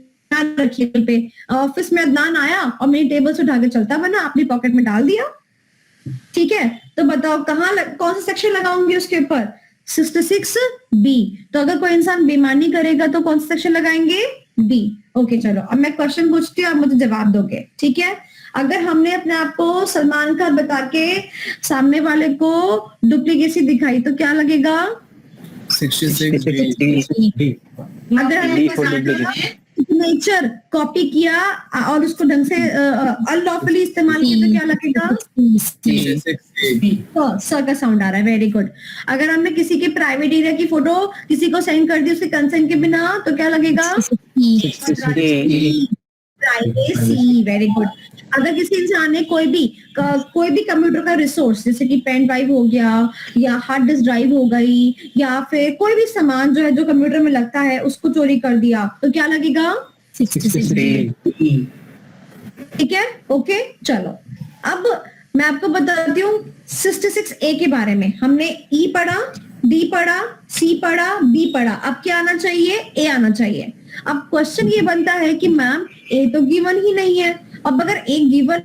रखी है पे। ऑफिस में अदनान आया और मेरी टेबल से उठा के चलता बना, अपनी पॉकेट में डाल दिया। ठीक है, तो बताओ कौन सा सेक्शन लगाऊंगी उसके ऊपर? 66B। तो अगर कोई इंसान बेईमानी करेगा तो कौन सा सेक्शन लगाएंगे? D। ओके चलो अब मैं क्वेश्चन पूछती हूँ, आप मुझे जवाब दोगे। ठीक है, अगर हमने अपने आप को सलमान खान बता के सामने वाले को डुप्लीकेसी दिखाई तो क्या लगेगा? 66B। अगर हमने नेचर कॉपी किया और उसको ढंग से अनलॉफुली इस्तेमाल किया तो क्या लगेगा? स का साउंड आ रहा है। Very good. अगर हमने किसी के प्राइवेट एरिया की फोटो किसी को सेंड कर दी उसके कंसेंट के बिना तो क्या लगेगा? प्राइवेसी। Very good. अगर किसी इंसान ने कोई भी कंप्यूटर का रिसोर्स जैसे कि पेन ड्राइव हो गया या हार्ड डिस्क ड्राइव हो गई या फिर कोई भी सामान जो है जो कंप्यूटर में लगता है उसको चोरी कर दिया तो क्या लगेगा? 66B। ठीक है, ओके चलो अब मैं आपको बताती हूँ 66A के बारे में। हमने E पढ़ा, D पढ़ा, C पढ़ा, B पढ़ा। अब क्या आना चाहिए? A आना चाहिए। अब क्वेश्चन ये बनता है कि मैम A तो गिवन ही नहीं है। अब अगर एक गिवन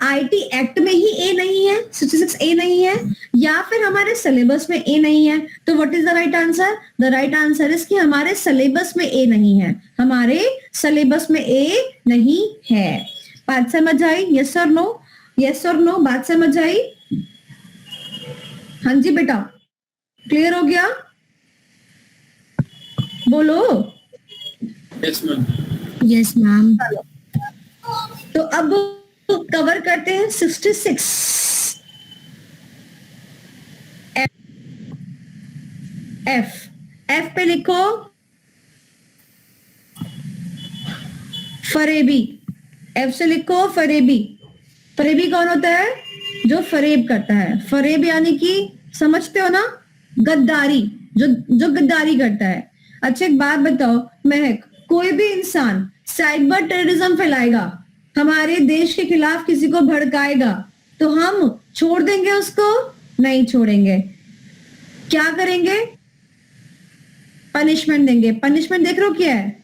IT एक्ट में ही A नहीं है, 66A नहीं है, या फिर हमारे सिलेबस में A नहीं है, तो what is the right answer? The right answer is कि हमारे सिलेबस में A नहीं है, हमारे सिलेबस में A नहीं है। बात समझ आई? यस और नो? यस और नो? बात समझ आई? हाँ जी बेटा, क्लियर हो गया? बोलो। Yes ma'am. Yes ma'am. तो अब कवर करते हैं 66। एफ पे लिखो फरेबी। एफ से लिखो फरेबी। फरेबी कौन होता है? जो फरेब करता है। फरेब यानी कि समझते हो ना, गद्दारी, जो गद्दारी करता है। अच्छा एक बात बताओ महक, कोई भी इंसान साइबर टेररिज्म फैलाएगा, हमारे देश के खिलाफ किसी को भड़काएगा, तो हम छोड़ देंगे उसको? नहीं छोड़ेंगे। क्या करेंगे? पनिशमेंट देंगे। पनिशमेंट देख रहे हो क्या है?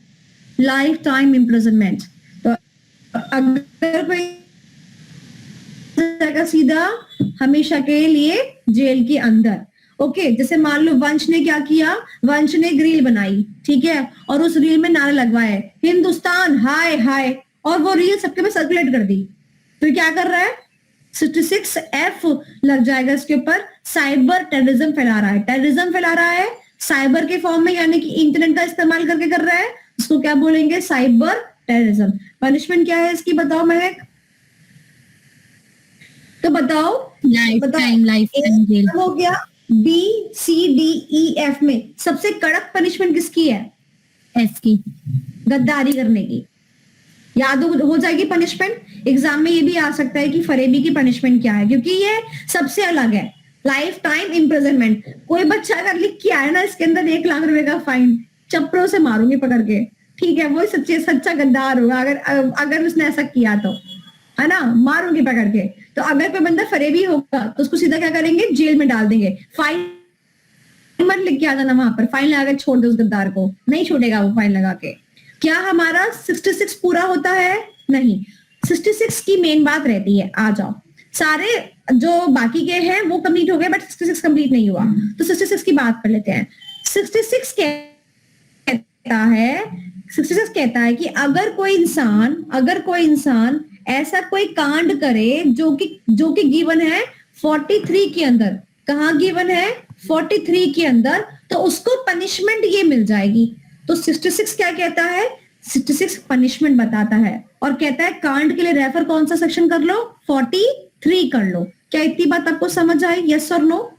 Life time imprisonment. तो अगर कोई सीधा हमेशा के लिए जेल के अंदर। ओके, जैसे मान लो वंश ने क्या किया, वंश ने एक रील बनाई, ठीक है, और उस रील में नारे लगवाए हिंदुस्तान हाय हाय, और वो रील सबके में सर्कुलेट कर दी। तो क्या कर रहा है? 66F लग जाएगा इसके ऊपर। साइबर टेररिज्म फैला रहा है। टेररिज्म फैला रहा है साइबर के फॉर्म में, यानी कि इंटरनेट का इस्तेमाल करके कर रहा है, उसको क्या बोलेंगे? Cyber terrorism. पनिशमेंट क्या है इसकी बताओ महक? तो बताओ। लाइफ टाइम जेल हो गया। B C D E F में सबसे कड़क पनिशमेंट किसकी है? एफ की, गद्दारी करने की। याद हो जाएगी पनिशमेंट। एग्जाम में ये भी आ सकता है कि फरेबी की पनिशमेंट क्या है, क्योंकि ये सबसे अलग है। Life time imprisonment. कोई बच्चा अगर लिख के आया ना इसके अंदर 1 लाख रुपए का फाइन, चप्पलों से मारूंगी पकड़ के, ठीक है? वो सच्चा गद्दार होगा अगर उसने ऐसा किया तो, है ना? मारूंगी पकड़ के। तो अगर कोई बंदा फरेबी होगा तो उसको सीधा क्या करेंगे? जेल में डाल देंगे। फाइन मत लिख के आ जाना वहां पर, फाइन लगा के छोड़ दो उस गद्दार को, नहीं छोड़ेगा वो फाइन लगा के। क्या हमारा 66 पूरा होता है? नहीं, 66 की मेन बात रहती है। आ जाओ, सारे जो बाकी के हैं वो कंप्लीट हो गए, बट 66 कंप्लीट नहीं हुआ, तो 66 की बात कर लेते हैं। 66 कहता है कि अगर कोई इंसान ऐसा कोई कांड करे जो कि गिवन है 43 के अंदर। कहाँ गिवन है? 43 के अंदर। तो उसको पनिशमेंट ये मिल जाएगी। तो 66 क्या कहता है? 66 पनिशमेंट बताता है और कहता है कांड के लिए रेफर कौन सा सेक्शन कर लो? 43 कर लो। क्या इतनी बात आपको समझ आई? यस और नो?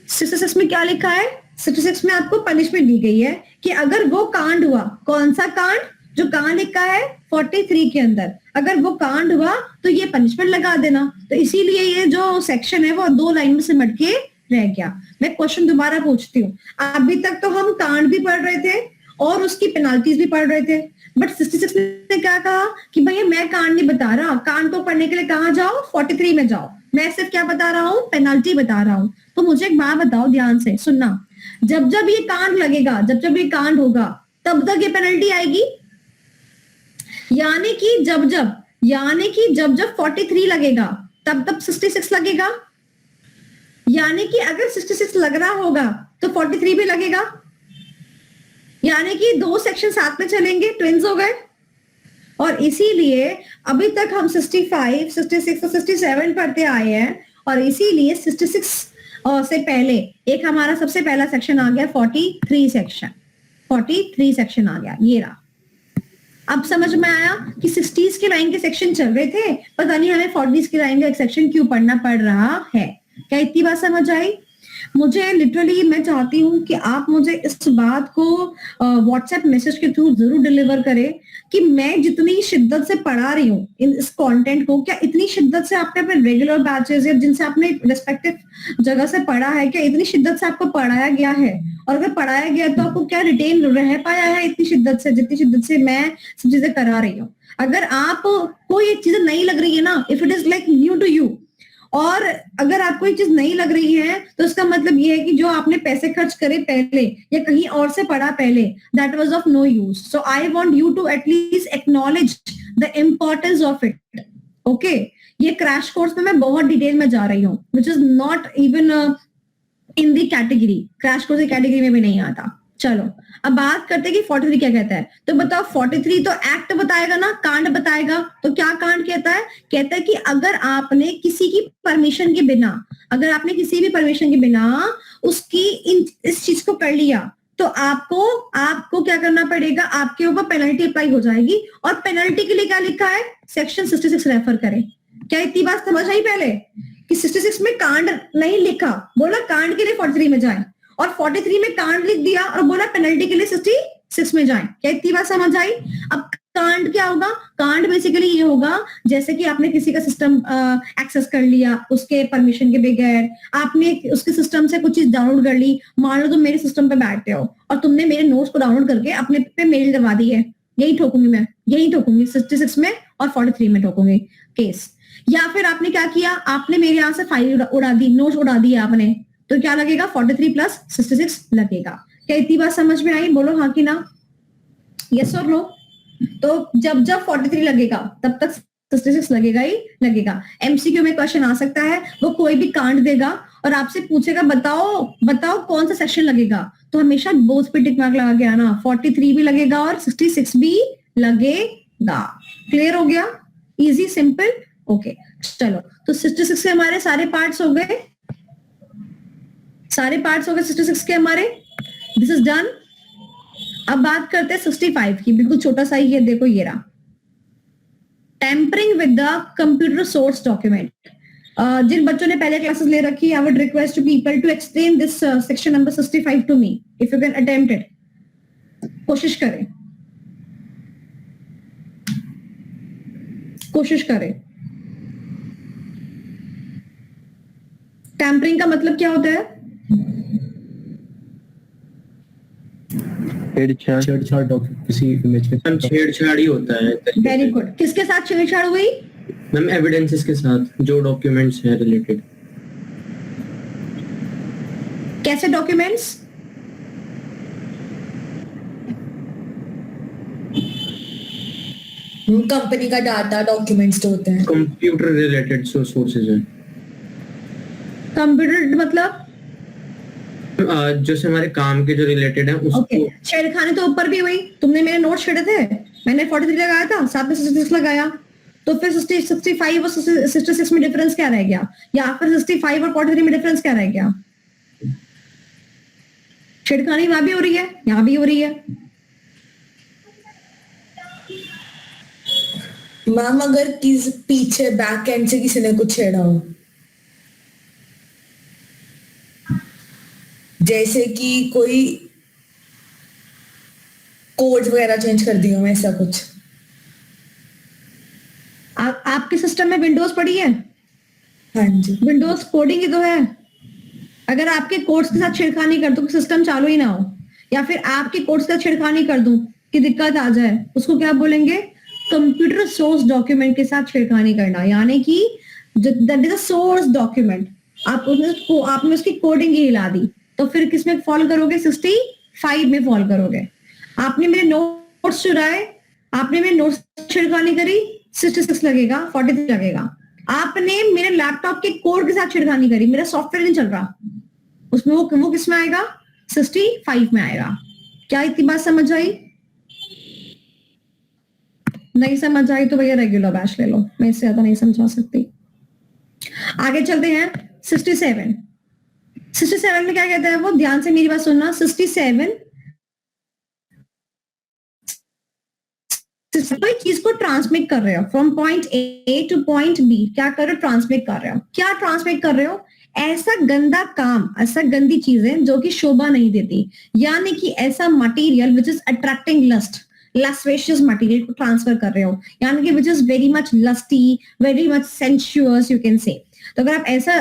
66 में क्या लिखा है? 66 में आपको पनिशमेंट दी गई है कि अगर वो कांड हुआ, कौन सा कांड? जो कांड लिखा है 43 के अंदर, अगर वो कांड हुआ तो ये पनिशमेंट लगा देना। तो इसीलिए ये जो सेक्शन है वो 2 लाइन में सिमट के रह गया। मैं क्वेश्चन दोबारा पूछती हूँ। अभी तक तो हम कांड भी पढ़ रहे थे और उसकी पेनाल्टीज भी पढ़ रहे थे, बट 66 ने क्या कहा कि भैया मैं कांड नहीं बता रहा, कांड को पढ़ने के लिए कहाँ जाओ? 43 में जाओ। मैं सिर्फ क्या बता रहा हूँ? पेनाल्टी बता रहा हूँ। तो मुझे एक बात बताओ, ध्यान से सुनना, जब जब ये कांड लगेगा, जब जब ये कांड होगा, तब तक ये पेनल्टी आएगी। यानी कि जब जब 43 लगेगा तब तब 66 लगेगा। यानी कि अगर 66 लग रहा होगा तो 43 भी लगेगा। यानी कि 2 सेक्शन साथ में चलेंगे, ट्विंस हो गए। और इसीलिए अभी तक हम 65, 66 और 67 पढ़ते आए हैं, और इसीलिए 66 से पहले एक हमारा सबसे पहला सेक्शन आ गया 43 सेक्शन। 43 सेक्शन आ गया, ये रहा। अब समझ में आया कि 60s के लाइन के सेक्शन चल रहे थे, पता नहीं हमें 40s की लाइन का एक सेक्शन क्यों पढ़ना पड़ रहा है। क्या इतनी बात समझ आई? मुझे लिटरली मैं चाहती हूँ कि आप मुझे इस बात को व्हाट्सएप मैसेज के थ्रू जरूर डिलीवर करें कि मैं जितनी शिद्दत से पढ़ा रही हूँ इस कंटेंट को, क्या इतनी शिद्दत से आपने अपने रेगुलर बैचेस या जिनसे आपने रिस्पेक्टिव जगह से पढ़ा है, क्या इतनी शिद्दत से आपको पढ़ाया गया है? और अगर पढ़ाया गया तो आपको क्या रिटेन रह पाया है इतनी शिद्दत से, जितनी शिद्दत से मैं सब चीजें करा रही हूँ? अगर आपको ये चीजें नहीं लग रही है ना, if it is like new to you, और अगर आपको ये चीज नहीं लग रही है, तो इसका मतलब ये है कि जो आपने पैसे खर्च करे पहले या कहीं और से पढ़ा पहले, that was of no use. So I want you to at least acknowledge the importance of it. Okay, ये क्रैश कोर्स में मैं बहुत डिटेल में जा रही हूँ, which is not even in the category, crash course की कैटेगरी में भी नहीं आता। चलो अब बात करते हैं कि 43 क्या कहता है। तो बताओ 43 तो एक्ट बताएगा ना, कांड बताएगा। तो क्या कांड कहता है? कहता है कि अगर आपने किसी की परमिशन के बिना, अगर आपने किसी भी परमिशन के बिना उसकी इस चीज को कर लिया तो आपको क्या करना पड़ेगा, आपके ऊपर पेनल्टी अप्लाई हो जाएगी। और पेनल्टी के लिए क्या लिखा है? सेक्शन 66 रेफर करें। क्या इतनी बात समझ आई पहले कि 66 में कांड नहीं लिखा, बोला कांड के लिए 43 में जाए, और 43 में कांड लिख दिया और बोला पेनल्टी के लिए 66 में जाए। क्या इतनी बात समझ आई? अब कांड क्या होगा? कांड बेसिकली ये होगा जैसे कि आपने किसी का सिस्टम एक्सेस कर लिया उसके परमिशन के बगैर, आपने उसके सिस्टम से कुछ चीज डाउनलोड कर ली। मान लो तुम मेरे सिस्टम पे बैठते हो और तुमने मेरे नोट्स को डाउनलोड करके अपने पे मेल करवा दी है, यही ठोकूंगी मैं, यही ठोकूंगी 66 में और 43 में ठोकूंगी केस। या फिर आपने क्या किया, आपने मेरे यहाँ से फाइल उड़ा दी, नोट्स उड़ा दिए आपने, तो क्या लगेगा? 43 प्लस 66 लगेगा। क्या इतनी बात समझ में आई? बोलो हाँ कि ना, यस और नो। तो जब 43 लगेगा तब तक 66 लगेगा ही लगेगा। एमसीक्यू में क्वेश्चन आ सकता है, वो कोई भी कांड देगा और आपसे पूछेगा बताओ कौन सा सेक्शन लगेगा, तो हमेशा बोथ पे टिक मार्क लगा के आना। 43 भी लगेगा और 66 भी लगेगा। क्लियर हो गया? Easy simple. ओके चलो, तो 66 के हमारे सारे पार्ट्स हो गए, 66 के हमारे। This is done. अब बात करते हैं 65 की, बिल्कुल छोटा सा ही है, देखो ये रहा। Tampering with the computer source document. जिन बच्चों ने पहले क्लासेस ले रखी, I would request to people to explain this section number 65 to me if you can attempt it. कोशिश करें। टेम्परिंग का मतलब क्या होता है? छेड़छाड़ किसी इमेज के मैम छेड़छाड़ ही होता है। Very good. किसके साथ छेड़छाड़ हुई? मैम एविडेंसेस के साथ, जो डॉक्यूमेंट्स है रिलेटेड। कैसे डॉक्यूमेंट्स? कंपनी का डाटा डॉक्यूमेंट्स तो होते हैं, कंप्यूटर रिलेटेड सोर्सेज है। कंप्यूटर मतलब जैसे हमारे काम के जो रिलेटेड है उसको। ओके, छेड़खानी तो ऊपर भी हुई। तुमने मेरे नोट छेड़े थे, मैंने 43 लगाया था, साथ में 66 लगाया, तो फिर 65 और 66 में डिफरेंस क्या रह गया? या फिर 65 और 43 में डिफरेंस क्या रह गया? छेड़खानी वहां भी हो रही है, यहाँ भी हो रही है। मैम अगर किस पीछे बैक एंड से किसी ने कुछ छेड़ा हो, जैसे कि कोई कोड वगैरह चेंज कर दिया मैं, ऐसा कुछ। आपके सिस्टम में विंडोज पड़ी है? हाँ जी। विंडोज कोडिंग ही तो है। अगर आपके कोड्स के साथ छेड़खानी कर दूं कि सिस्टम चालू ही ना हो, या फिर आपके कोड्स के साथ छेड़खानी कर दूं कि दिक्कत आ जाए, उसको क्या बोलेंगे? कंप्यूटर सोर्स डॉक्यूमेंट के साथ छेड़खानी करना। यानी कि that is a source document, आपने उसकी कोडिंग ही हिला दी, तो फिर किसमें फॉल करोगे? 65 में फॉल करोगे। आपने मेरे नोट्स चुराए, आपने मेरे नोट्स छेड़खानी करी, 66 लगेगा, 43 लगेगा। आपने मेरे लैपटॉप के कोड के साथ छेड़खानी करी, मेरा सॉफ्टवेयर नहीं चल रहा, उसमें वो किस में आएगा? 65 में आएगा। क्या इतनी बात समझ आई? नहीं समझ आई तो भैया रेगुलर बैच ले लो, मैं इससे ज्यादा नहीं समझा सकती। आगे चलते हैं 67 में क्या कहता है वो? ध्यान से मेरी बात सुनना। 67 कोई चीज को ट्रांसमिट कर रहे हो from point A to point B, क्या कर रहे हो? ट्रांसमिट कर रहे हो। क्या ट्रांसमिट कर रहे हो? ऐसा गंदा काम, ऐसा गंदी चीजें जो कि शोभा नहीं देती, यानी कि ऐसा material which is attracting lust, lascivious material को ट्रांसफर कर रहे हो, यानी कि which is very much lusty, very much sensuous you can say. तो अगर आप ऐसा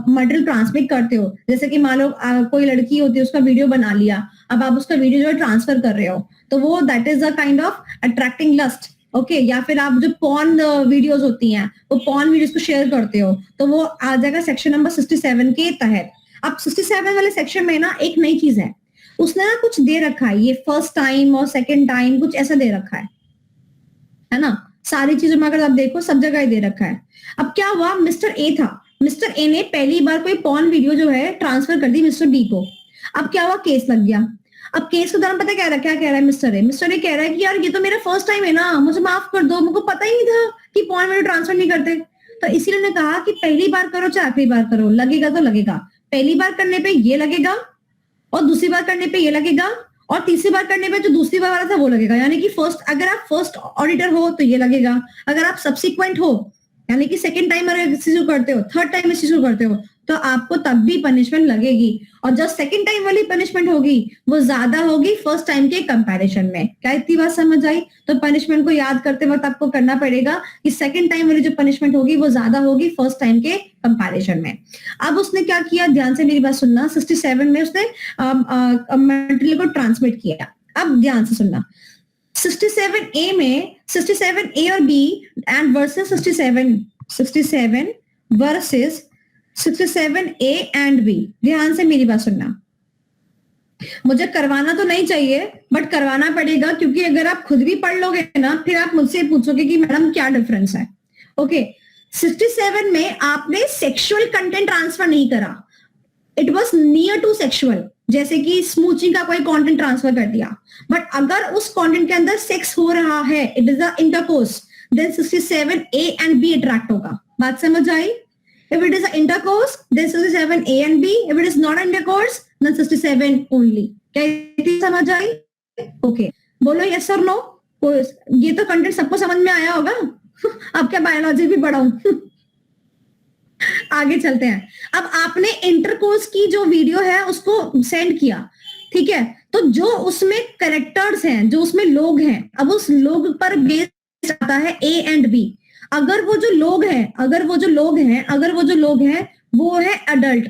मटेरियल ट्रांसमिट करते हो, जैसे कि मान लो कोई लड़की होती है, उसका वीडियो बना लिया, अब आप उसका वीडियो जो है ट्रांसफर कर रहे हो, तो वो that is a kind of attracting lust. Okay, या फिर आप जो पॉर्न वीडियोस होती हैं, वो पॉर्न वीडियोस को शेयर करते हो, तो वो आ जाएगा सेक्शन नंबर 67 के तहत। अब 67 वाले सेक्शन में ना एक नई चीज है, उसने ना कुछ दे रखा है, ये फर्स्ट टाइम और सेकंड टाइम कुछ ऐसा दे रखा है ना। सारी चीजों में अगर आप देखो सब जगह ही दे रखा है। अब क्या हुआ? मिस्टर ए था, मिस्टर ए ने पहली बार कोई पॉर्न वीडियो जो है ट्रांसफर कर दी मिस्टर बी को। अब क्या हुआ? केस लग गया। अब केस के दौरान पता क्या कह रहा है मिस्टर ए कह रहा है कि यार ये तो मेरा फर्स्ट टाइम है ना, मुझे माफ कर दो, मुझको पता ही नहीं था कि पॉइंट वैल्यू ट्रांसफर नहीं करते। तो इसीलिए उन्होंने कहा कि पहली बार करो चाहे आखिरी बार करो, लगेगा तो लगेगा। पहली बार करने पे ये लगेगा और दूसरी बार करने पे ये लगेगा और तीसरी बार करने पे जो दूसरी बार वाला था वो लगेगा। यानी कि अगर आप फर्स्ट ऑडिटर हो तो ये लगेगा, अगर आप सब्सिक्वेंट हो यानी कि सेकंड टाइम अगर इस चीज को करते हो, थर्ड टाइम इस चीज को करते हो, तो आपको तब भी पनिशमेंट लगेगी। और जो सेकंड टाइम वाली पनिशमेंट होगी वो ज्यादा होगी फर्स्ट टाइम के कंपैरिजन में। क्या इतनी बात समझ आई? तो पनिशमेंट को याद करते वक्त आपको करना पड़ेगा कि सेकंड टाइम वाली जो पनिशमेंट होगी वो ज्यादा होगी फर्स्ट टाइम के कंपैरिजन में। अब उसने क्या किया, ध्यान से मेरी बात सुनना, 67 में उसने मटेरियल को ट्रांसमिट किया। अब ध्यान से सुनना, 67A में 67A और B and versus 67 versus 67A and B। ध्यान से मेरी बात सुनना, मुझे करवाना तो नहीं चाहिए बट करवाना पड़ेगा, क्योंकि अगर आप खुद भी पढ़ लोगे ना फिर आप मुझसे पूछोगे कि मैडम क्या डिफरेंस है। ओके, 67 में आपने सेक्सुअल कंटेंट ट्रांसफर नहीं करा, it was near to sexual, जैसे कि स्मूचिंग का कोई कंटेंट ट्रांसफर कर दिया। बट अगर उस कंटेंट के अंदर सेक्स हो रहा है, it is a intercourse, then 67A and B attract होगा। बात समझ आई? If it is an intercourse, then 67A and B. If it is not an intercourse, then 67 only. क्या इतनी समझ आई? Okay. बोलो yes or no? ये तो कंटेंट सबको समझ में आया होगा। अब क्या बायोलॉजी भी पढ़ाऊं? आगे चलते हैं। अब आपने इंटरकोर्स की जो वीडियो है उसको सेंड किया, ठीक है? तो जो उसमें कैरेक्टर्स हैं, जो उसमें लोग हैं, अब उस लोग पर बेस्ड आता है A एंड B। अगर वो जो लोग हैं वो है अडल्ट,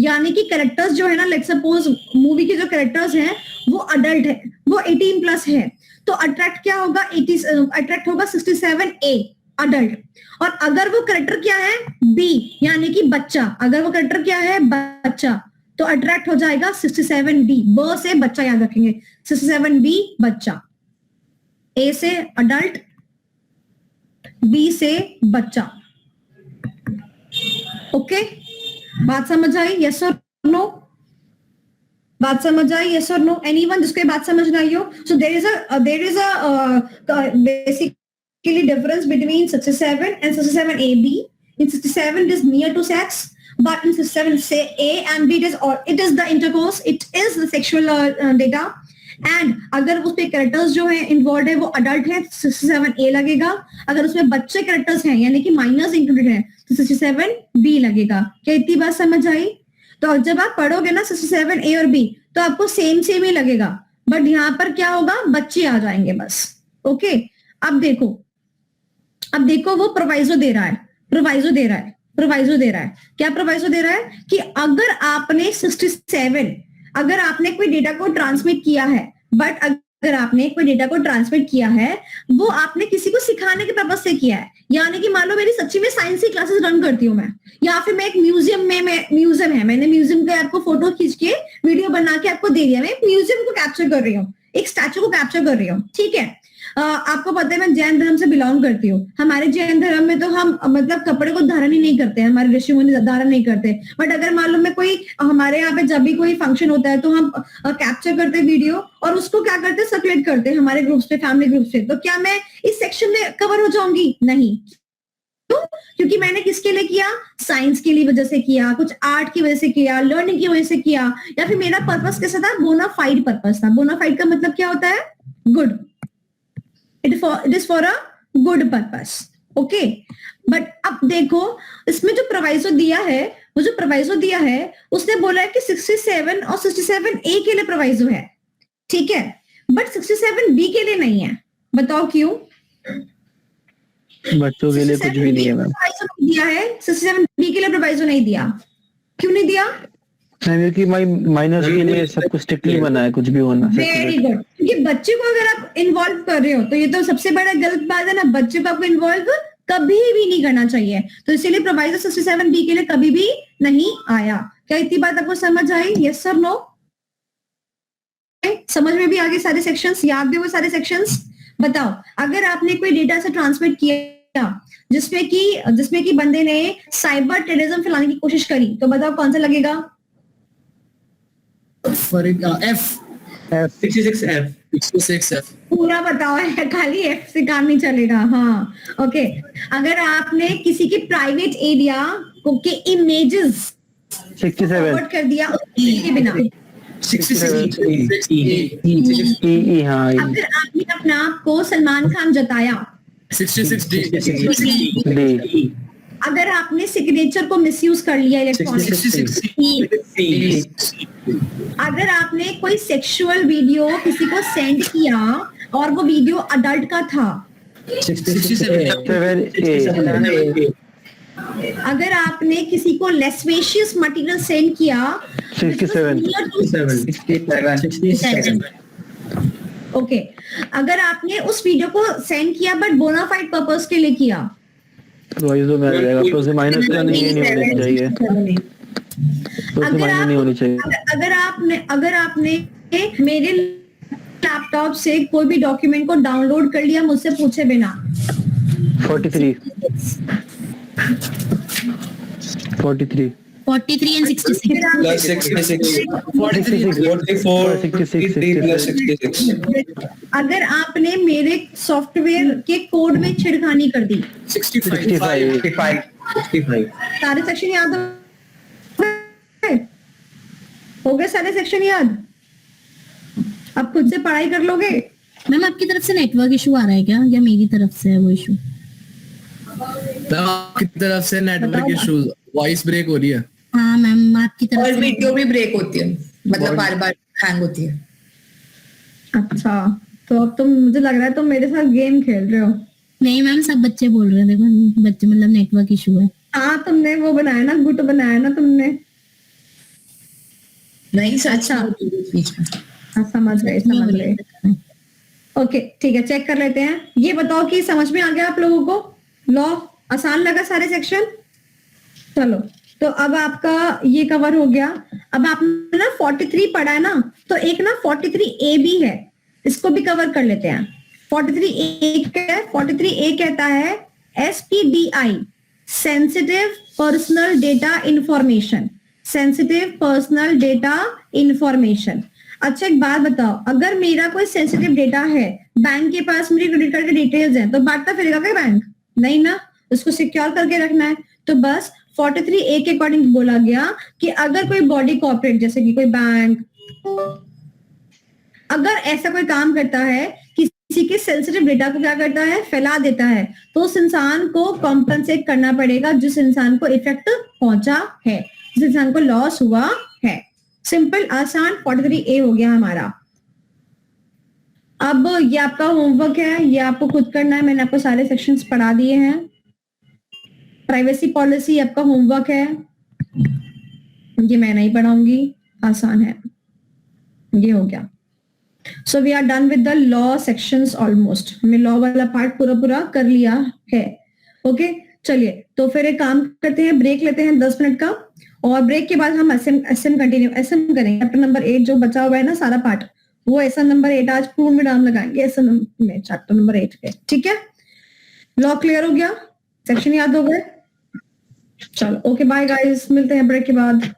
यानी कि कैरेक्टर्स जो है ना, लेट्स सपोज मूवी के जो कैरेक्टर्स हैं वो अडल्ट है, वो 18 प्लस है, तो अट्रैक्ट होगा 67A अडल्ट। और अगर वो कैरेक्टर क्या है B यानी कि बच्चा, अगर वो कैरेक्टर क्या है बच्चा, तो अट्रैक्ट हो जाएगा 67B। ब से बच्चा याद रखेंगे, 67B बच्चा, A से अडल्ट, B से बच्चा। ओके, बात समझ आई? यस और नो? बात समझ आई? यस और नो? एनीवन जिसको बात समझ ना आई हो? So there is a basically difference between 67 and 67AB. In 67 it is near to sex, but in 67A and B it is the intercourse, it is the sexual data. And अगर उसपे characters जो है involve है वो adult है, 67A लगेगा। अगर उसमें बच्चे कैरेक्टर्स हैं यानी कि माइनर्स इंक्लूडेड है तो 67B लगेगा। क्या इतनी बात समझ आई? तो जब आप पढ़ोगे ना 67A और B तो आपको सेम ही लगेगा, बट यहाँ पर क्या होगा, बच्चे आ जाएंगे बस। ओके, अब देखो वो प्रोवाइजो दे रहा है। क्या प्रोवाइजो दे रहा है कि अगर आपने 67, अगर आपने कोई डेटा को ट्रांसमिट किया है, बट अगर आपने कोई डेटा को ट्रांसमिट किया है वो आपने किसी को सिखाने के पर्पज से किया है, यानी कि मान लो मेरी सच्ची में साइंस की क्लासेस रन करती हूँ मैं, या फिर मैं एक म्यूजियम है, मैंने म्यूजियम का आपको फोटो खींच के वीडियो बना के आपको दे दिया, मैं म्यूजियम को कैप्चर कर रही हूँ, एक स्टैचू को कैप्चर कर रही हूँ, ठीक है? आपको पता है मैं जैन धर्म से बिलोंग करती हूँ। हमारे जैन धर्म में तो हम मतलब कपड़े को धारण ही नहीं करते हैं, हमारे ऋषि मुनि धारण नहीं करते। बट अगर मान लो मैं कोई, हमारे यहाँ पे जब भी कोई फंक्शन होता है तो हम कैप्चर करते वीडियो और उसको क्या करते, सर्कुलेट करते हैं हमारे ग्रुप्स पे, फैमिली ग्रुप्स पे। तो क्या मैं इस सेक्शन में कवर हो जाऊंगी? नहीं। क्यों? क्योंकि मैंने किसके लिए किया? साइंस के लिए वजह से किया, कुछ आर्ट की वजह से किया, लर्निंग की वजह से किया, या फिर मेरा पर्पस कैसा था? बोनाफाइड पर्पस था। बोनाफाइड का मतलब क्या होता है? Good. It is for a good purpose. Okay. But अब देखो इसमें जो प्रोवाइजो दिया है उसने बोला है कि 67 और 67A के लिए प्रोवाइजो है, ठीक है, बट 67B के लिए नहीं है। बताओ क्यों? बच्चों के लिए कुछ भी नहीं है मैम। दिया है 67B के लिए प्रोवाइजो नहीं दिया। क्यों नहीं दिया? क्योंकि माइनर्स के लिए सब कुछ स्ट्रिक्टली बना है, कुछ भी होना। Very good. क्योंकि बच्चे को अगर आप इन्वॉल्व कर रहे हो तो ये तो सबसे बड़ा गलत बात है ना, बच्चे को आपको इन्वॉल्व कभी भी नहीं करना चाहिए। तो इसीलिए प्रोवाइजो 67B के लिए कभी भी नहीं आया। क्या इतनी बात आपको समझ आई? यस और नो? समझ में भी आगे सारे सेक्शंस, याद भी हुए सारे सेक्शंस? बताओ, अगर आपने कोई डेटा से ट्रांसमिट किया जिसमें कि बंदे ने साइबर टेररिज्म फैलाने की कोशिश करी, तो बताओ कौन सा लगेगा? F 66F 66F पूरा बताओ है, खाली एफ से काम नहीं चलेगा। हाँ ओके, अगर आपने किसी की प्राइवेट एरिया के इमेजेस 67 फॉरवर्ड कर दिया उसके बिना, 66 हाँ अगर आपने अपने आप को सलमान खान जताया, 66D डी अगर आपने सिग्नेचर को मिसयूज कर लिया इलेक्ट्रॉनिक, 66 अगर आपने कोई सेक्सुअल वीडियो किसी को सेंड किया और वो वीडियो अडल्ट का था, 7A अगर आपने किसी को लेस्वेशियस मटेरियल सेंड किया, 67 ओके, अगर आपने उस वीडियो को सेंड किया बट बोनाफाइड पर्पस के लिए किया, वॉइस तो मिल जाएगा, प्लस माइनस का नहीं होनी चाहिए, प्लस माइनस नहीं होनी चाहिए। अगर आपने मेरे लैपटॉप से कोई भी डॉक्यूमेंट को डाउनलोड कर लिया मुझसे पूछे बिना, 43 43 and 66 plus 66 44 63 plus 66 अगर आपने मेरे सॉफ्टवेयर के कोड में छिड़खानी कर दी, 65 सारे सेक्शन याद हो गए सारे सेक्शन याद? अब खुद से पढ़ाई कर लोगे? मैम आपकी तरफ से नेटवर्क इशू आ रहा है क्या, या मेरी तरफ से है वो इशू? आपकी तरफ से नेटवर्क इश्यूज, वॉइस ब्रेक हो रही है। हाँ मैम आपकी तरफ और से वीडियो भी ब्रेक होती है, मतलब बार बार हैंग होती है। अच्छा, तो अब तुम, मुझे लग रहा है तुम मेरे साथ गेम खेल रहे हो। नहीं मैम, सब बच्चे बोल रहे हैं, देखो बच्चे मतलब नेटवर्क इशू है। हाँ तुमने वो बनाया ना, गुट बनाया ना तुमने। नहीं सच अच्छा। बीच में हाँ समझ गए। ओके ठीक है, चेक कर लेते हैं। ये बताओ कि समझ में आ गया आप लोगों को? लॉ आसान लगा सारे सेक्शन? चलो, तो अब आपका ये कवर हो गया। अब आपने ना 43 पढ़ा है ना, तो एक ना 43A भी है, इसको भी कवर कर लेते हैं। 43A कहता है SPDI, sensitive personal data information, sensitive personal data information. अच्छा एक बात बताओ, अगर मेरा कोई सेंसिटिव डेटा है, बैंक के पास मेरी क्रेडिट कार्ड की डिटेल्स हैं, तो बांटता फिरेगा क्या बैंक? नहीं ना, उसको सिक्योर करके रखना है। तो बस 43A के अकॉर्डिंग बोला गया कि अगर कोई बॉडी कॉर्पोरेट जैसे कि कोई बैंक अगर ऐसा कोई काम करता है, किसी के सेंसिटिव डेटा को क्या करता है, फैला देता है, तो उस इंसान को कॉम्पनसेट करना पड़ेगा जिस इंसान को इफेक्ट पहुंचा है, जिस इंसान को लॉस हुआ है। सिंपल आसान 43A हो गया हमारा। अब ये आपका होमवर्क है, ये आपको खुद करना है। मैंने आपको सारे सेक्शंस पढ़ा दिए हैं। प्राइवेसी पॉलिसी आपका होमवर्क है, ये मैं नहीं पढ़ाऊंगी, आसान है। ये हो गया। So we are done with the law sections almost. हमने लॉ वाला पार्ट पूरा कर लिया है। ओके चलिए, तो फिर एक काम करते हैं, ब्रेक लेते हैं 10 मिनट का, और ब्रेक के बाद हम एसएम करेंगे। चैप्टर नंबर 8 जो बचा हुआ है ना सारा पार्ट, वो एसएम नंबर 8 आज पूर्ण विराम लगाएंगे एसएम में, चैप्टर नंबर 8 पे। ठीक है, लॉ क्लियर हो गया, सेक्शन याद हो गए? चलो ओके बाय गाइस, मिलते हैं ब्रेक के बाद।